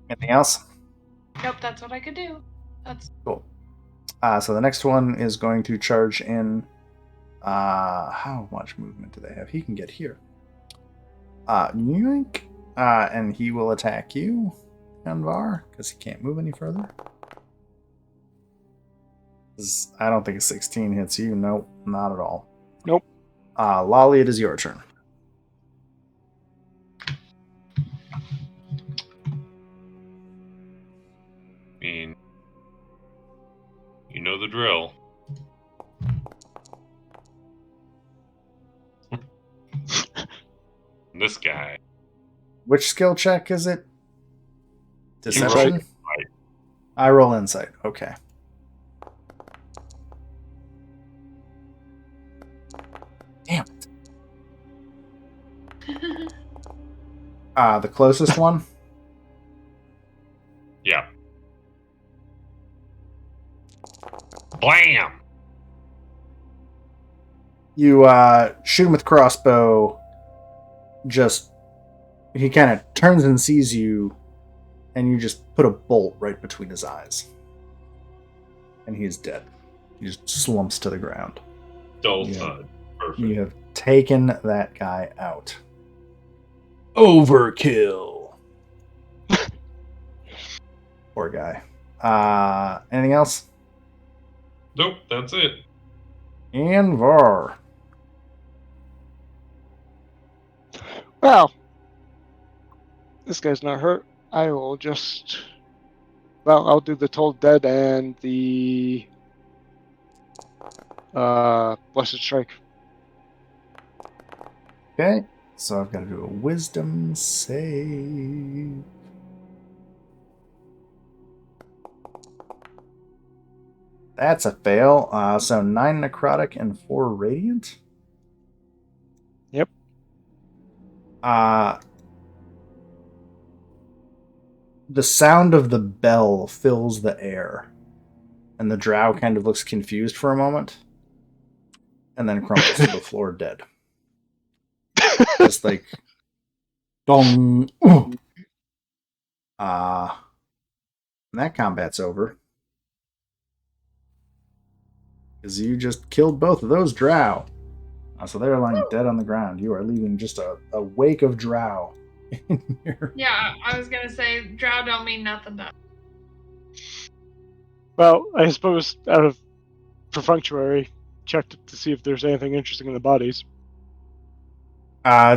Anything else? Nope, that's what I could do. That's Cool. So the next one is going to charge in. How much movement do they have? He can get here. Yoink. And he will attack you, Anvar, because he can't move any further. I don't think a 16 hits you. Nope, not at all. Nope. Lolly, it is your turn. I mean, you know the drill. This guy. Which skill check is it? Deception? Insight. I roll insight. Okay. Damn. The closest one? Yeah. Blam! You shoot him with crossbow, he kind of turns and sees you, and you just put a bolt right between his eyes. And he's dead. He just slumps to the ground. Dull Yeah. thud. Perfect. You have taken that guy out. Overkill. Poor guy. Anything else? Nope, that's it. And Var. Well, this guy's not hurt. I will just. Well, I'll do the Told Dead and the Blessed Strike. Okay, so I've got to do a wisdom save. That's a fail. So 9 necrotic and 4 radiant. Yep. The sound of the bell fills the air, and the drow kind of looks confused for a moment, and then crumples to the floor dead. Just like dong. And that combat's over. Because you just killed both of those drow. So they're lying dead on the ground. You are leaving just a wake of drow in here. Yeah, I was gonna say drow don't mean nothing to us. Well, I suppose out of perfunctory, checked to see if there's anything interesting in the bodies.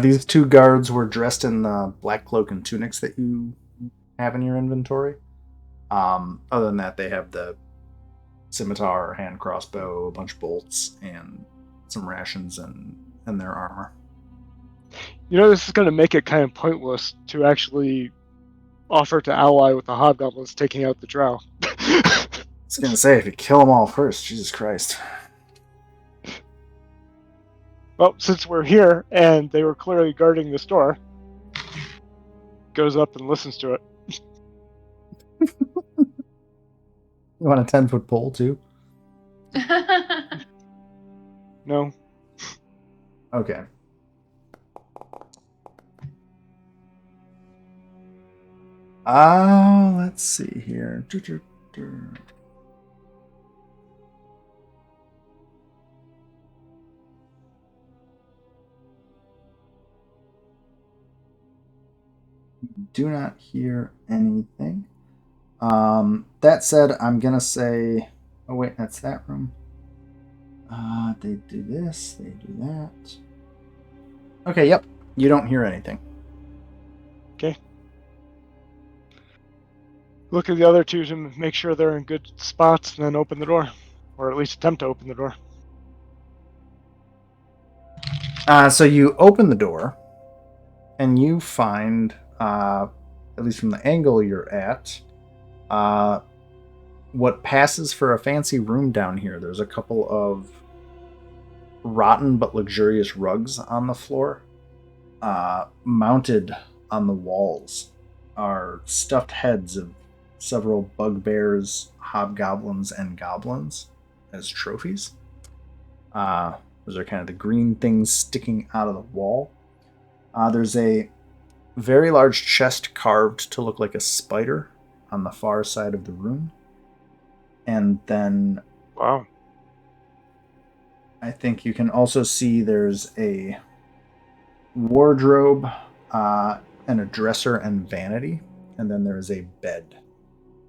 These 2 guards were dressed in the black cloak and tunics that you have in your inventory. Other than that, they have the scimitar, hand crossbow, a bunch of bolts, and some rations and their armor. You know, this is going to make it kind of pointless to actually offer to ally with the hobgoblins taking out the drow. I was going to say, if you kill them all first, Jesus Christ. Well, since we're here and they were clearly guarding this door, goes up and listens to it. You want a 10-foot pole, too? No. Okay. Let's see here. Do not hear anything. That said, I'm gonna say. Oh wait, that's that room. They do this. They do that. Okay. Yep. You don't hear anything. Okay. Look at the other 2 to make sure they're in good spots, and then open the door, or at least attempt to open the door. So you open the door, and you find, at least from the angle you're at, what passes for a fancy room down here. There's a couple of rotten but luxurious rugs on the floor. Mounted on the walls are stuffed heads of several bugbears, hobgoblins, and goblins as trophies. Those are kind of the green things sticking out of the wall. There's a very large chest carved to look like a spider on the far side of the room. And then Wow. I think you can also see there's a wardrobe and a dresser and vanity. And then there's a bed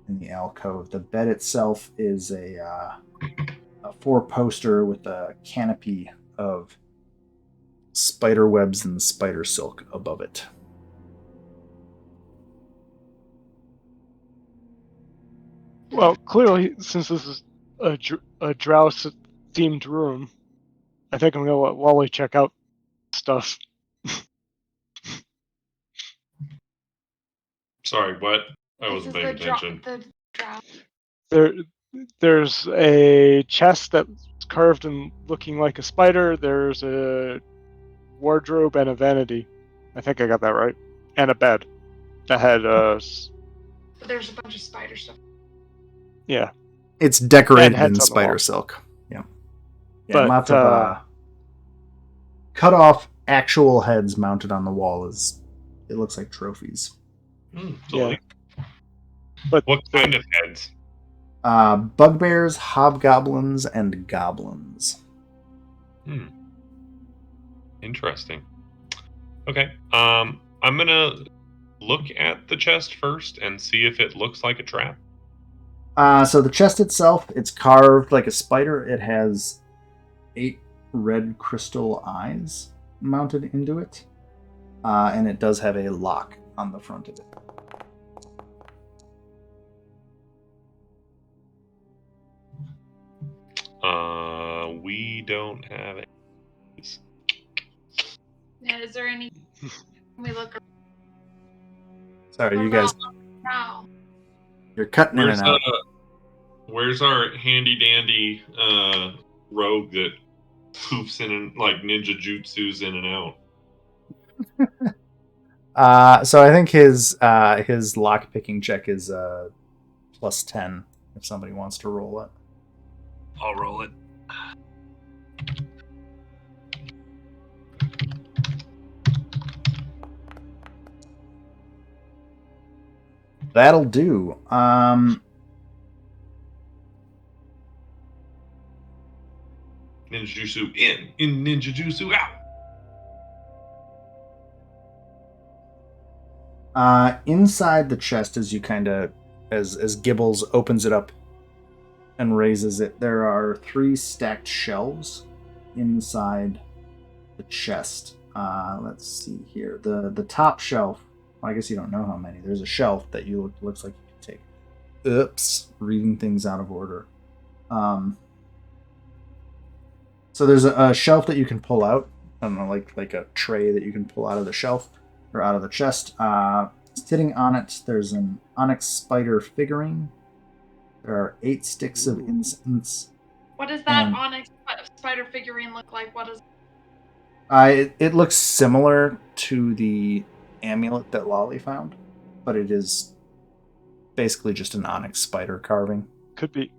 in the alcove. The bed itself is a 4-poster with a canopy of spider webs and spider silk above it. Well, clearly, since this is a drow-themed room, I think I'm going to let Wally check out stuff. Sorry, what? I This wasn't is paying the attention. drow. There's a chest that's carved and looking like a spider. There's a wardrobe and a vanity. I think I got that right. And a bed that had But there's a bunch of spider stuff. yeah. It's decorated heads in on the spider wall. silk. Yeah. Yeah, But, lots of cut off actual heads mounted on the wall. It looks like trophies. Yeah. But What kind of heads? Bugbears, hobgoblins, and goblins. Interesting. Okay. I'm gonna look at the chest first and see if it looks like a trap. So the chest itself, it's carved like a spider. It has 8 red crystal eyes mounted into it. And it does have a lock on the front of it. We don't have it. Yeah, is there any? Can we look? Sorry, you guys, Wow. you're cutting in and out. Where's our handy dandy rogue that poofs in and like ninja jutsus in and out? So I think his lock picking check is plus 10 if somebody wants to roll it. I'll roll it. That'll do. Ninja jutsu in ninja jutsu out. Inside the chest, as you as Gibbles opens it up and raises it, there are 3 stacked shelves inside the chest. Let's see here. The top shelf. Well, I guess you don't know how many. There's a shelf that looks like you can take. Oops, reading things out of order. So there's a shelf that you can pull out. I don't know, like a tray that you can pull out of the shelf or out of the chest. Sitting on it, there's an onyx spider figurine. There are 8 sticks of incense. What does that onyx spider figurine look like? What is? It looks similar to the amulet that Lolly found, but it is basically just an onyx spider carving. Could be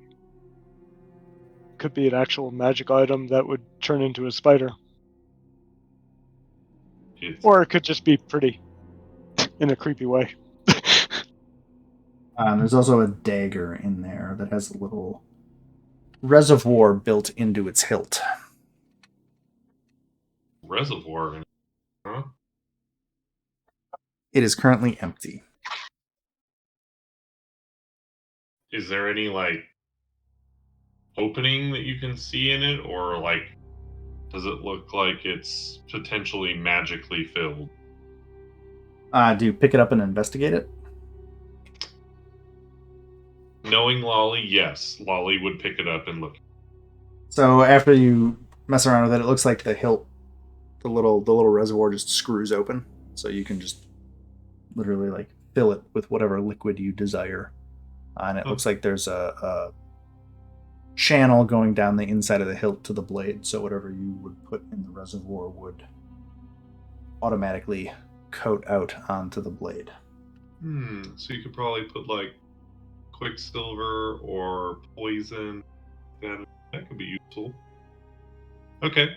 an actual magic item that would turn into a spider. Or it could just be pretty in a creepy way. There's also a dagger in there that has a little reservoir built into its hilt. Reservoir? Huh? It is currently empty. Is there any like opening that you can see in it, or like does it look like it's potentially magically filled? Do you pick it up and investigate it? Knowing Lolly, yes. Lolly would pick it up and look. So after you mess around with it, it looks like the hilt, the little reservoir just screws open, so you can just literally like fill it with whatever liquid you desire. And it looks like there's a channel going down the inside of the hilt to the blade, so whatever you would put in the reservoir would automatically coat out onto the blade. So you could probably put like quicksilver or poison. That could be useful. Okay.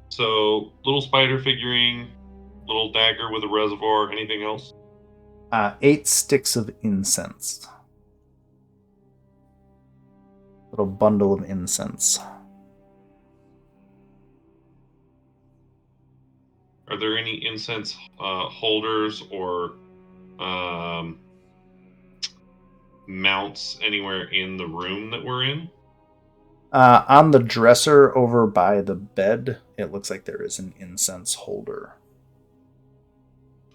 So little spider figurine, little dagger with a reservoir. Anything else? 8 sticks of incense. Little bundle of incense. Are there any incense holders or mounts anywhere in the room that we're in? On the dresser over by the bed, it looks like there is an incense holder.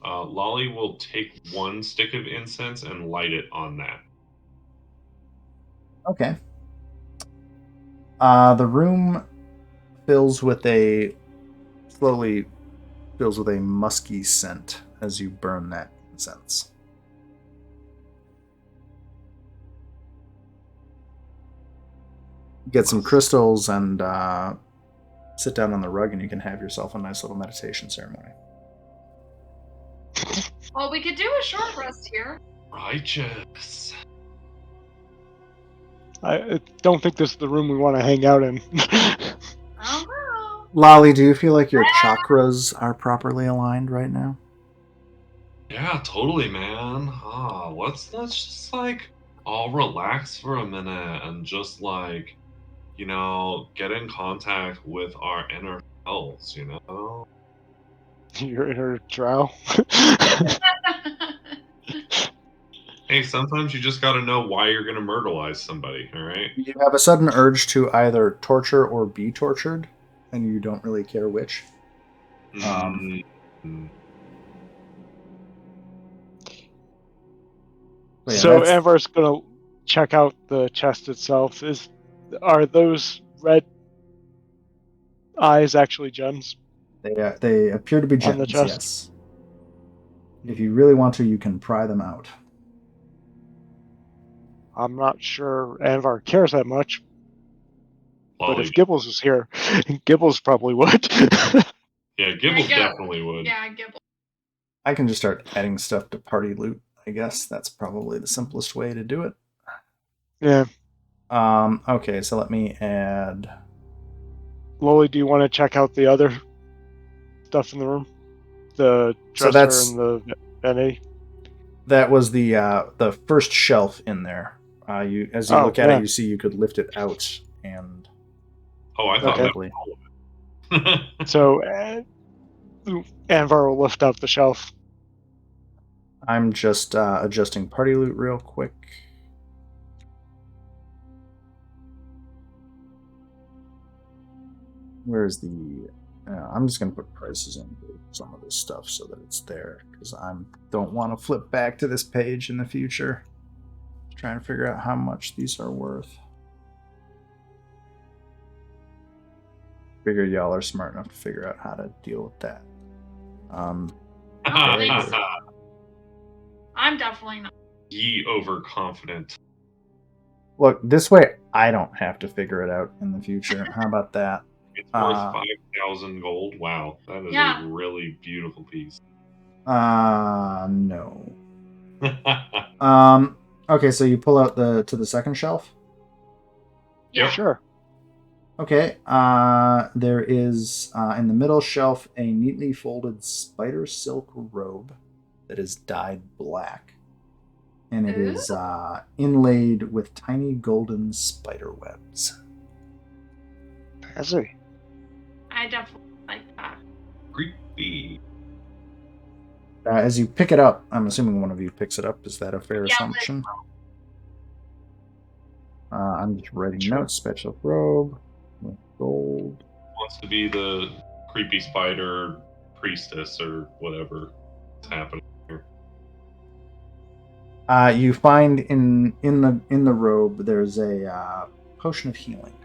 Lolly will take 1 stick of incense and light it on that. Okay. The room slowly fills with a musky scent as you burn that incense. Get some crystals and sit down on the rug, and you can have yourself a nice little meditation ceremony. Well, we could do a short rest here. Righteous. I don't think this is the room we want to hang out in. I don't know. Lolly, do you feel like your chakras are properly aligned right now? Yeah, totally, man. Let's just like all relax for a minute and just like, get in contact with our inner selves, Your inner drow. Hey, sometimes you just gotta know why you're gonna myrtleize somebody, alright? You have a sudden urge to either torture or be tortured, and you don't really care which. Mm. But yeah, So that's Anvar's gonna check out the chest itself. Are those red eyes actually gems they appear to be on the gems. chest? Yes. If you really want to, you can pry them out. I'm not sure Anvar cares that much, but Lolly, if Gibbles was here, Gibbles probably would. yeah, Gibbles go. definitely would. Yeah, Gibble. I can just start adding stuff to party loot. I guess that's probably the simplest way to do it. Yeah. Okay, so let me add. Loli, do you want to check out the other stuff in the room? The So dresser and the vanity? that was the first shelf in there. As you look at yeah. it, you see you could lift it out and Oh, I thought probably. that was all of it. So Anvar will lift up the shelf. I'm just adjusting party loot real quick. Where's the? I'm just gonna put prices in for some of this stuff so that it's there because I don't want to flip back to this page in the future. Trying to figure out how much these are worth. Figured y'all are smart enough to figure out how to deal with that. Thanks. I'm definitely not. Ye overconfident. Look, this way I don't have to figure it out in the future. How about that? It's worth 5,000 gold. Wow, that is Yeah. a really beautiful piece. No. Okay, so you pull out to the second shelf. Yeah. Sure. Okay. There is in the middle shelf a neatly folded spider silk robe that is dyed black, and it is inlaid with tiny golden spider webs. I see. I definitely like that. Creepy. As you pick it up, I'm assuming one of you picks it up. Is that a fair assumption? I'm just writing notes. Special robe with gold. Wants to be the creepy spider priestess or whatever is happening here. You find in the robe there's a potion of healing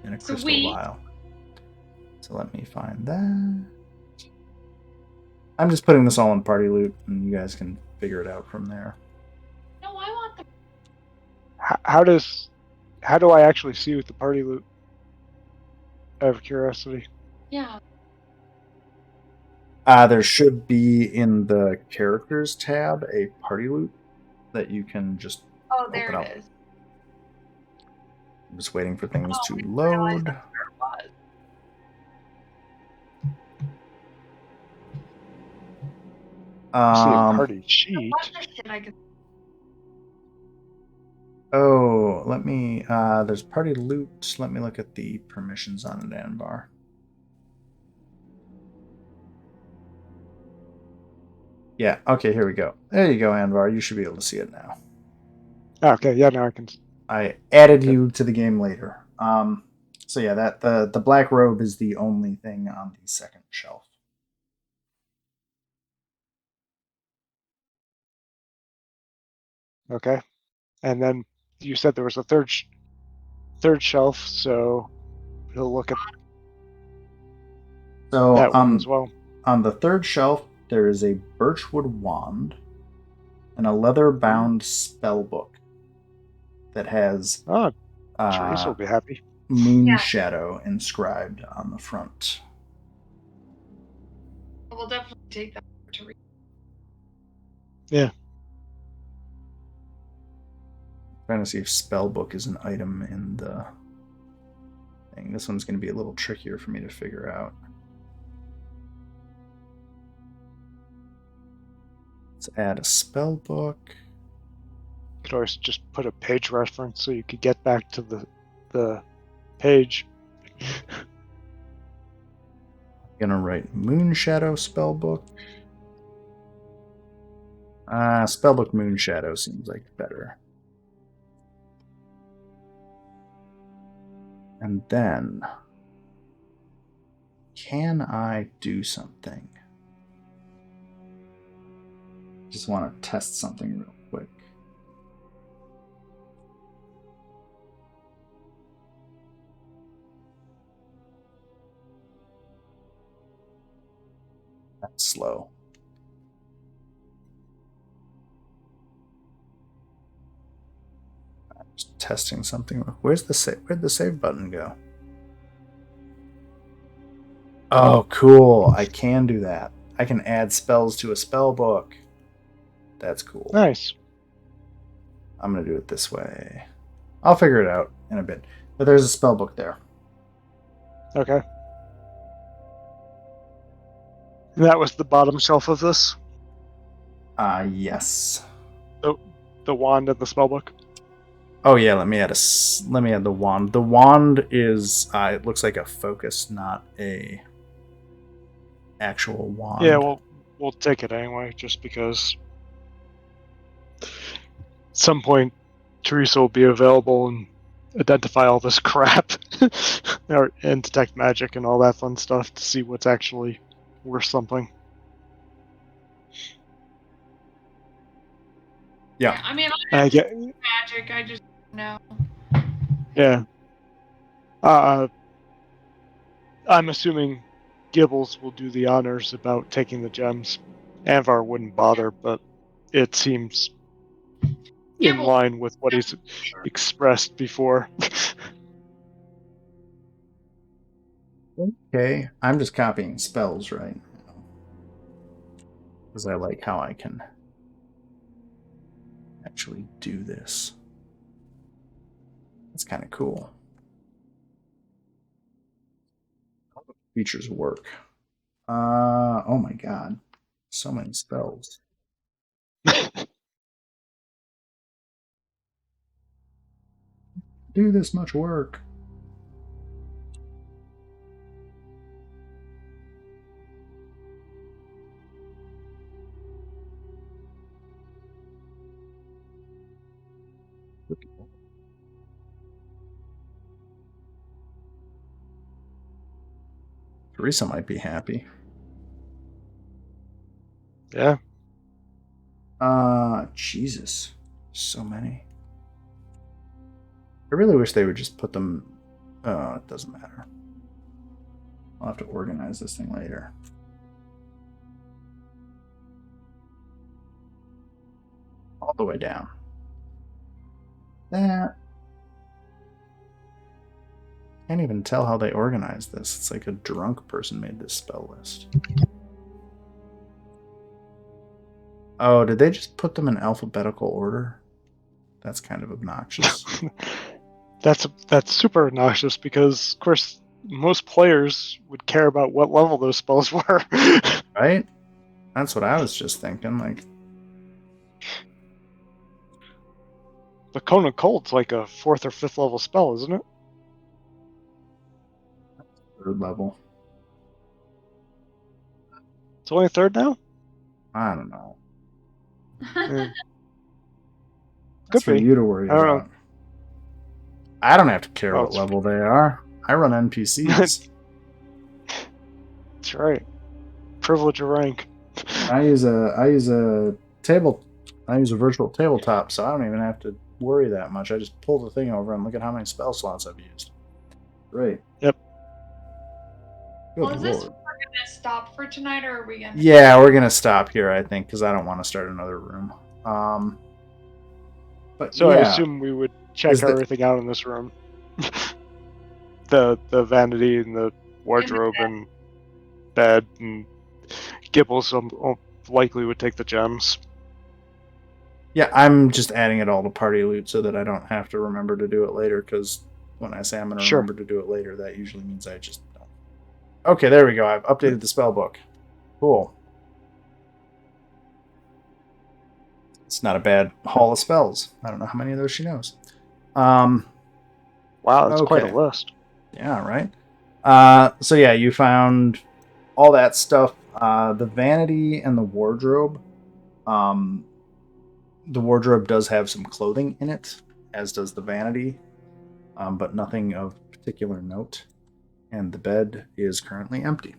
in a crystal vial. So let me find that. I'm just putting this all in party loot, and you guys can figure it out from there. No, I want the. How do I actually see with the party loot? Out of curiosity. Yeah. There should be in the characters tab a party loot that you can just There open up. it is. I'm just waiting for things to load. I see a party sheet. Oh, let me. There's party loot. Let me look at the permissions on it, Anvar. Yeah. Okay. Here we go. There you go, Anvar. You should be able to see it now. Okay. Yeah. Now I can. I added you to the game later. So yeah, that the black robe is the only thing on the second shelf. Okay. And then you said there was a third shelf, so he'll look at that one as well. On the third shelf, there is a birchwood wand and a leather-bound spell book that has Therese will be happy. Moon Shadow inscribed on the front. We'll definitely take that to read. Yeah. Trying to see if spellbook is an item in the Dang, this one's going to be a little trickier for me to figure out. Let's add a spell book. You could always just put a page reference so you could get back to the page. I'm gonna write Moonshadow spellbook. Spellbook Moonshadow seems like better. And then, can I do something? Just want to test something real quick. That's slow. I'm just testing something. Where'd the save button go? Oh, cool. I can do that. I can add spells to a spell book. That's cool. Nice. I'm going to do it this way. I'll figure it out in a bit. But there's a spell book there. Okay. And that was the bottom shelf of this? Yes. The wand and the spellbook? Oh yeah, let me add the wand. The wand is it looks like a focus, not a actual wand. Yeah, we'll take it anyway, just because at some point Teresa will be available and identify all this crap and detect magic and all that fun stuff to see what's actually worth something. Yeah. I mean, I get magic. I just know. yeah. I'm assuming Gibbles will do the honors about taking the gems. Anvar wouldn't bother, but it seems in Gibbles. line with what he's expressed before. Okay, I'm just copying spells right now because I like how I can actually do this. That's kind of cool. How do features work? Oh my god, so many spells. Do this much work. Teresa might be happy. Yeah. Jesus. So many. I really wish they would just put them... Oh, it doesn't matter. I'll have to organize this thing later. All the way down. That... Can't even tell how they organized this. It's like a drunk person made this spell list. Oh, did they just put them in alphabetical order? That's kind of obnoxious. That's super obnoxious because, of course, most players would care about what level those spells were. Right? That's what I was just thinking. Like, the Cone of Cold's like a 4th or 5th level spell, isn't it? 3rd level. It's only 3rd now? I don't know. Yeah. That's Could for be. you to worry I don't about. I don't have to care Oh, what it's- level they are. I run NPCs. That's right. Privilege of rank. I use a virtual tabletop, so I don't even have to worry that much. I just pull the thing over and look at how many spell slots I've used. Great. Yep. Good Well, is this lord. we're gonna stop for tonight, or are we gonna? Yeah, we're gonna stop here, I think, because I don't want to start another room. But So yeah, I assume we would check everything out in this room. the vanity and the wardrobe and bed and Gibbles likely would take the gems. yeah, I'm just adding it all to party loot so that I don't have to remember to do it later, because When I say I'm going to Sure. remember to do it later, that usually means I just don't. Okay, there we go. I've updated the spell book. Cool. It's not a bad haul of spells. I don't know how many of those she knows. Wow, that's quite a Okay. list. Yeah, right? So yeah, you found all that stuff. The vanity and the wardrobe. The wardrobe does have some clothing in it, as does the vanity, but nothing of particular note. And the bed is currently empty.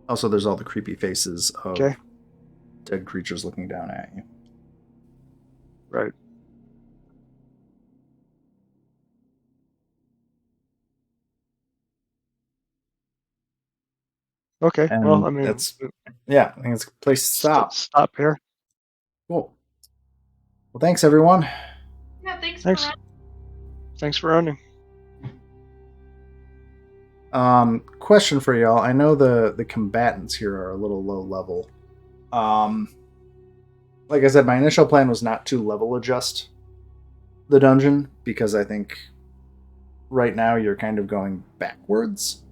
Also, there's all the creepy faces of Okay. dead creatures looking down at you. Right. Okay. And Well, I mean, that's, yeah, I think it's a place to stop. stop here. Cool. Well, thanks, everyone. Yeah, thanks, Thanks. for running. Thanks for running. Question for y'all. I know the combatants here are a little low level. Like I said, my initial plan was not to level adjust the dungeon because I think right now you're kind of going backwards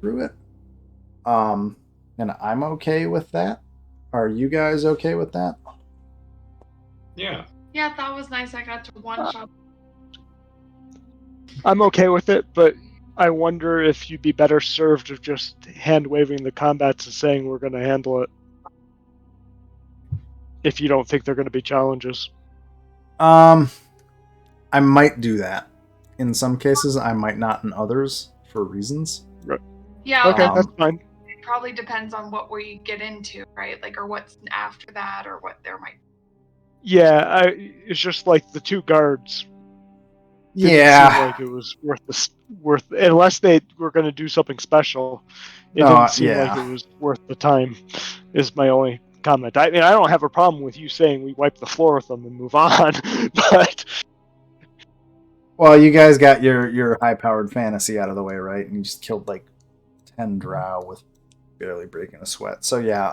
through it. And I'm okay with that. Are you guys okay with that? Yeah. Yeah, that was nice. I got to one shot. I'm okay with it, but I wonder if you'd be better served of just hand waving the combats and saying we're going to handle it. If you don't think they're going to be challenges. I might do that. In some cases, I might not in others for reasons. Yeah, Okay, that that's fine. probably depends on what we get into, right? Like, or what's after that, or what there might. Yeah, it's just like the two guards. Didn't Yeah. seem like it was worth unless they were going to do something special. It No, didn't seem yeah. like it was worth the time. Is my only comment. I mean, I don't have a problem with you saying we wipe the floor with them and move on, but Well, you guys got your high-powered fantasy out of the way, right? And you just killed like 10 drow with barely breaking a sweat. So yeah,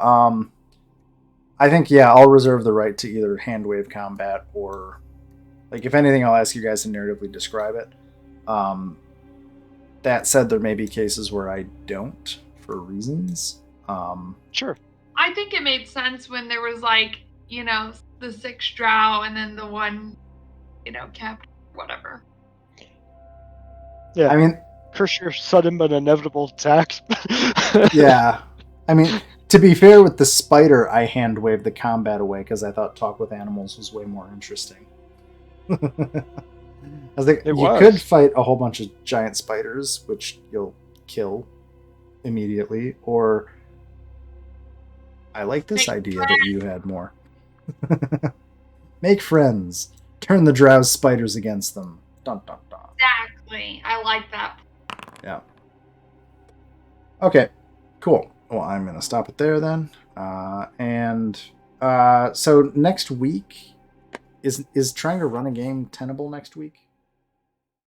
I think I'll reserve the right to either hand wave combat or, like, if anything, I'll ask you guys to narratively describe it. That said, there may be cases where I don't for reasons. sure. I think it made sense when there was like, the 6 drow and then the one, kept whatever. Yeah. I mean, Curse your sudden but inevitable attack. yeah. I mean, to be fair with the spider, I hand waved the combat away because I thought talk with animals was way more interesting. I was like, could fight a whole bunch of giant spiders, which you'll kill immediately, or I like this idea that you had more. Make friends. Turn the drow's spiders against them. Dun dun dun. Exactly. I like that. Yeah. Okay. Cool. Well, I'm gonna stop it there then. So next week is trying to run a game tenable next week?